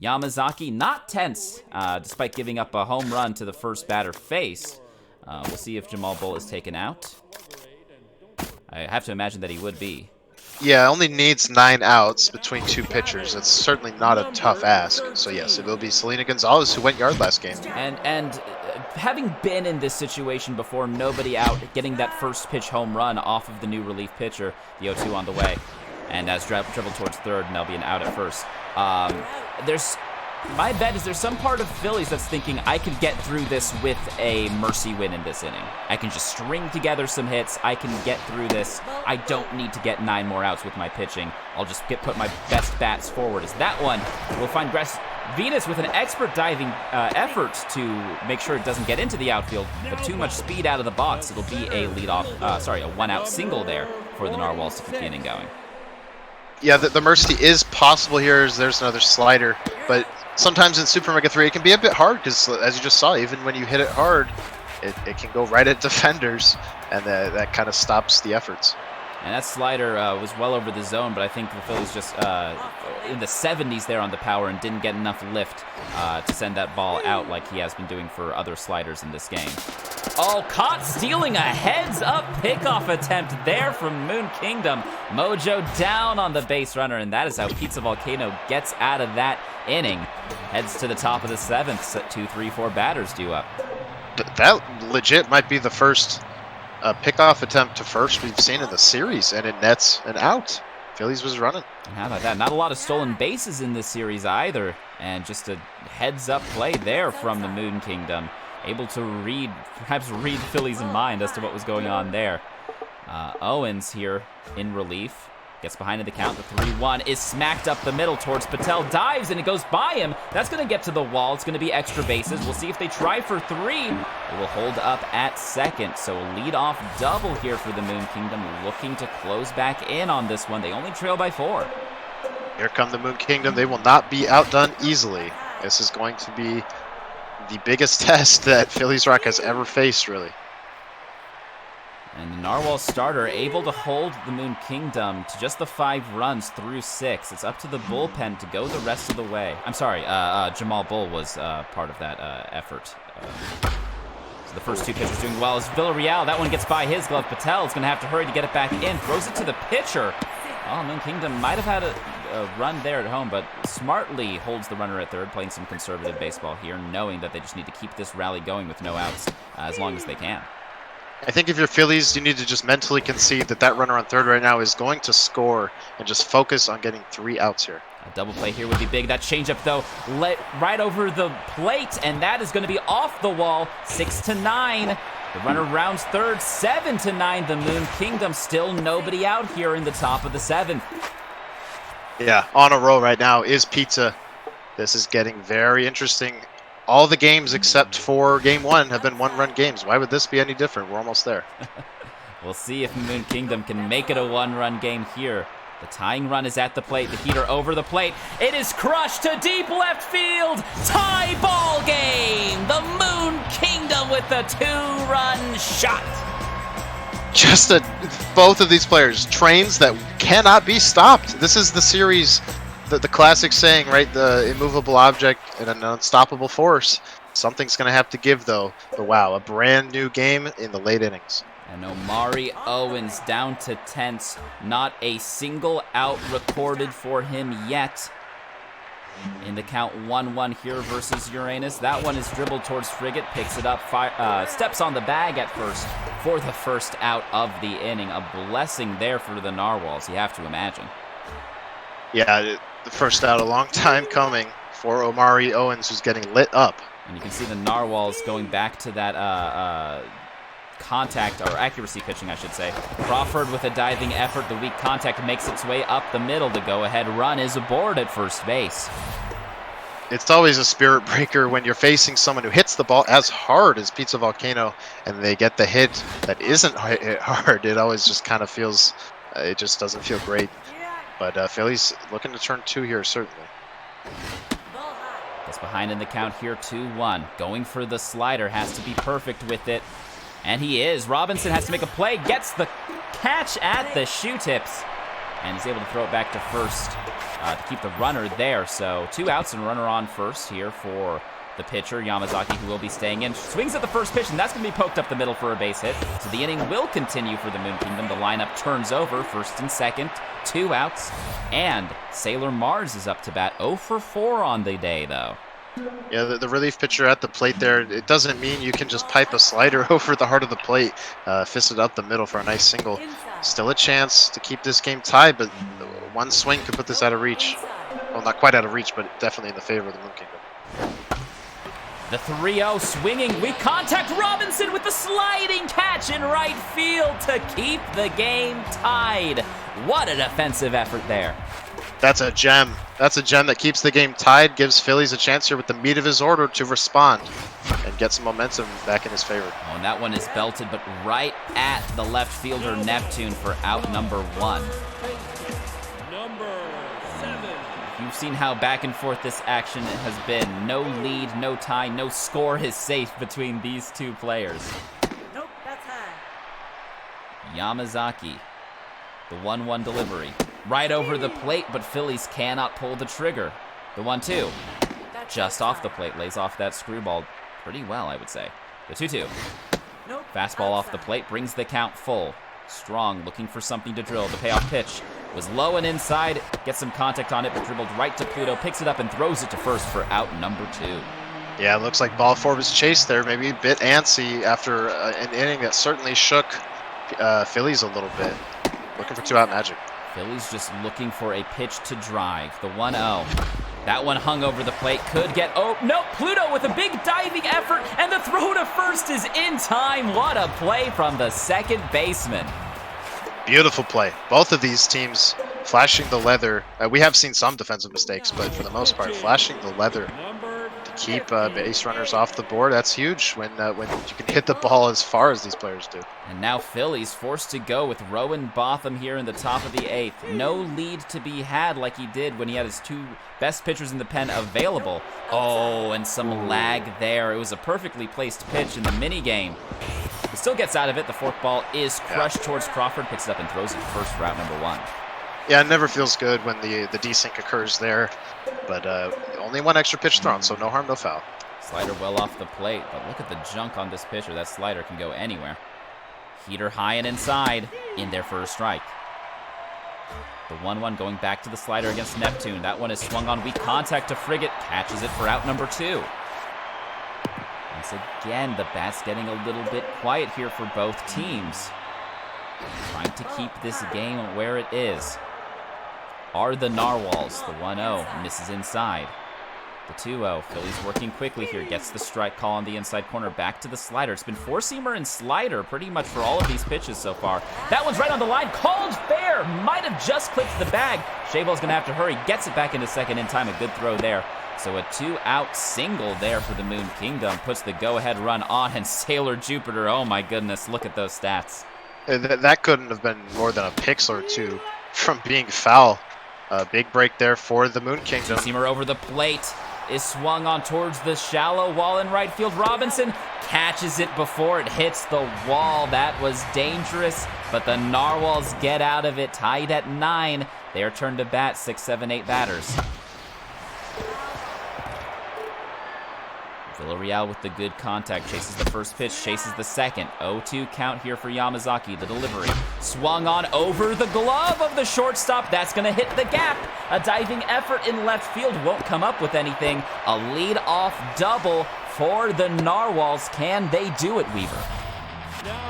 Yamazaki not tense, despite giving up a home run to the first batter face. We'll see if Jamal Bull is taken out. I have to imagine that he would be. Yeah, only needs 9 outs between 2 pitchers. It's certainly not a tough ask. So yes, it will be Selena Gonzalez, who went yard last game. And having been in this situation before, nobody out, getting that first pitch home run off of the new relief pitcher, the 0-2 on the way. And as dribbled towards third, and there'll be an out at first. My bet is there's some part of Phillies that's thinking I could get through this with a mercy win in this inning. I can just string together some hits. I can get through this. I don't need to get 9 more outs with my pitching. I'll just put my best bats forward. As that one will find Venus with an expert diving effort to make sure it doesn't get into the outfield, but too much speed out of the box. It'll be a a 1-out single there for the Narwhals to keep the inning going. Yeah, the mercy is possible here. As there's another slider, but sometimes in Super Mega 3 it can be a bit hard because, as you just saw, even when you hit it hard, it can go right at defenders, and that kind of stops the efforts. And that slider was well over the zone, but I think the Phillies just in the 70s there on the power and didn't get enough lift to send that ball out like he has been doing for other sliders in this game. Oh, caught stealing a heads-up pickoff attempt there from Moon Kingdom. Mojo down on the base runner, and that is how Pizza Volcano gets out of that inning. Heads to the top of the 7th, 2, 3, 4 batters due up. That legit might be the first pickoff attempt to first we've seen in the series, and it nets an out. Phillies was running. And how about that? Not a lot of stolen bases in this series either, and just a heads-up play there from the Moon Kingdom. Able to perhaps read Phillies' mind as to what was going on there. Owens here in relief. Gets behind in the count. The 3-1 is smacked up the middle towards Patel. Dives, and it goes by him. That's going to get to the wall. It's going to be extra bases. We'll see if they try for 3. It will hold up at second. So a lead-off double here for the Moon Kingdom, looking to close back in on this one. They only trail by 4. Here come the Moon Kingdom. They will not be outdone easily. This is going to be the biggest test that Phillies Rock has ever faced, really. And the Narwhal starter able to hold the Moon Kingdom to just the 5 runs through 6. It's up to the bullpen to go the rest of the way. I'm sorry, Jamal Bull was part of that effort. So the first 2 pitchers doing well is Villarreal. That one gets by his glove. Patel is going to have to hurry to get it back in. Throws it to the pitcher. Oh, Moon Kingdom might have had a run there at home, but smartly holds the runner at third, playing some conservative baseball here, knowing that they just need to keep this rally going with no outs as long as they can. I think if you're Phillies, you need to just mentally concede that runner on third right now is going to score and just focus on getting 3 outs here. A double play here would be big. That changeup, though, right over the plate, and that is going to be off the wall. 6-9. The runner rounds third. 7-9. The Moon Kingdom. Still nobody out here in the top of the 7th. Yeah, on a roll right now is Pizza. This is getting very interesting. All the games except for game 1 have been 1-run games. Why would this be any different? We're almost there. We'll see if Moon Kingdom can make it a 1-run game here. The tying run is at the plate. The heater over the plate. It is crushed to deep left field. Tie ball game. The Moon Kingdom with the 2-run shot. Just both of these players, trains that cannot be stopped. This is the series, the classic saying, right? The immovable object and an unstoppable force. Something's going to have to give, though. But wow, a brand new game in the late innings. And Omari Owens down to 10th. Not a single out recorded for him yet. In the count 1-1 here versus Uranus. That one is dribbled towards Frigate, picks it up, steps on the bag at first for the first out of the inning. A blessing there for the Narwhals, you have to imagine. Yeah, the first out, a long time coming for Omari Owens, who's getting lit up. And you can see the Narwhals going back to that contact, or accuracy pitching, I should say. Crawford with a diving effort. The weak contact makes its way up the middle. The go-ahead run is aboard at first base. It's always a spirit breaker when you're facing someone who hits the ball as hard as Pizza Volcano and they get the hit that isn't hit hard. It always just kind of feels, it just doesn't feel great. But Phillies looking to turn 2 here, certainly. Gets behind in the count here, 2-1. Going for the slider, has to be perfect with it. And he is. Robinson has to make a play, gets the catch at the shoe tips, and he's able to throw it back to first to keep the runner there. So 2 outs and runner on first here for the pitcher, Yamazaki, who will be staying in. Swings at the first pitch, and that's going to be poked up the middle for a base hit. So the inning will continue for the Moon Kingdom. The lineup turns over, first and second, 2 outs, and Sailor Mars is up to bat. 0 for 4 on the day, though. Yeah, the relief pitcher at the plate there, it doesn't mean you can just pipe a slider over the heart of the plate, fist it up the middle for a nice single. Still a chance to keep this game tied, but one swing could put this out of reach. Well, not quite out of reach, but definitely in the favor of the Moon Kingdom. The 3-0 swinging, weak contact. Robinson with the sliding catch in right field to keep the game tied. What a defensive effort there. That's a gem. That's a gem that keeps the game tied, gives Phillies a chance here with the meat of his order to respond and get some momentum back in his favor. Oh, and that one is belted, but right at the left fielder, Neptune, for out number 1. You've seen how back and forth this action has been. No lead, no tie, no score is safe between these 2 players. Nope, that's high. Yamazaki, the 1-1 delivery. Right over the plate, but Phillies cannot pull the trigger. The 1-2, just off the plate, lays off that screwball pretty well, I would say. The 2-2, Nope, fastball off the plate, brings the count full. Strong, looking for something to drill. The payoff pitch was low and inside, gets some contact on it, but dribbled right to Pluto, picks it up and throws it to first for out number 2. Yeah, it looks like ball 4 was chased there, maybe a bit antsy after an inning that certainly shook Phillies a little bit. Looking for 2-out magic. Phillies just looking for a pitch to drive. The 1-0. That one hung over the plate. Could get... Oh, no! Pluto with a big diving effort, and the throw to first is in time. What a play from the second baseman. Beautiful play. Both of these teams flashing the leather. We have seen some defensive mistakes, but for the most part, flashing the leather to keep base runners off the board. That's huge when you can hit the ball as far as these players do. And now Phillies forced to go with Rowan Botham here in the top of the 8th. No lead to be had like he did when he had his 2 best pitchers in the pen available. Oh, and some lag there. It was a perfectly placed pitch in the mini game. He still gets out of it. The fork ball is crushed towards Crawford, picks it up and throws it first for out number 1. Yeah, it never feels good when the desync occurs there, but only 1 extra pitch thrown, so no harm, no foul. Slider well off the plate, but look at the junk on this pitcher. That slider can go anywhere. Heater high and inside, in there for a strike. The 1-1 going back to the slider against Neptune. That one is swung on weak contact to Frigate. Catches it for out number 2. Once again, the bat's getting a little bit quiet here for both teams. Trying to keep this game where it is. Are the Narwhals. The 1-0 misses inside. The 2-0, Phillies working quickly here, gets the strike call on the inside corner, back to the slider. It's been four-seamer and slider pretty much for all of these pitches so far. That one's right on the line, called fair, might have just clipped the bag. Shavel's gonna have to hurry, gets it back into second in time, a good throw there. So a 2-out single there for the Moon Kingdom, puts the go-ahead run on, and Sailor Jupiter, oh my goodness, look at those stats. That couldn't have been more than a pixel or two from being foul. Big break there for the Moon Kingdom. Two-seamer over the plate. Is swung on towards the shallow wall in right field. Robinson catches it before it hits the wall. That was dangerous, but the Narwhals get out of it, tied at 9. Their turn to bat, 6, 7, 8 batters. Villarreal with the good contact, chases the first pitch, chases the second. 0-2 count here for Yamazaki, the delivery. Swung on over the glove of the shortstop, that's gonna hit the gap. A diving effort in left field won't come up with anything. A lead-off double for the Narwhals. Can they do it, Weaver?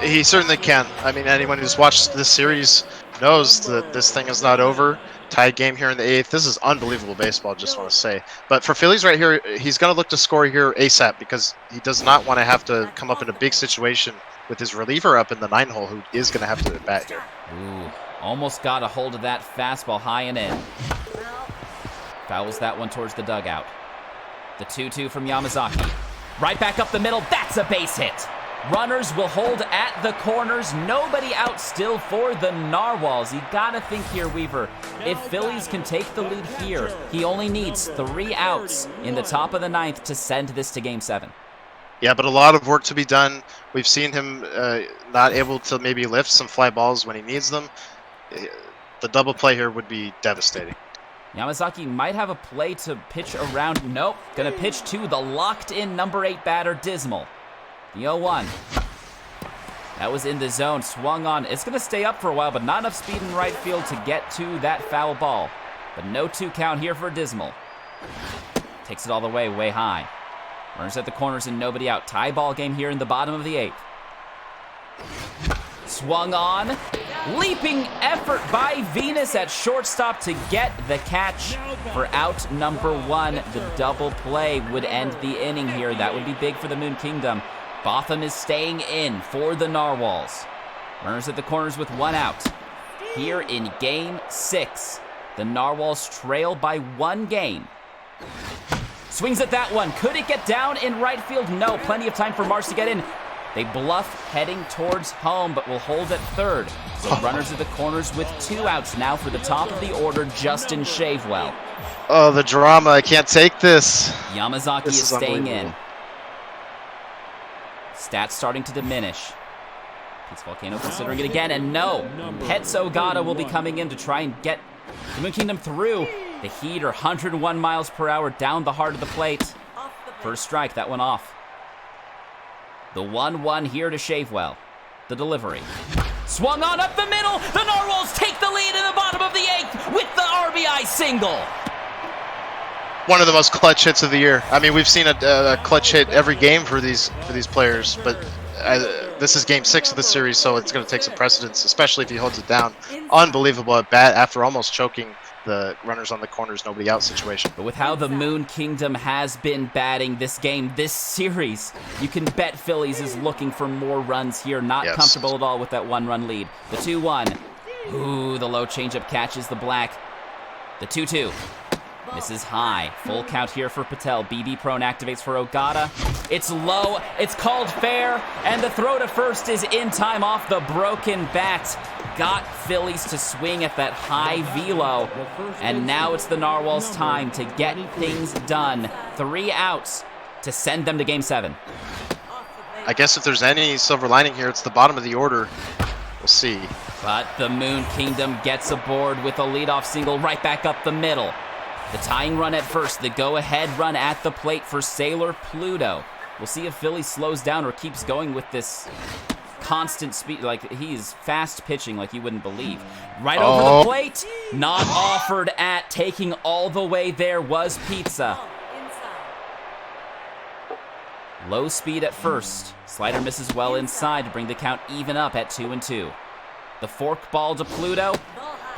He certainly can. I mean, anyone who's watched this series knows that this thing is not over. Tied game here in the 8th. This is unbelievable baseball, just want to say. But for Phillies right here, he's going to look to score here ASAP because he does not want to have to come up in a big situation with his reliever up in the 9 hole, who is going to have to bat here. Ooh, almost got a hold of that fastball high and in. Fouls that one towards the dugout. The 2-2 from Yamazaki. Right back up the middle, that's a base hit. Runners will hold at the corners. Nobody out still for the Narwhals. You gotta think here, Weaver. If Phillies can take the lead here, he only needs 3 outs in the top of the 9th to send this to Game 7. Yeah, but a lot of work to be done. We've seen him not able to maybe lift some fly balls when he needs them. The double play here would be devastating. Yamazaki might have a play to pitch around. Nope, gonna pitch to the locked-in number 8 batter, Dismal. The 0-1. That was in the zone, swung on. It's going to stay up for a while, but not enough speed in right field to get to that foul ball. But no 2 count here for Dismal. Takes it all the way, way high. Runners at the corners and nobody out. Tie ball game here in the bottom of the 8th. Swung on. Leaping effort by Venus at shortstop to get the catch for out number 1. The double play would end the inning here. That would be big for the Moon Kingdom. Botham is staying in for the Narwhals. Runners at the corners with 1 out. Here in Game 6, the Narwhals trail by 1 game. Swings at that one. Could it get down in right field? No. Plenty of time for Mars to get in. They bluff heading towards home, but will hold at third. So runners at the corners with 2 outs now for the top of the order, Justin Shavewell. Oh, the drama. I can't take this. Yamazaki is staying in. Stats starting to diminish. Pete's Volcano considering it again, and no. Pets Ogata will be coming in to try and get the Moon Kingdom through. The heater, 101 miles per hour down the heart of the plate. First strike, that went off. The 1-1 here to Shavewell. The delivery. Swung on up the middle. The Narwhals take the lead in the bottom of the 8th with the RBI single. One of the most clutch hits of the year. I mean, we've seen a clutch hit every game for these players, but this is Game 6 of the series, so it's going to take some precedence, especially if he holds it down. Unbelievable at bat after almost choking the runners on the corners, nobody out situation. But with how the Moon Kingdom has been batting this game, this series, you can bet Phillies is looking for more runs here. Not comfortable at all with that 1-run lead. The 2-1. Ooh, the low changeup catches the black. The 2-2. Misses high. Full count here for Patel. BB prone activates for Ogata. It's low. It's called fair. And the throw to first is in time off the broken bat. Got Phillies to swing at that high velo. And now it's the Narwhals' time to get things done. 3 outs to send them to Game 7. I guess if there's any silver lining here, it's the bottom of the order. We'll see. But the Moon Kingdom gets aboard with a leadoff single right back up the middle. The tying run at first, the go-ahead run at the plate for Sailor Pluto. We'll see if Philly slows down or keeps going with this constant speed. Like, he's fast pitching like you wouldn't believe. Right over the plate. Not offered at. Taking all the way there was Pizza. Low speed at first. Slider misses well inside to bring the count even up at 2-2. The fork ball to Pluto.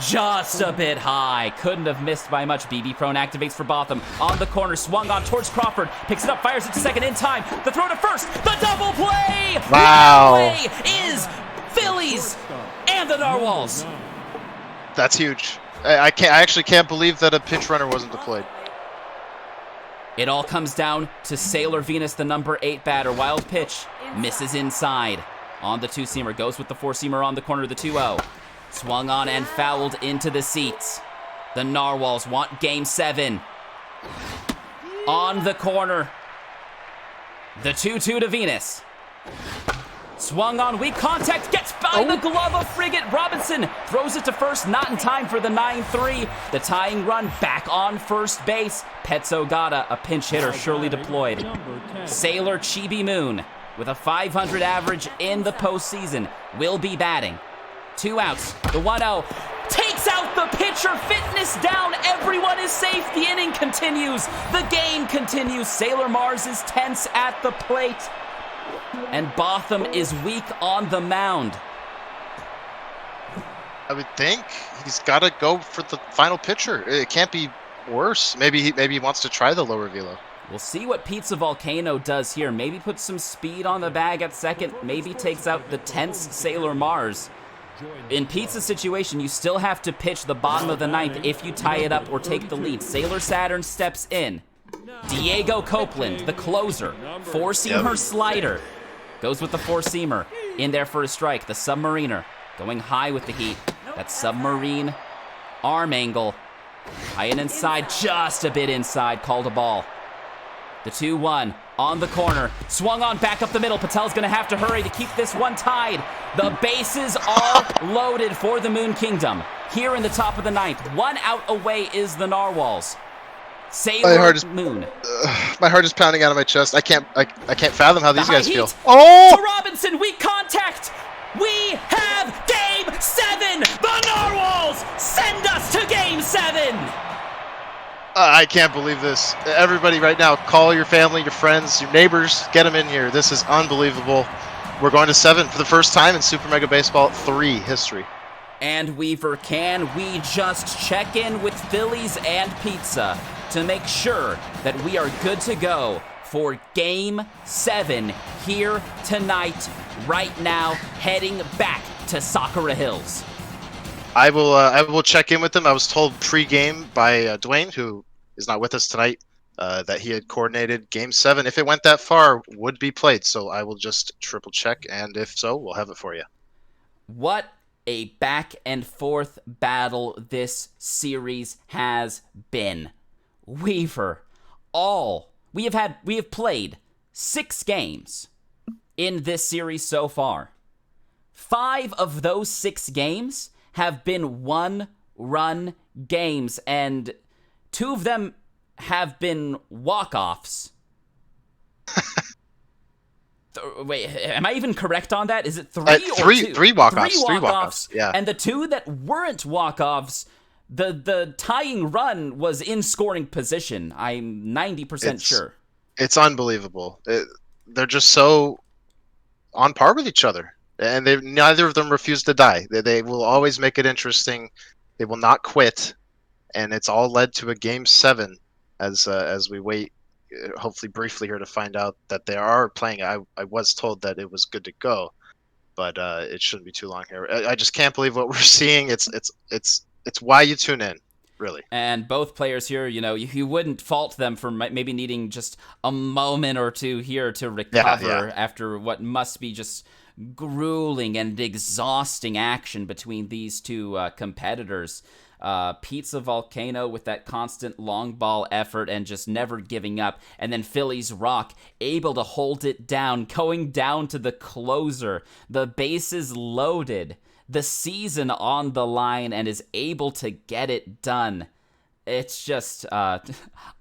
Just a bit high. Couldn't have missed by much. BB Prone activates for Botham. On the corner, swung on towards Crawford. Picks it up, fires it to second in time. The throw to first. The double play! Wow. Play is Phillies and the Narwhals. That's huge. I actually can't believe that a pinch runner wasn't deployed. It all comes down to Sailor Venus, the number 8 batter. Wild pitch. Misses inside. On the 2-seamer. Goes with the 4-seamer on the corner of the 2-0. Swung on and fouled into the seats. The Narwhals want Game 7. On the corner. The 2-2 to Venus. Swung on, weak contact, gets by the glove of Frigate. Robinson throws it to first, not in time for the 9-3. The tying run back on first base. Pets Ogata, a pinch hitter, surely deployed. Sailor Chibi Moon, with a 500 average in the postseason, will be batting. 2 outs, the 1-0, takes out the pitcher, fitness down, everyone is safe, the inning continues, the game continues. Sailor Mars is tense at the plate, and Botham is weak on the mound. I would think he's got to go for the final pitcher. It can't be worse. Maybe he wants to try the lower velo. We'll see what Pizza Volcano does here. Maybe puts some speed on the bag at second, maybe takes out the tense Sailor Mars. In Pizza's situation, you still have to pitch the bottom of the 9th if you tie it up or take the lead. Sailor Saturn steps in. Diego Copeland, the closer, 4-seamer slider. Goes with the 4-seamer. In there for a strike. The Submariner going high with the heat. That submarine arm angle. High and inside, just a bit inside. Called a ball. The 2-1 on the corner. Swung on back up the middle. Patel's going to have to hurry to keep this one tied. The bases are loaded for the Moon Kingdom. Here in the top of the 9th. 1 out away is the Narwhals. Sailor Moon. My heart is pounding out of my chest. I can't fathom how these guys feel. To Robinson, weak contact. We have Game 7. The Narwhals send us to Game 7. I can't believe this. Everybody right now, call your family, your friends, your neighbors, get them in here. This is unbelievable. We're going to 7 for the first time in Super Mega Baseball 3 history. And Weaver, can we just check in with Phillies and Pizza to make sure that we are good to go for Game 7 here tonight, right now, heading back to Sakura Hills? I will check in with them. I was told pre-game by Dwayne, who is not with us tonight, that he had coordinated Game 7. If it went that far, would be played. So I will just triple check, and if so, we'll have it for you. What a back and forth battle this series has been. Weaver, we have played 6 games in this series so far. 5 of those 6 games have been 1-run games, and 2 of them have been walk-offs. Wait, am I even correct on that? Is it 3 or 2? 3 walk-offs. 3 walk-offs, yeah. And the 2 that weren't walk-offs, the tying run was in scoring position. I'm 90% sure. It's unbelievable. They're just so on par with each other. And neither of them refuse to die. They will always make it interesting. They will not quit, and it's all led to a Game 7 as we wait, hopefully briefly here, to find out that they are playing. I was told that it was good to go, but it shouldn't be too long here. I just can't believe what we're seeing. It's why you tune in, really. And both players here, you wouldn't fault them for maybe needing just a moment or two here to recover after what must be just grueling and exhausting action between these 2 competitors. Pizza Volcano with that constant long ball effort and just never giving up. And then Phillies Rock able to hold it down, going down to the closer. The bases loaded, the season on the line, and is able to get it done. It's just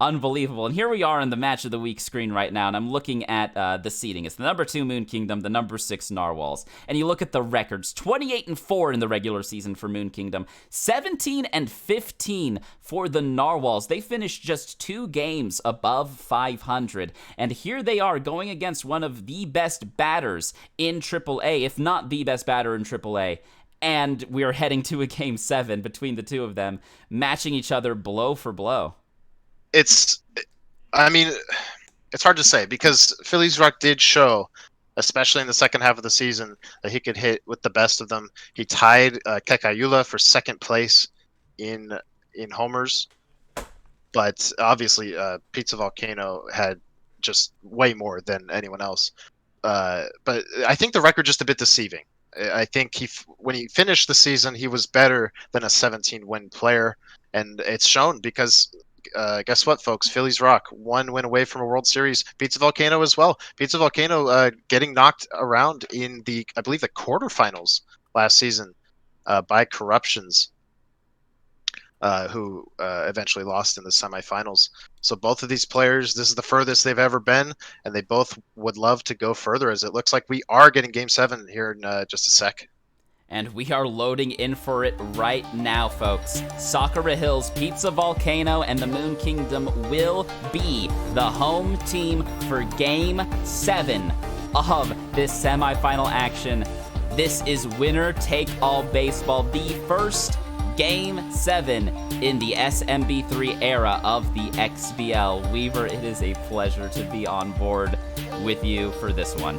unbelievable. And here we are in the Match of the Week screen right now, and I'm looking at the seeding. It's the number 2 Moon Kingdom, the number 6 Narwhals. And you look at the records, 28-4 in the regular season for Moon Kingdom, 17-15 for the Narwhals. They finished just 2 games above 500. And here they are going against one of the best batters in AAA, if not the best batter in AAA. And we're heading to a Game 7 between the two of them, matching each other blow for blow. It's hard to say because Phillies Rock did show, especially in the second half of the season, that he could hit with the best of them. He tied Kekayula for second place in homers, but obviously Pizza Volcano had just way more than anyone else. But I think the record just a bit deceiving. I think when he finished the season, he was better than a 17-win player, and it's shown because guess what, folks? Phillies Rock 1 win away from a World Series. Pizza Volcano as well. Pizza Volcano getting knocked around in I believe the quarterfinals last season by Corruptions, who eventually lost in the semifinals. So both of these players, this is the furthest they've ever been, and they both would love to go further, as it looks like we are getting Game 7 here in just a sec. And we are loading in for it right now, folks. Sakura Hills, Pizza Volcano, and the Moon Kingdom will be the home team for Game 7 of this semifinal action. This is winner-take-all baseball, the first Game 7 in the SMB3 era of the XBL. Weaver, it is a pleasure to be on board with you for this one.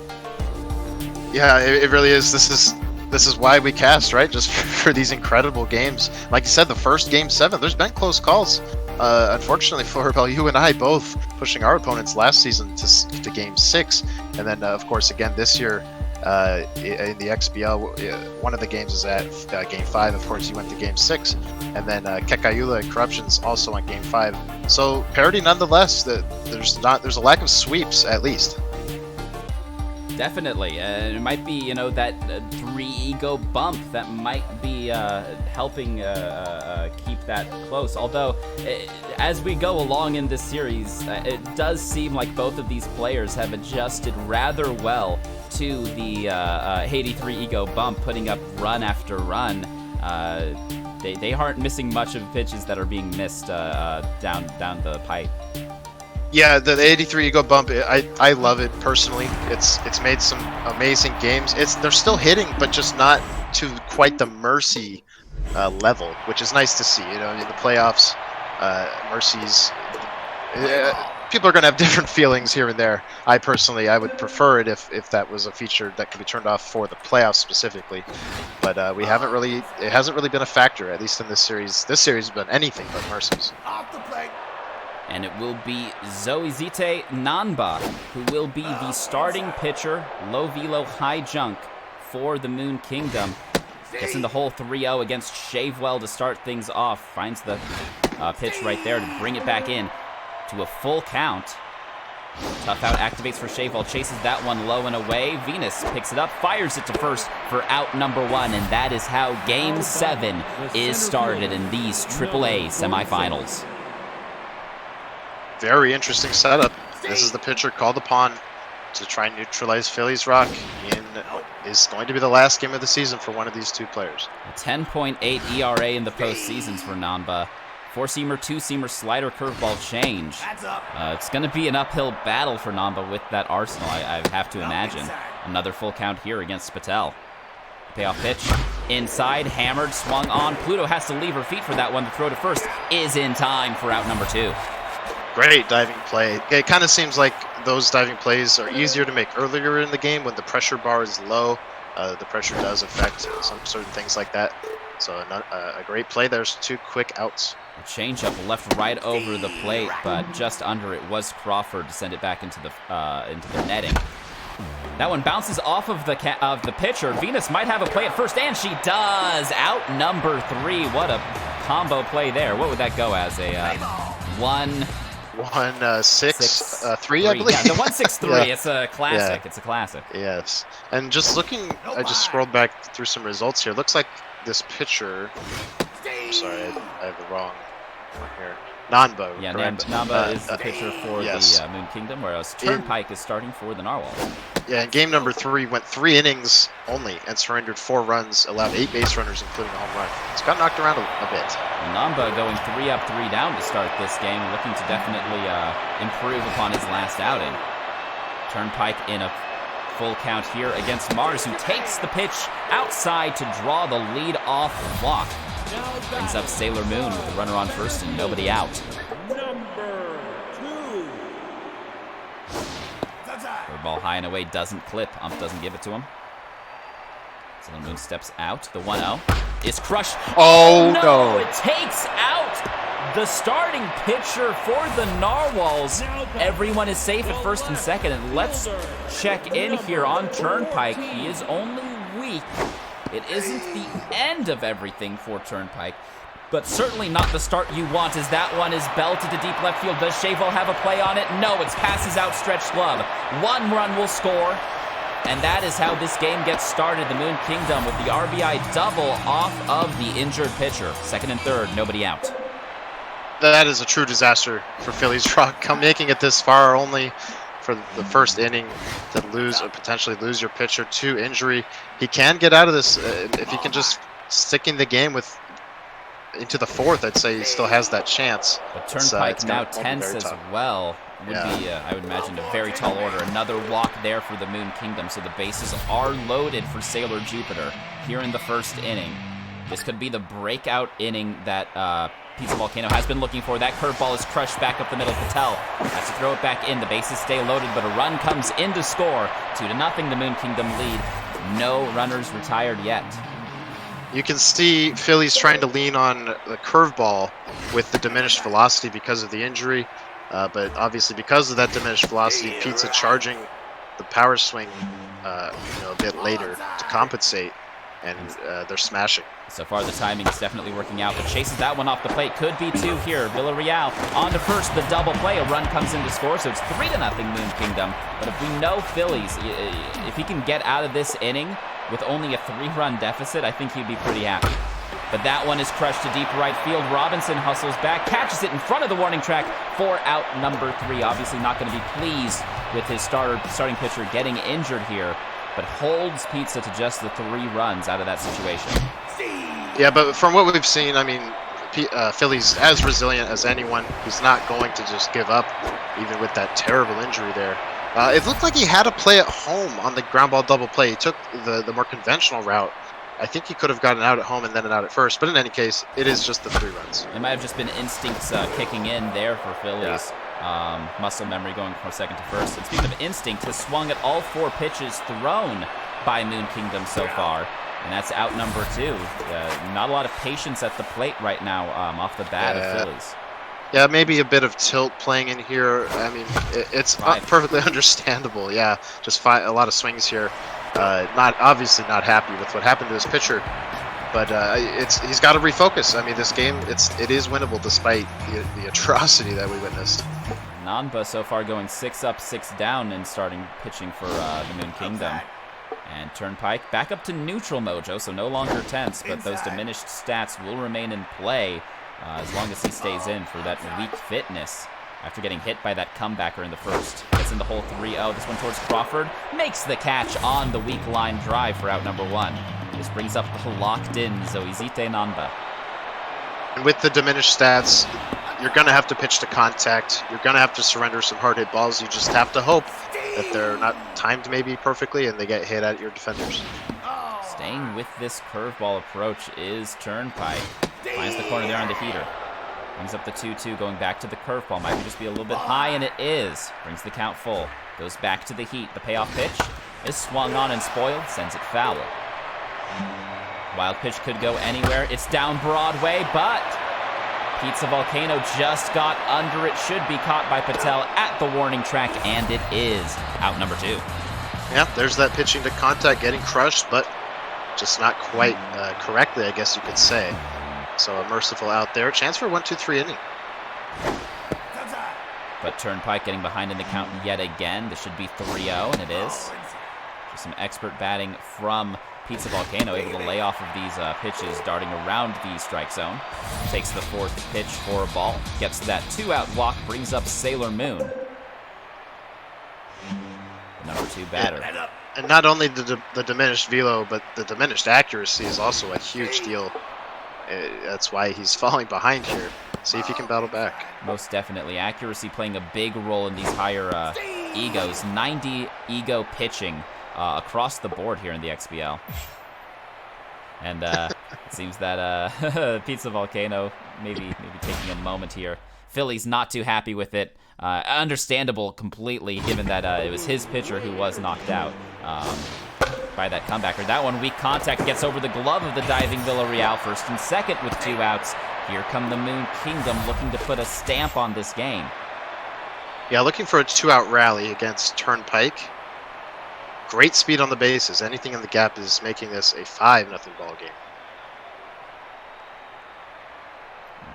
Yeah, it really is. This is why we cast, right? Just for these incredible games. Like you said, the first Game 7, there's been close calls. Unfortunately, Florbell, you and I both pushing our opponents last season to Game 6. And then, of course, again this year, in the XBL, one of the games is at Game 5. Of course, you went to Game 6, and then Kekayula and Corruptions also on Game 5. So parity nonetheless. There's a lack of sweeps at least. Definitely, it might be that 3 ego bump that might be helping keep that close. Although, as we go along in this series, it does seem like both of these players have adjusted rather well to the 83 ego bump, putting up run after run. They aren't missing much of pitches that are being missed down the pipe. Yeah, the 83 ego bump, I love it personally. It's made some amazing games. They're still hitting, but just not to quite the Mercy level, which is nice to see. In the playoffs, Mercy's. People are going to have different feelings here and there. I would prefer it if that was a feature that could be turned off for the playoffs specifically. But it hasn't really been a factor, at least in this series. This series has been anything but Mercy's. And it will be Zoizite Nanba, who will be the starting pitcher, low velo, high junk for the Moon Kingdom. Gets in the hole 3-0 against Shavewell to start things off. Finds the pitch right there to bring it back in to a full count. Tough out activates for Shavewell, chases that one low and away. Venus picks it up, fires it to first for out number 1, and that is how Game 7 is started in these AAA semifinals. Very interesting setup. This is the pitcher called upon to try and neutralize Phillies Rock is going to be the last game of the season for one of these two players. A 10.8 ERA in the postseasons for Nanba. 4-seamer, 2-seamer, slider, curveball change. It's going to be an uphill battle for Nanba with that arsenal, I have to imagine. Another full count here against Patel. Payoff pitch. Inside, hammered, swung on. Pluto has to leave her feet for that one. The throw to first is in time for out number 2. Great diving play. It kind of seems like those diving plays are easier to make earlier in the game when the pressure bar is low. The pressure does affect some certain things like that. So a great play. There's 2 quick outs. A changeup left right over the plate, but just under it was Crawford to send it back into the netting. That one bounces off of the pitcher. Venus might have a play at first, and she does. Out number 3. What a combo play there. What would that go as? A 1-6-3, I believe. Yeah, the 1-6-3. Yeah. It's a classic. Yeah. It's a classic. Yes. And just looking, I just scrolled back through some results here. Looks like this pitcher. I'm sorry, I have the wrong here. Nanbo. Yeah, correct? Namba is the pitcher for yes. the Moon Kingdom, whereas Turnpike is starting for the Narwhals. Yeah, in game number 3, went 3 innings only and surrendered 4 runs, allowed 8 base runners, including a home run. It's got knocked around a bit. Namba going 3 up, 3 down to start this game, looking to definitely improve upon his last outing. Turnpike in a full count here against Mars, who takes the pitch outside to draw the lead off walk. Brings up Sailor Moon with the runner on first and nobody out. Ball high and away, doesn't clip. Ump doesn't give it to him. Sailor Moon steps out. The 1-0 is crushed. Oh, no. It takes out the starting pitcher for the Narwhals. Everyone is safe at first and second. And let's check in here on Turnpike. He is only weak. It isn't the end of everything for Turnpike, but certainly not the start you want, as that one is belted to deep left field. Does Shavo have a play on it? No, it's passes outstretched glove. 1 run will score, and that is how this game gets started. The Moon Kingdom with the RBI double off of the injured pitcher. Second and third, nobody out. That is a true disaster for Phillies Rock. Making it this far only for the first inning to lose or potentially lose your pitcher to injury. He can get out of this if he can just stick in the game with into the 4th. I'd say he still has that chance. But Turnpike it's now gonna tense be very as tough. well. Would be, I would imagine, a very tall order. Another walk there for the Moon Kingdom, so the bases are loaded for Sailor Jupiter here in the first inning. This could be the breakout inning that Pizza Volcano has been looking for. That curveball is crushed back up the middle. Patel has to throw it back in. The bases stay loaded, but a run comes in to score. 2-0, the Moon Kingdom lead. No runners retired yet. You can see Phillies trying to lean on the curveball with the diminished velocity because of the injury, but obviously because of that diminished velocity, Pizza charging the power swing a bit later to compensate, and they're smashing. So far, the timing is definitely working out, but chases that one off the plate. Could be 2 here. Villarreal on to first, the double play. A run comes in to score, so it's 3-0 Moon Kingdom. But if we know Phillies, if he can get out of this inning with only a 3-run deficit, I think he'd be pretty happy. But that one is crushed to deep right field. Robinson hustles back, catches it in front of the warning track for out number 3. Obviously not going to be pleased with his starting pitcher getting injured here, but holds Pizza to just the 3 runs out of that situation. Yeah, but from what we've seen, I mean, Philly's as resilient as anyone. He's not going to just give up, even with that terrible injury there. It looked like he had a play at home on the ground ball double play. He took the more conventional route. I think he could have gotten out at home and then an out at first, but in any case, it is just the 3 runs. It might have just been instincts kicking in there for Phillies. Yeah. Muscle memory going from second to first. And speaking of instinct, has swung at all 4 pitches thrown by Moon Kingdom so far. And that's out number 2. Not a lot of patience at the plate right now off the bat of Phillies. Yeah, maybe a bit of tilt playing in here. I mean, it's perfectly understandable. Yeah, just a lot of swings here. Obviously not happy with what happened to his pitcher, but he's got to refocus. I mean, this game it is winnable despite the atrocity that we witnessed. Nanba so far going 6 up, 6 down in starting pitching for the Moon Kingdom. And Turnpike back up to neutral mojo, so no longer tense, but those diminished stats will remain in play as long as he stays in for that weak fitness after getting hit by that comebacker in the first. Gets in the hole 3-0. This one towards Crawford. Makes the catch on the weak line drive for out number 1. This brings up the locked-in Zoizite Nanba. And with the diminished stats, you're going to have to pitch to contact. You're going to have to surrender some hard-hit balls. You just have to hope that they're not timed maybe perfectly and they get hit at your defenders. Staying with this curveball approach is Turnpike. Finds the corner there on the heater. Brings up the 2-2, going back to the curveball. Might just be a little bit high, and it is. Brings the count full. Goes back to the heat. The payoff pitch is swung on and spoiled. Sends it foul. Wild pitch could go anywhere. It's down Broadway, but Pizza Volcano just got under it. Should be caught by Patel at the warning track, and it is out number 2. Yeah, there's that pitching to contact, getting crushed, but just not quite correctly, I guess you could say. So a merciful out there. Chance for a 1-2-3 inning. But Turnpike getting behind in the count yet again. This should be 3-0, and it is. Just some expert batting from Pizza Volcano able to lay off of these pitches, darting around the strike zone. Takes the fourth pitch for a ball. Gets that 2-out walk, brings up Sailor Moon. The number 2 batter. And not only the diminished velo, but the diminished accuracy is also a huge deal. That's why he's falling behind here. See if he can battle back. Most definitely. Accuracy playing a big role in these higher egos. 90 ego pitching across the board here in the XBL. And it seems that Pizza Volcano maybe taking a moment here. Philly's not too happy with it. Understandable completely, given that it was his pitcher who was knocked out by that comebacker. That one, weak contact, gets over the glove of the diving Villarreal. First and second with 2 outs. Here come the Moon Kingdom looking to put a stamp on this game. Yeah, looking for a 2-out rally against Turnpike. Great speed on the bases. Anything in the gap is making this a 5-0 ball game.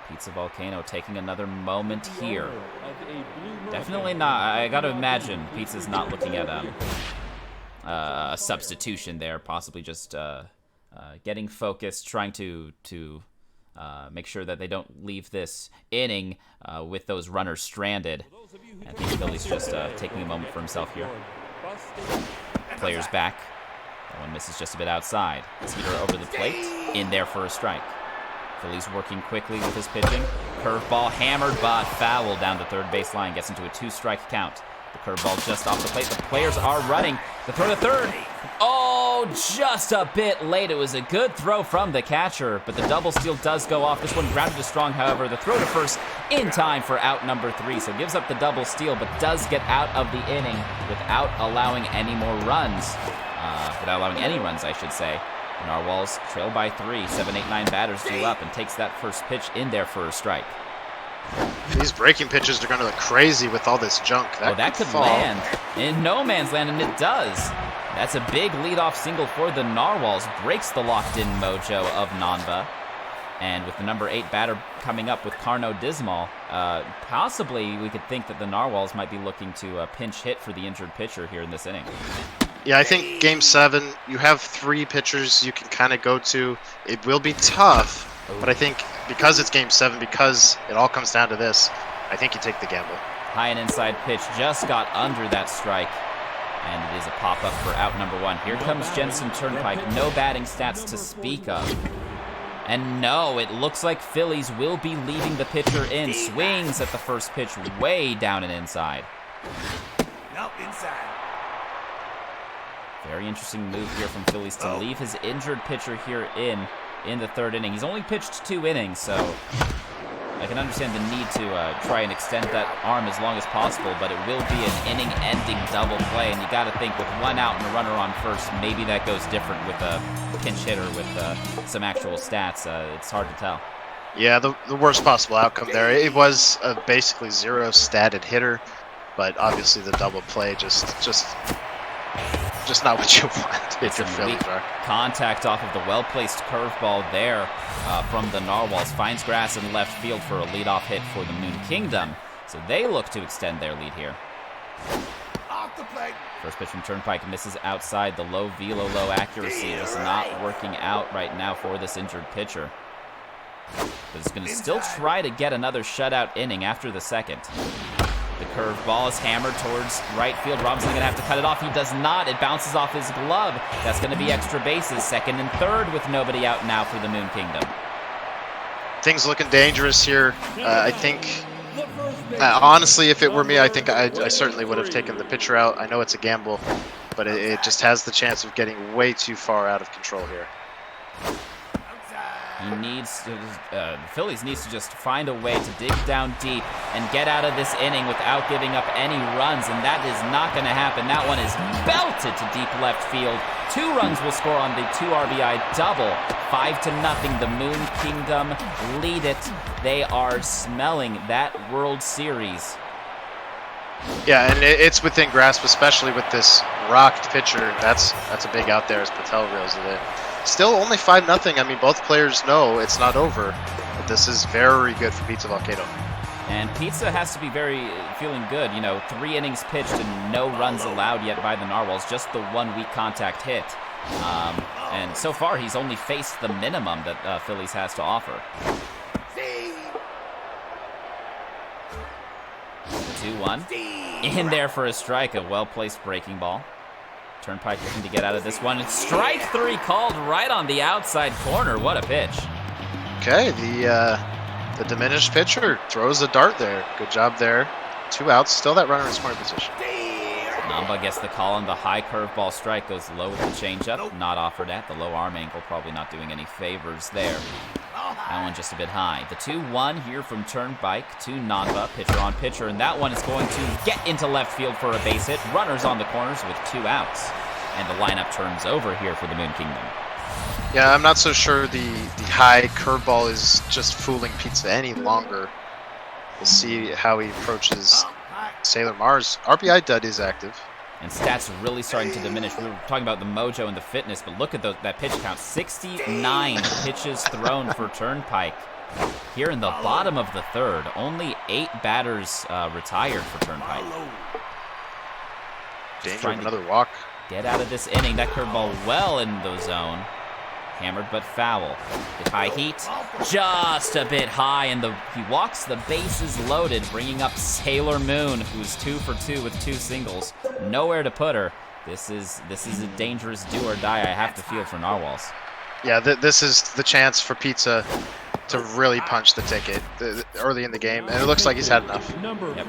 Pizza Volcano taking another moment here. Definitely not. I got to imagine Pizza's not looking at a substitution there. Possibly just getting focused, trying to make sure that they don't leave this inning with those runners stranded. I think Philly's just taking a moment for himself here. Players back. That one misses just a bit outside. Teeter over the plate, in there for a strike. Philly's working quickly with his pitching. Curveball hammered, but fouled down the third base line. Gets into a 2-strike count. The curveball just off the plate. The players are running. The throw to third. Oh, just a bit late. It was a good throw from the catcher, but the double steal does go off. This one grounded to strong, however. The throw to first in time for out number 3. So gives up the double steal, but does get out of the inning without allowing any more runs. Without allowing any runs, I should say. Narwhals trail by 3. 7, 8, 9 batters due up and takes that first pitch in there for a strike. These breaking pitches are going to look crazy with all this junk. That could fall. land in no man's land, and it does. That's a big leadoff single for the Narwhals. Breaks the locked-in mojo of Nanva. And with the number 8 batter coming up with Carno Dismal, possibly we could think that the Narwhals might be looking to pinch hit for the injured pitcher here in this inning. Yeah, I think Game 7, you have 3 pitchers you can kind of go to. It will be tough, but I think because it's Game 7, because it all comes down to this, I think you take the gamble. High and inside pitch just got under that strike, and it is a pop-up for out number 1. Here comes Jensen Turnpike. No batting stats to speak of. And no, it looks like Phillies will be leaving the pitcher in. Swings at the first pitch way down and inside. Nope, inside. Very interesting move here from Phillies to leave his injured pitcher here in the third inning. He's only pitched 2 innings, so I can understand the need to try and extend that arm as long as possible, but it will be an inning-ending double play, and you got to think with 1 out and a runner on first, maybe that goes different with a pinch hitter with some actual stats. It's hard to tell. Yeah, the worst possible outcome there. It was a basically 0 statted hitter, but obviously the double play just not what you want if you're Phillies. Contact off of the well-placed curveball there from the Narwhals. Finds grass in left field for a leadoff hit for the Moon Kingdom. So they look to extend their lead here. Off the plate. First pitch from Turnpike misses outside. The low velo, low accuracy is not working out right now for this injured pitcher. But he's going to still try to get another shutout inning after the second. The curveball is hammered towards right field. Robinson's going to have to cut it off. He does not. It bounces off his glove. That's going to be extra bases. Second and third with nobody out now for the Moon Kingdom. Things looking dangerous here. I think, honestly, if it were me, I think I certainly would have taken the pitcher out. I know it's a gamble, but it just has the chance of getting way too far out of control here. He needs to, Phillies needs to just find a way to dig down deep and get out of this inning without giving up any runs, and that is not going to happen. That one is belted to deep left field. 2 runs will score on the 2 RBI double. 5-0. The Moon Kingdom lead it. They are smelling that World Series. Yeah, and it's within grasp, especially with this rocked pitcher. That's a big out there as Patel reels it in. Still only 5-0. I mean, both players know it's not over, but this is very good for Pizza Volcano. And Pizza has to be feeling good. 3 innings pitched and no runs allowed yet by the Narwhals. Just the 1 weak contact hit. And so far, he's only faced the minimum that Phillies has to offer. 2-1. In there for a strike, a well-placed breaking ball. Turnpike looking to get out of this one. It's strike 3 called right on the outside corner. What a pitch. Okay, the diminished pitcher throws a dart there. Good job there. 2 outs, still that runner in scoring position. Namba gets the call on the high curveball strike, goes low with the changeup, not offered at. The low arm angle probably not doing any favors there. That one just a bit high. The 2-1 here from Turnpike to Namba, pitcher on pitcher, and that one is going to get into left field for a base hit. Runners on the corners with 2 outs. And the lineup turns over here for the Moon Kingdom. Yeah, I'm not so sure the high curveball is just fooling Pizza any longer. We'll see how he approaches Sailor Mars. RBI dud is active. And stats are really starting to diminish. We were talking about the mojo and the fitness, but look at that pitch count. 69 pitches thrown for Turnpike. Here in the bottom of the 3rd, only 8 batters retired for Turnpike. Danger of another walk. Get out of this inning. That curveball well in the zone. Hammered but foul. The high heat, just a bit high, and he walks the bases loaded, bringing up Sailor Moon, who's 2 for 2 with 2 singles. Nowhere to put her. This is a dangerous do or die. I have to feel for Narwhals. Yeah, this is the chance for Pizza to really punch the ticket early in the game, and it looks like he's had enough. Yep.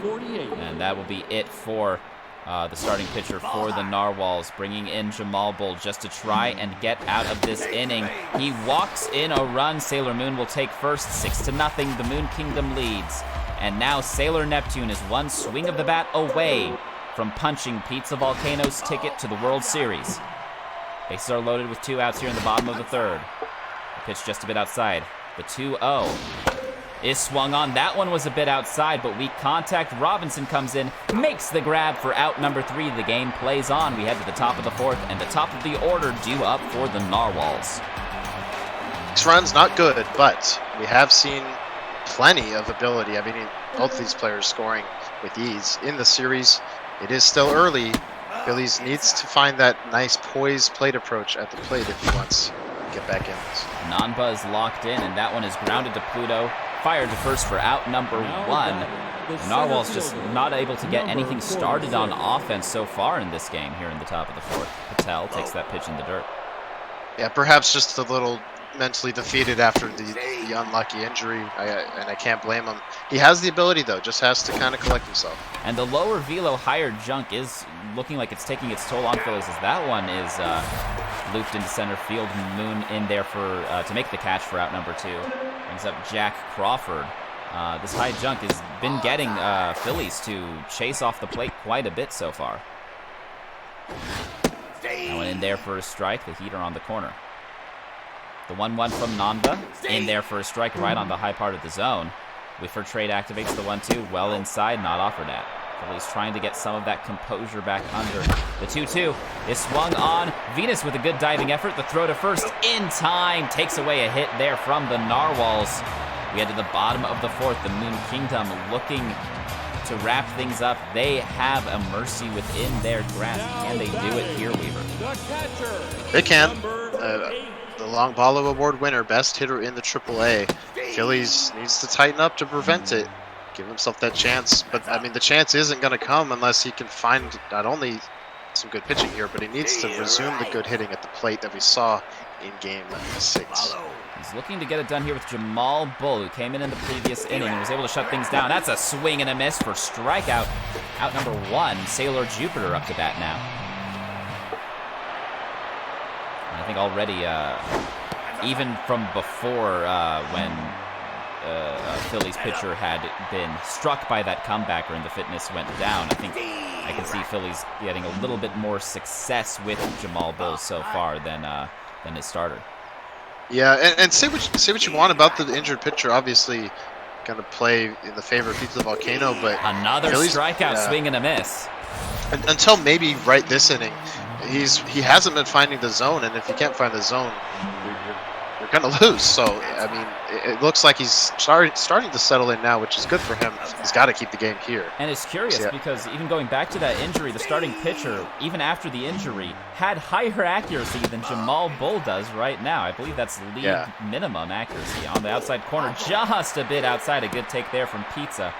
And that will be it for the starting pitcher for the Narwhals, bringing in Jamal Bull just to try and get out of this inning. He walks in a run. Sailor Moon will take first, 6-0. The Moon Kingdom leads. And now Sailor Neptune is one swing of the bat away from punching Pizza Volcano's ticket to the World Series. Bases are loaded with 2 outs here in the bottom of the 3rd. The pitch just a bit outside. The 2-0. Is swung on. That one was a bit outside, but weak contact. Robinson comes in, makes the grab for out number 3. The game plays on. We head to the top of the 4th, and the top of the order due up for the Narwhals. 6 runs, not good, but we have seen plenty of ability. I mean, both these players scoring with ease. In the series, it is still early. Phillies needs to find that nice poised plate approach at the plate if he wants to get back in this. Namba is locked in, and that one is grounded to Pluto. Fired to first for out number 1. Narwhals just not able to get anything started on offense so far in this game here in the top of the 4th. Patel takes that pitch in the dirt. Yeah, perhaps just a little mentally defeated after the unlucky injury, and I can't blame him. He has the ability, though, just has to kind of collect himself. And the lower velo, higher junk is looking like it's taking its toll on Phillies, as that one is looped into center field. Moon in there for to make the catch for out number 2. Brings up Jack Crawford. This high junk has been getting Phillies to chase off the plate quite a bit so far. That one in there for a strike, the heater on the corner. The 1-1 from Namba, in there for a strike right on the high part of the zone. Whiffer trade activates the 1-2, well inside, not offered at. Phillies trying to get some of that composure back under. The 2-2 is swung on. Venus with a good diving effort. The throw to first in time. Takes away a hit there from the Narwhals. We head to the bottom of the 4th. The Moon Kingdom looking to wrap things up. They have a mercy within their grasp. Can they do it here, Weaver? They can. The Long Ball Award winner, best hitter in the AAA. Phillies needs to tighten up to prevent it. Give himself that chance, but I mean the chance isn't going to come unless he can find not only some good pitching here, but he needs to resume the good hitting at the plate that we saw in Game 6. He's looking to get it done here with Jamal Bull, who came in the previous inning and was able to shut things down. That's a swing and a miss for strikeout. Out number 1, Sailor Jupiter up to bat now. And I think already, even from before when Phillies pitcher had been struck by that comebacker and the fitness went down, I think I can see Phillies getting a little bit more success with Jamal Bull so far than his starter. Yeah, and say what you want about the injured pitcher. Obviously, going to play in the favor of Pizza Volcano, but another Phillies, strikeout, swing and a miss. Until maybe right this inning, he hasn't been finding the zone, and if you can't find the zone, you're you're going to lose. So, I mean, it looks like he's starting to settle in now, which is good for him. He's got to keep the game here. And it's curious because even going back to that injury, the starting pitcher, even after the injury, had higher accuracy than Jamal Bull does right now. I believe that's league minimum accuracy on the outside corner, just a bit outside. A good take there from Pizza.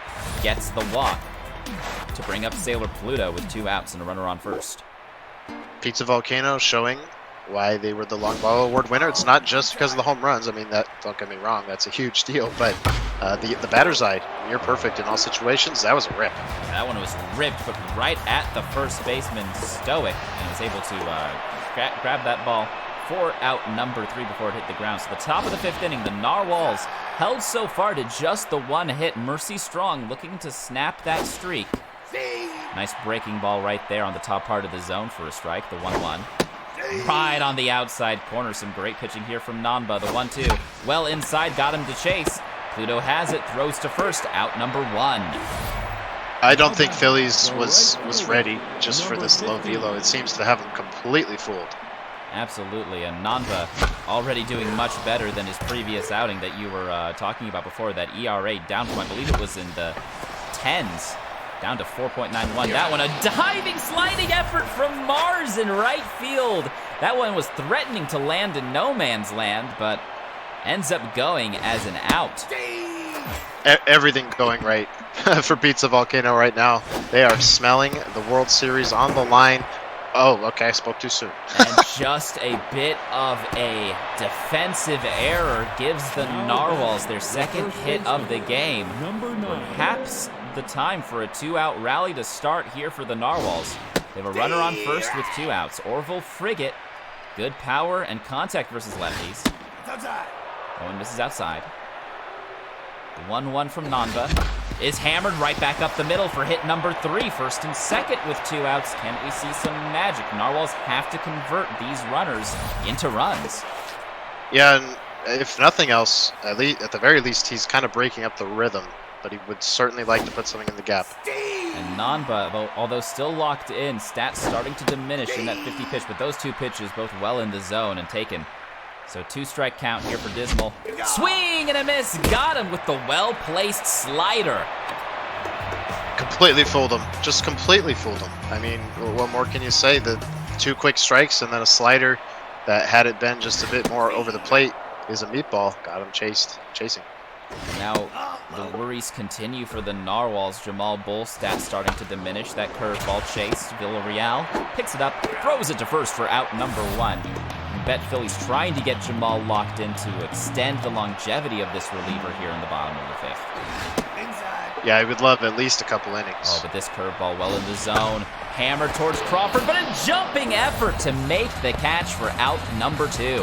Gets the walk to bring up Sailor Pluto with 2 outs and a runner on first. Pizza Volcano showing why they were the Long Ball Award winner. It's not just because of the home runs. I mean, don't get me wrong, that's a huge deal. But the batter's eye, near perfect in all situations. That was a rip. That one was ripped, but right at the first baseman, Stoic, and was able to grab that ball for out number 3 before it hit the ground. So the top of the 5th inning, the Narwhals held so far to just the 1 hit. Mercy Strong looking to snap that streak. Nice breaking ball right there on the top part of the zone for a strike, the 1-1. Right on the outside corner, some great pitching here from Nanba, the 1-2. Well inside, got him to chase. Pluto has it, throws to first, out number 1. I don't think Phillies was ready just for this low velo. It seems to have him completely fooled. Absolutely, and Nanba already doing much better than his previous outing that you were talking about before. That ERA down from, I believe it was in the 10s. Down to 4.91. That one, a diving, sliding effort from Mars in right field. That one was threatening to land in no man's land, but ends up going as an out. Everything going right for Pizza Volcano right now. They are smelling the World Series on the line. Oh, okay, I spoke too soon. And just a bit of a defensive error gives the Narwhals their 2nd hit of the game. Perhaps the time for a 2-out rally to start here for the Narwhals. They have a runner on first with 2 outs. Orville Frigate, good power and contact versus lefties. Owen misses outside. The 1-1 from Nanba is hammered right back up the middle for hit number 3. 1st and 2nd with 2 outs. Can we see some magic? Narwhals have to convert these runners into runs. Yeah, and if nothing else, at the very least, he's kind of breaking up the rhythm. But he would certainly like to put something in the gap. And Nanba, although still locked in, stats starting to diminish in that 50 pitch, but those 2 pitches both well in the zone and taken. So 2-strike count here for Dismal. Swing and a miss, got him with the well-placed slider. Completely fooled him, just completely fooled him. I mean, what more can you say? The 2 quick strikes and then a slider that, had it been just a bit more over the plate, is a meatball. Got him chasing. Now, the worries continue for the Narwhals. Jamal Bull stats starting to diminish. That curveball chase. Villarreal picks it up, throws it to first for out number 1. You bet Philly's trying to get Jamal locked in to extend the longevity of this reliever here in the bottom of the 5th. Yeah, I would love at least a couple innings. Oh, but this curveball well in the zone. Hammered towards Crawford, but a jumping effort to make the catch for out number 2.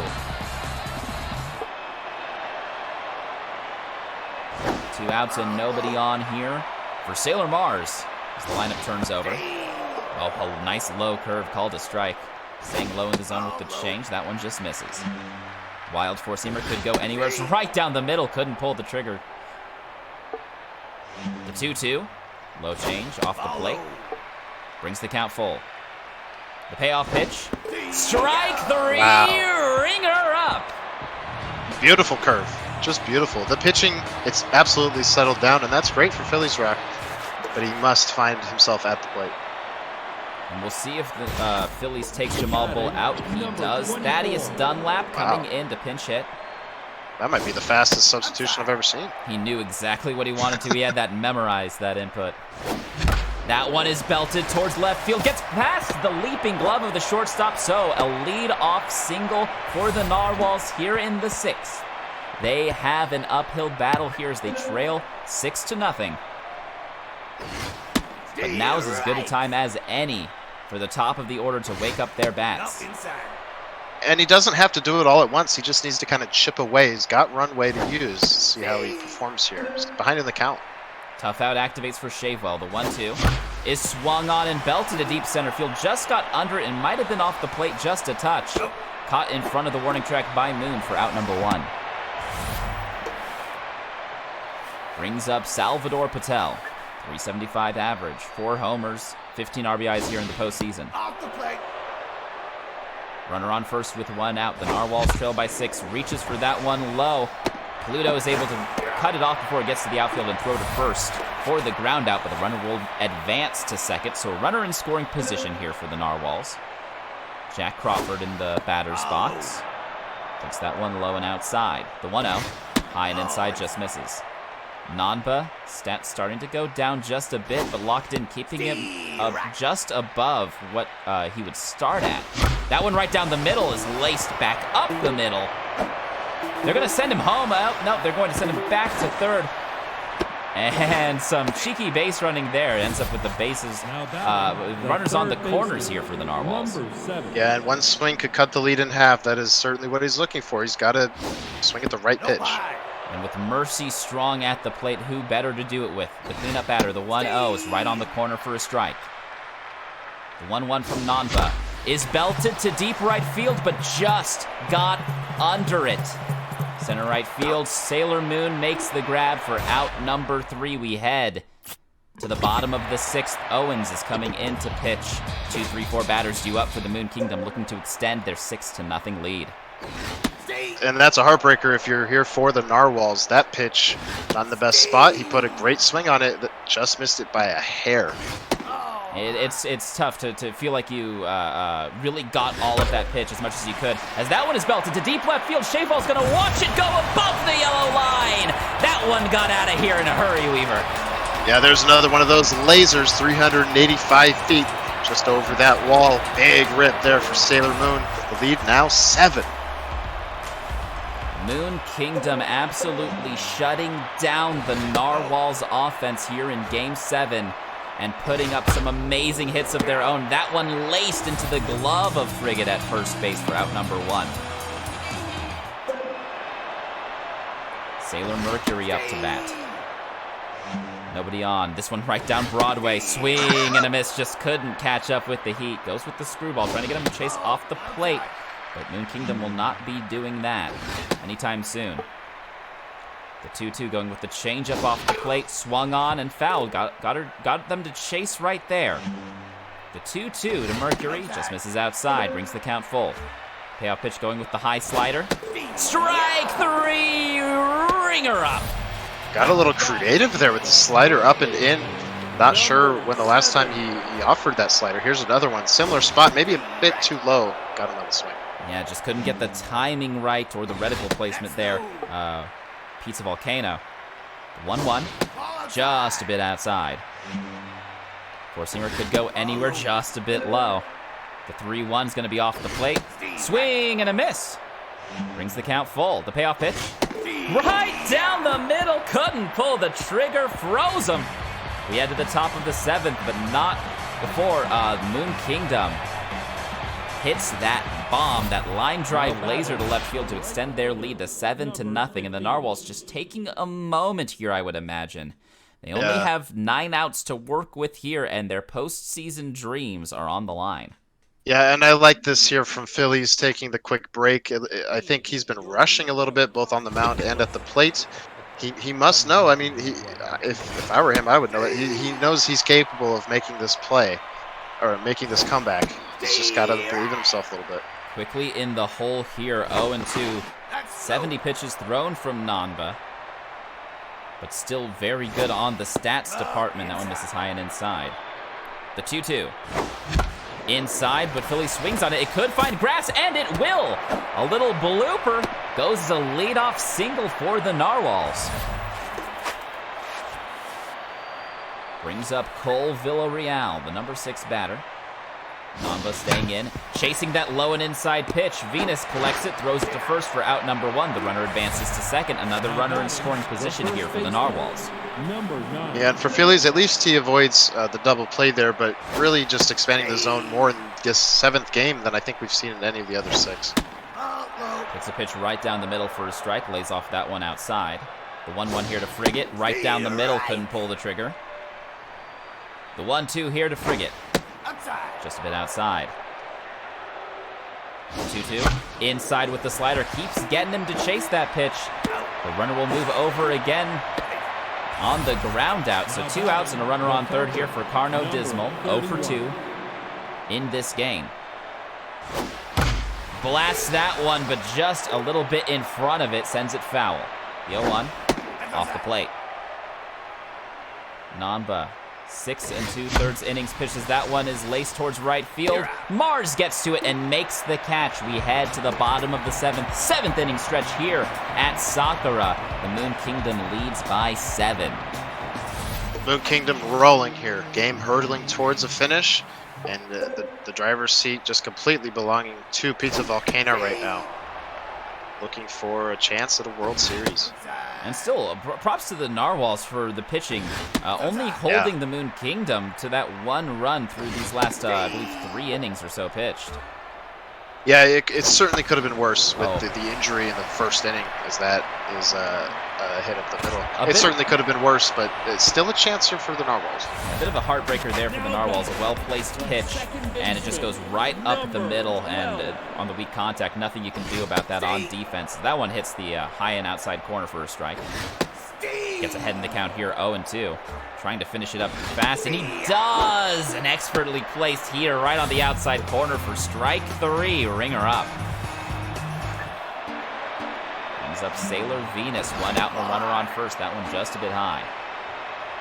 2 outs and nobody on here for Sailor Mars as the lineup turns over. Oh, a nice low curve called a strike. Staying low in the zone with the change. That one just misses. Wild four-seamer could go anywhere. It's right down the middle. Couldn't pull the trigger. The 2-2. Low change off the plate. Brings the count full. The payoff pitch. Strike 3. Wow. Ring her up. Beautiful curve. Just beautiful. The pitching, it's absolutely settled down, and that's great for Phillies Rock. But he must find himself at the plate. And we'll see if the Phillies takes Jamal Bull out. He does. Thaddeus Dunlap coming in to pinch hit. That might be the fastest substitution I've ever seen. He knew exactly what he wanted to. He had that memorized, that input. That one is belted towards left field. Gets past the leaping glove of the shortstop. So a lead-off single for the Narwhals here in the 6th. They have an uphill battle here as they trail 6-0. But now's as good a time as any for the top of the order to wake up their bats. And he doesn't have to do it all at once. He just needs to kind of chip away. He's got runway to use. See how he performs here. He's behind in the count. Tough out activates for Shavewell. The 1-2 is swung on and belted to deep center field. Just got under it and might have been off the plate just a touch. Caught in front of the warning track by Moon for out number 1. Brings up Salvador Patel. 375 average, 4 homers, 15 RBIs here in the postseason. Off the plate. Runner on first with 1 out. The Narwhals trail by 6. Reaches for that one low. Pluto is able to cut it off before it gets to the outfield and throw to first for the ground out, but the runner will advance to second. So a runner in scoring position here for the Narwhals. Jack Crawford in the batter's box. Takes that one low and outside. The 1-0. High and inside, just misses. Nanba, stats starting to go down just a bit, but locked in, keeping him just above what he would start at. That one right down the middle is laced back up the middle. They're going to send him home. Oh, no, they're going to send him back to third. And some cheeky base running there. Ends up with the bases. Runners on the corners here for the Narwhals. Yeah, and one swing could cut the lead in half. That is certainly what he's looking for. He's got to swing at the right pitch. And with Mercy strong at the plate, who better to do it with? The cleanup batter, the 1-0 is right on the corner for a strike. The 1-1 from Nanba is belted to deep right field, but just got under it. Center right field, Sailor Moon makes the grab for out number 3. We head to the bottom of the 6th. Owens is coming in to pitch. 2, 3, 4 batters due up for the Moon Kingdom, looking to extend their 6-0 lead. And that's a heartbreaker if you're here for the Narwhals. That pitch, not in the best spot. He put a great swing on it that just missed it by a hair. It's tough to feel like you really got all of that pitch as much as you could. As that one is belted to deep left field, Shafal's going to watch it go above the yellow line. That one got out of here in a hurry, Weaver. Yeah, there's another one of those lasers, 385 feet, just over that wall. Big rip there for Sailor Moon. The lead now 7. Moon Kingdom absolutely shutting down the Narwhals offense here in Game 7 and putting up some amazing hits of their own. That one laced into the glove of Frigate at first base for out number 1. Sailor Mercury up to bat. Nobody on. This one right down Broadway. Swing and a miss. Just couldn't catch up with the heat. Goes with the screwball, trying to get him to chase off the plate. But Moon Kingdom will not be doing that anytime soon. The 2-2 going with the changeup off the plate. Swung on and fouled. Got them to chase right there. The 2-2 to Mercury. Just misses outside. Brings the count full. Payoff pitch going with the high slider. Strike 3. Ringer up. Got a little creative there with the slider up and in. Not sure when the last time he offered that slider. Here's another one. Similar spot. Maybe a bit too low. Got him on the swing. Yeah, just couldn't get the timing right or the reticle placement there. Pizza Volcano. 1-1. Just a bit outside. Four-seamer could go anywhere, just a bit low. The 3-1's going to be off the plate. Swing and a miss. Brings the count full. The payoff pitch. Right down the middle. Couldn't pull the trigger. Froze him. We head to the top of the 7th, but not before Moon Kingdom hits that bomb, that line drive laser to left field to extend their lead to 7-0. And the Narwhals just taking a moment here, I would imagine. They only have 9 outs to work with here, and their postseason dreams are on the line. Yeah, and I like this here from Phillies taking the quick break. I think he's been rushing a little bit, both on the mound and at the plate. He must know. I mean, if I were him, I would know it. He knows he's capable of making this play, or making this comeback. He's just got to believe in himself a little bit. Quickly in the hole here, 0-2. 70 pitches thrown from Nanba, but still very good on the stats department. That one misses high and inside. The 2-2. Inside, but Philly swings on it. It could find grass, and it will. A little blooper goes as a leadoff single for the Narwhals. Brings up Cole Villarreal, the number 6 batter. Nanba staying in, chasing that low and inside pitch. Venus collects it, throws it to first for out number 1. The runner advances to second. Another runner in scoring position here for the Narwhals. Yeah, and for Phillies, at least he avoids the double play there, but really just expanding the zone more in this 7th game than I think we've seen in any of the other 6. Takes a pitch right down the middle for a strike, lays off that one outside. The 1-1 here to Frigate, right down the middle, couldn't pull the trigger. The 1-2 here to Frigate. Just a bit outside. 2-2. Inside with the slider. Keeps getting him to chase that pitch. The runner will move over again on the ground out. So 2 outs and a runner on third here for Carno Dismal. 0 for 2 in this game. blasts that one, but just a little bit in front of it, sends it foul. The 0-1 off the plate. Namba, 6 2/3 innings pitches. That one is laced towards right field. Mars gets to it and makes the catch. We head to the bottom of the seventh inning stretch here at Sakura. The Moon Kingdom leads by 7. Moon Kingdom rolling here. Game hurtling towards a finish, and the driver's seat just completely belonging to Pizza Volcano right now. Looking for a chance at a World Series. And still, props to the Narwhals for the pitching, only holding the Moon Kingdom to that 1 run through these last, I believe, 3 innings or so pitched. Yeah, it certainly could have been worse with the injury in the first inning, as that is a hit up the middle. It certainly could have been worse, but it's still a chance here for the Narwhals. A bit of a heartbreaker there for the Narwhals. A well-placed pitch, and it just goes right up the middle, and on the weak contact, nothing you can do about that on defense. That one hits the high and outside corner for a strike. Gets ahead in the count here, 0-2. Trying to finish it up fast, and he does! An expertly placed here right on the outside corner for strike 3. Ringer up. Brings up Sailor Venus. 1 out and a runner on first. That one just a bit high.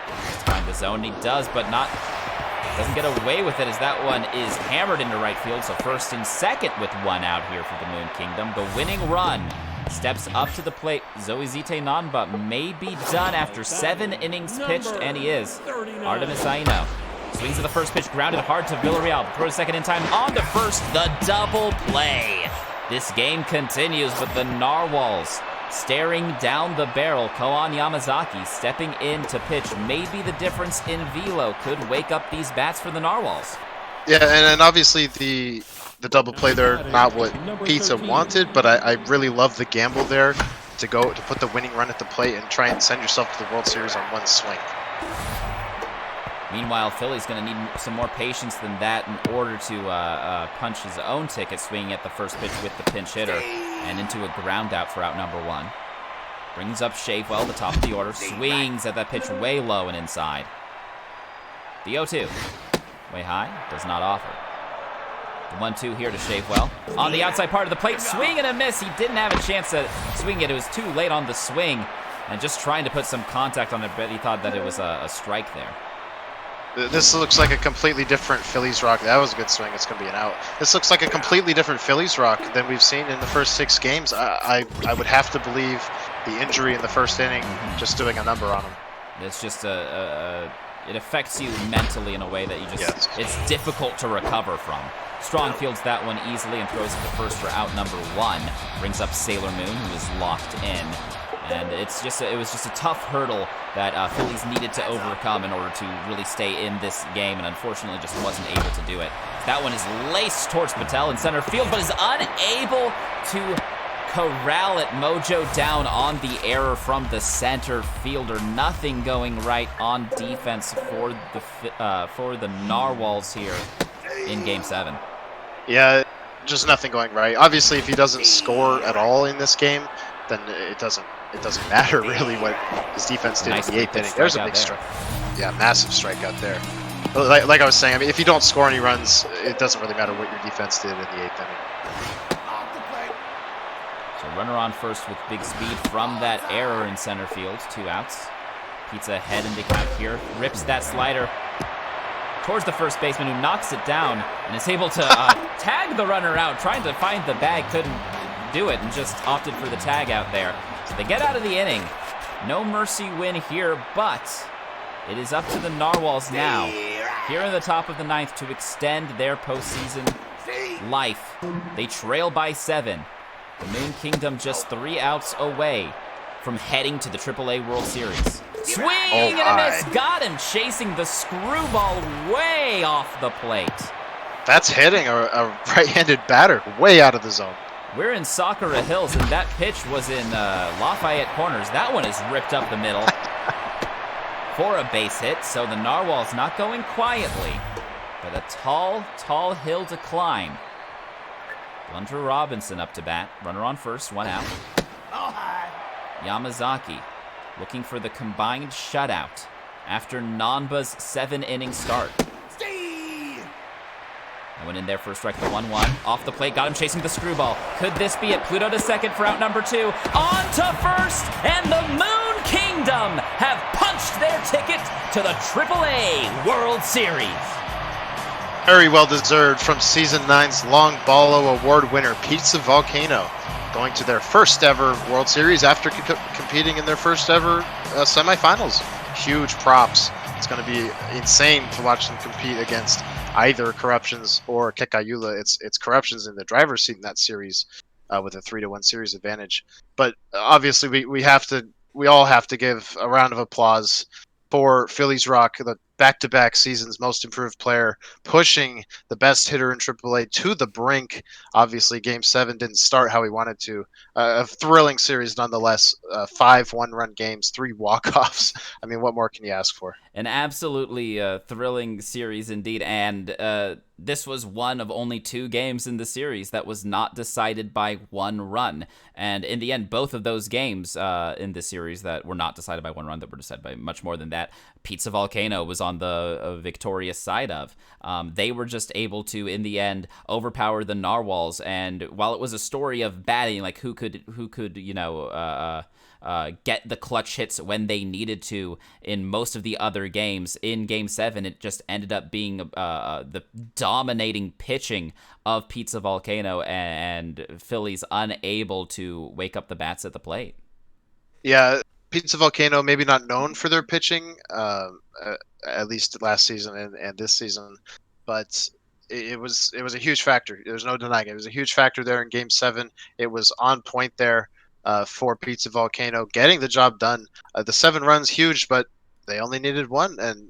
Tries to find the zone. He does, but doesn't get away with it, as that one is hammered into right field. So first and second with 1 out here for the Moon Kingdom. The winning run steps up to the plate. Zoizite Nanba may be done after 7 innings pitched, and he is. Artemis Aino swings at the first pitch, grounded hard to Villarreal. Throws second in time on to first. The double play. This game continues, but the Narwhals staring down the barrel. Koan Yamazaki stepping in to pitch. Maybe the difference in velo could wake up these bats for the Narwhals. Yeah, and obviously the double play there, not what Pizza wanted, but I really love the gamble there to put the winning run at the plate and try and send yourself to the World Series on 1 swing. Meanwhile, Philly's going to need some more patience than that in order to punch his own ticket, swinging at the first pitch with the pinch hitter and into a ground out for out number 1. Brings up Shavewell, the top of the order, swings at that pitch way low and inside. The 0-2, way high, does not offer. The 1-2 here to Shavewell. On the outside part of the plate, swing and a miss. He didn't have a chance to swing it. It was too late on the swing, and just trying to put some contact on it, but he thought that it was a strike there. This looks like a completely different Phillies rock. That was a good swing. It's going to be an out. This looks like a completely different Phillies rock than we've seen in the first 6 games. I would have to believe the injury in the first inning just doing a number on him. It's just it affects you mentally in a way that you just, it's difficult to recover from. Strong fields that one easily and throws it to first for out number 1. Brings up Sailor Moon, who is locked in. And it was just a tough hurdle that Phillies needed to overcome in order to really stay in this game, and unfortunately just wasn't able to do it. That one is laced towards Patel in center field, but is unable to corral it. Mojo down on the error from the center fielder. Nothing going right on defense for the Narwhals here in Game 7. Yeah, just nothing going right. Obviously, if he doesn't score at all in this game, then it doesn't matter really what his defense did in the 8th inning. There's a big strike. Yeah, massive strikeout there. Like I was saying, I mean, if you don't score any runs, it doesn't really matter what your defense did in the 8th inning. So runner on first with big speed from that error in center field. 2 outs. Pizza ahead in the count here. Rips that slider towards the first baseman, who knocks it down and is able to tag the runner out. Trying to find the bag, couldn't do it, and just opted for the tag out there. So they get out of the inning. No mercy win here, but it is up to the Narwhals now, here in the top of the 9th, to extend their postseason life. They trail by 7. The Moon Kingdom just 3 outs away from heading to the AAA World Series. Swing and a miss. Got him, chasing the screwball way off the plate. That's hitting a right-handed batter way out of the zone. We're in Sakura Hills, and that pitch was in Lafayette Corners. That one is ripped up the middle for a base hit, so the Narwhals not going quietly, but a tall, tall hill to climb. Blunder Robinson up to bat. Runner on first, 1 out. Yamazaki looking for the combined shutout after Nanba's 7-inning start. I went in there for a strike, the 1-1. Off the plate, got him chasing the screwball. Could this be it? Pluto to second for out number 2. On to first, and the Moon Kingdom have punched their ticket to the AAA World Series. Very well deserved from Season 9's Long Ballo Award winner, Pizza Volcano, going to their first ever World Series after competing in their first ever semifinals. Huge props. It's going to be insane to watch them compete against either Corruptions or Kekayula. It's Corruptions in the driver's seat in that series with a 3-1 series advantage. But obviously we all have to give a round of applause for Phillies Rock, the back-to-back seasons most improved player, pushing the best hitter in AAA to the brink. Obviously, Game 7 didn't start how he wanted to. A thrilling series nonetheless. 5 one-run games, 3 walk-offs. I mean, what more can you ask for? An absolutely thrilling series indeed, and this was one of only 2 games in the series that was not decided by 1 run. And in the end, both of those games in the series that were not decided by 1 run, that were decided by much more than that, Pizza Volcano was on the victorious side of. They were just able to, in the end, overpower the Narwhals. And while it was a story of batting, like who could get the clutch hits when they needed to in most of the other games, in Game 7, it just ended up being the dominating pitching of Pizza Volcano and Phillies unable to wake up the bats at the plate. Yeah, Pizza Volcano maybe not known for their pitching, at least last season and this season, but it was a huge factor. There's no denying it. It was a huge factor there in Game 7. It was on point there for Pizza Volcano, getting the job done. The 7 runs, huge, but they only needed 1. And,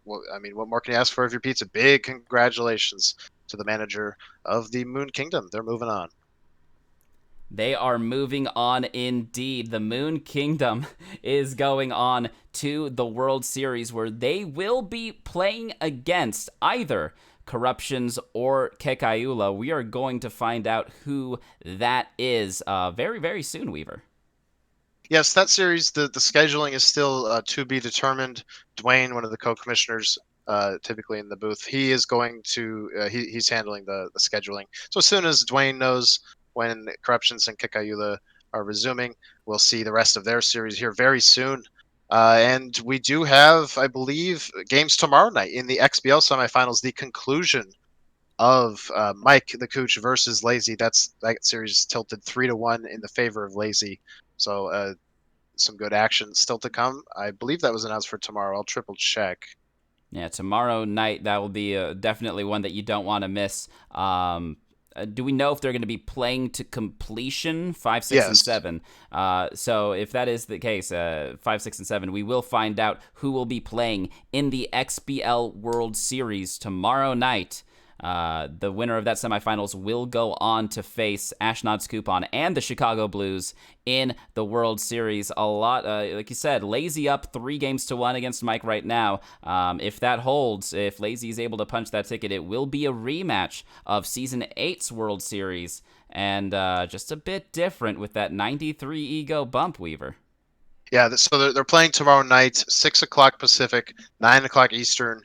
well, I mean, what more can you ask for if you're Pizza? Big congratulations to the manager of the Moon Kingdom. They're moving on. They are moving on indeed. The Moon Kingdom is going on to the World Series, where they will be playing against either Corruptions or Kekayula. We are going to find out who that is very, very soon, Weaver. Yes, that series, the scheduling is still to be determined. Dwayne, one of the co-commissioners, typically in the booth, he is going to he's handling the scheduling. So as soon as Dwayne knows when Corruptions and Kekayula are resuming, we'll see the rest of their series here very soon. And we do have, I believe, games tomorrow night in the XBL semifinals, the conclusion of Mike the Cooch versus Lazy. That series tilted 3-1 in the favor of Lazy. So some good action still to come. I believe that was announced for tomorrow. I'll triple check. Yeah, tomorrow night, that will be definitely one that you don't want to miss. Do we know if they're going to be playing to completion 5, 6, and 7? So if that is the case, 5, 6, and 7, we will find out who will be playing in the XBL World Series tomorrow night. The winner of that semifinals will go on to face Ashnod's Coupon and the Chicago Blues in the World Series. A lot, like you said, Lazy up 3-1 against Mike right now. If that holds, if Lazy is able to punch that ticket, it will be a rematch of Season 8's World Series, and just a bit different with that 93 ego bump, Weaver. Yeah, so they're playing tomorrow night, 6 o'clock Pacific, 9 o'clock Eastern.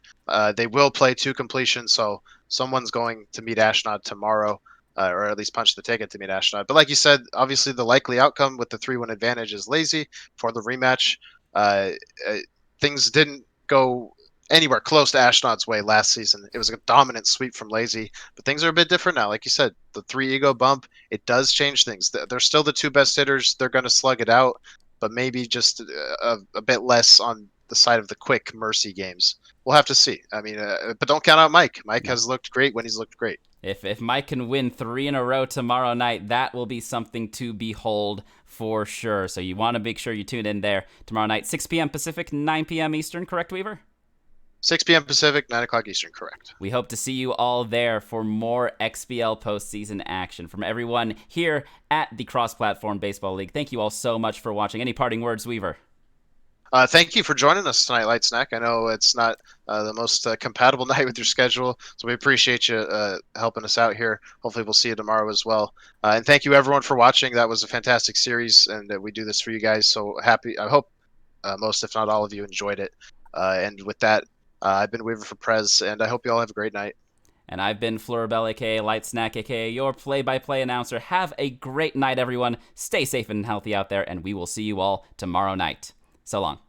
They will play to completion, so someone's going to meet Ashnod tomorrow, or at least punch the ticket to meet Ashnod. But like you said, obviously the likely outcome with the 3-1 advantage is Lazy for the rematch. Things didn't go anywhere close to Ashnod's way last season. It was a dominant sweep from Lazy, but things are a bit different now. Like you said, the 3 ego bump, it does change things. They're still the 2 best hitters. They're going to slug it out, but maybe just a bit less on the side of the quick mercy games. We'll have to see. I mean, but don't count out Mike. Mike has looked great when he's looked great. If Mike can win 3 in a row tomorrow night, that will be something to behold for sure. So you want to make sure you tune in there tomorrow night, 6 p.m. Pacific, 9 p.m. Eastern, correct, Weaver? 6 p.m. Pacific, 9 o'clock Eastern, correct. We hope to see you all there for more XBL postseason action. From everyone here at the Cross-Platform Baseball League, thank you all so much for watching. Any parting words, Weaver? Thank you for joining us tonight, Light Snack. I know it's not the most compatible night with your schedule, so we appreciate you helping us out here. Hopefully we'll see you tomorrow as well. And thank you, everyone, for watching. That was a fantastic series, and we do this for you guys. So happy. I hope most, if not all of you, enjoyed it. And with that, I've been Weaver for Prez, and I hope you all have a great night. And I've been Floribel, aka Light Snack, aka your play-by-play announcer. Have a great night, everyone. Stay safe and healthy out there, and we will see you all tomorrow night. So long.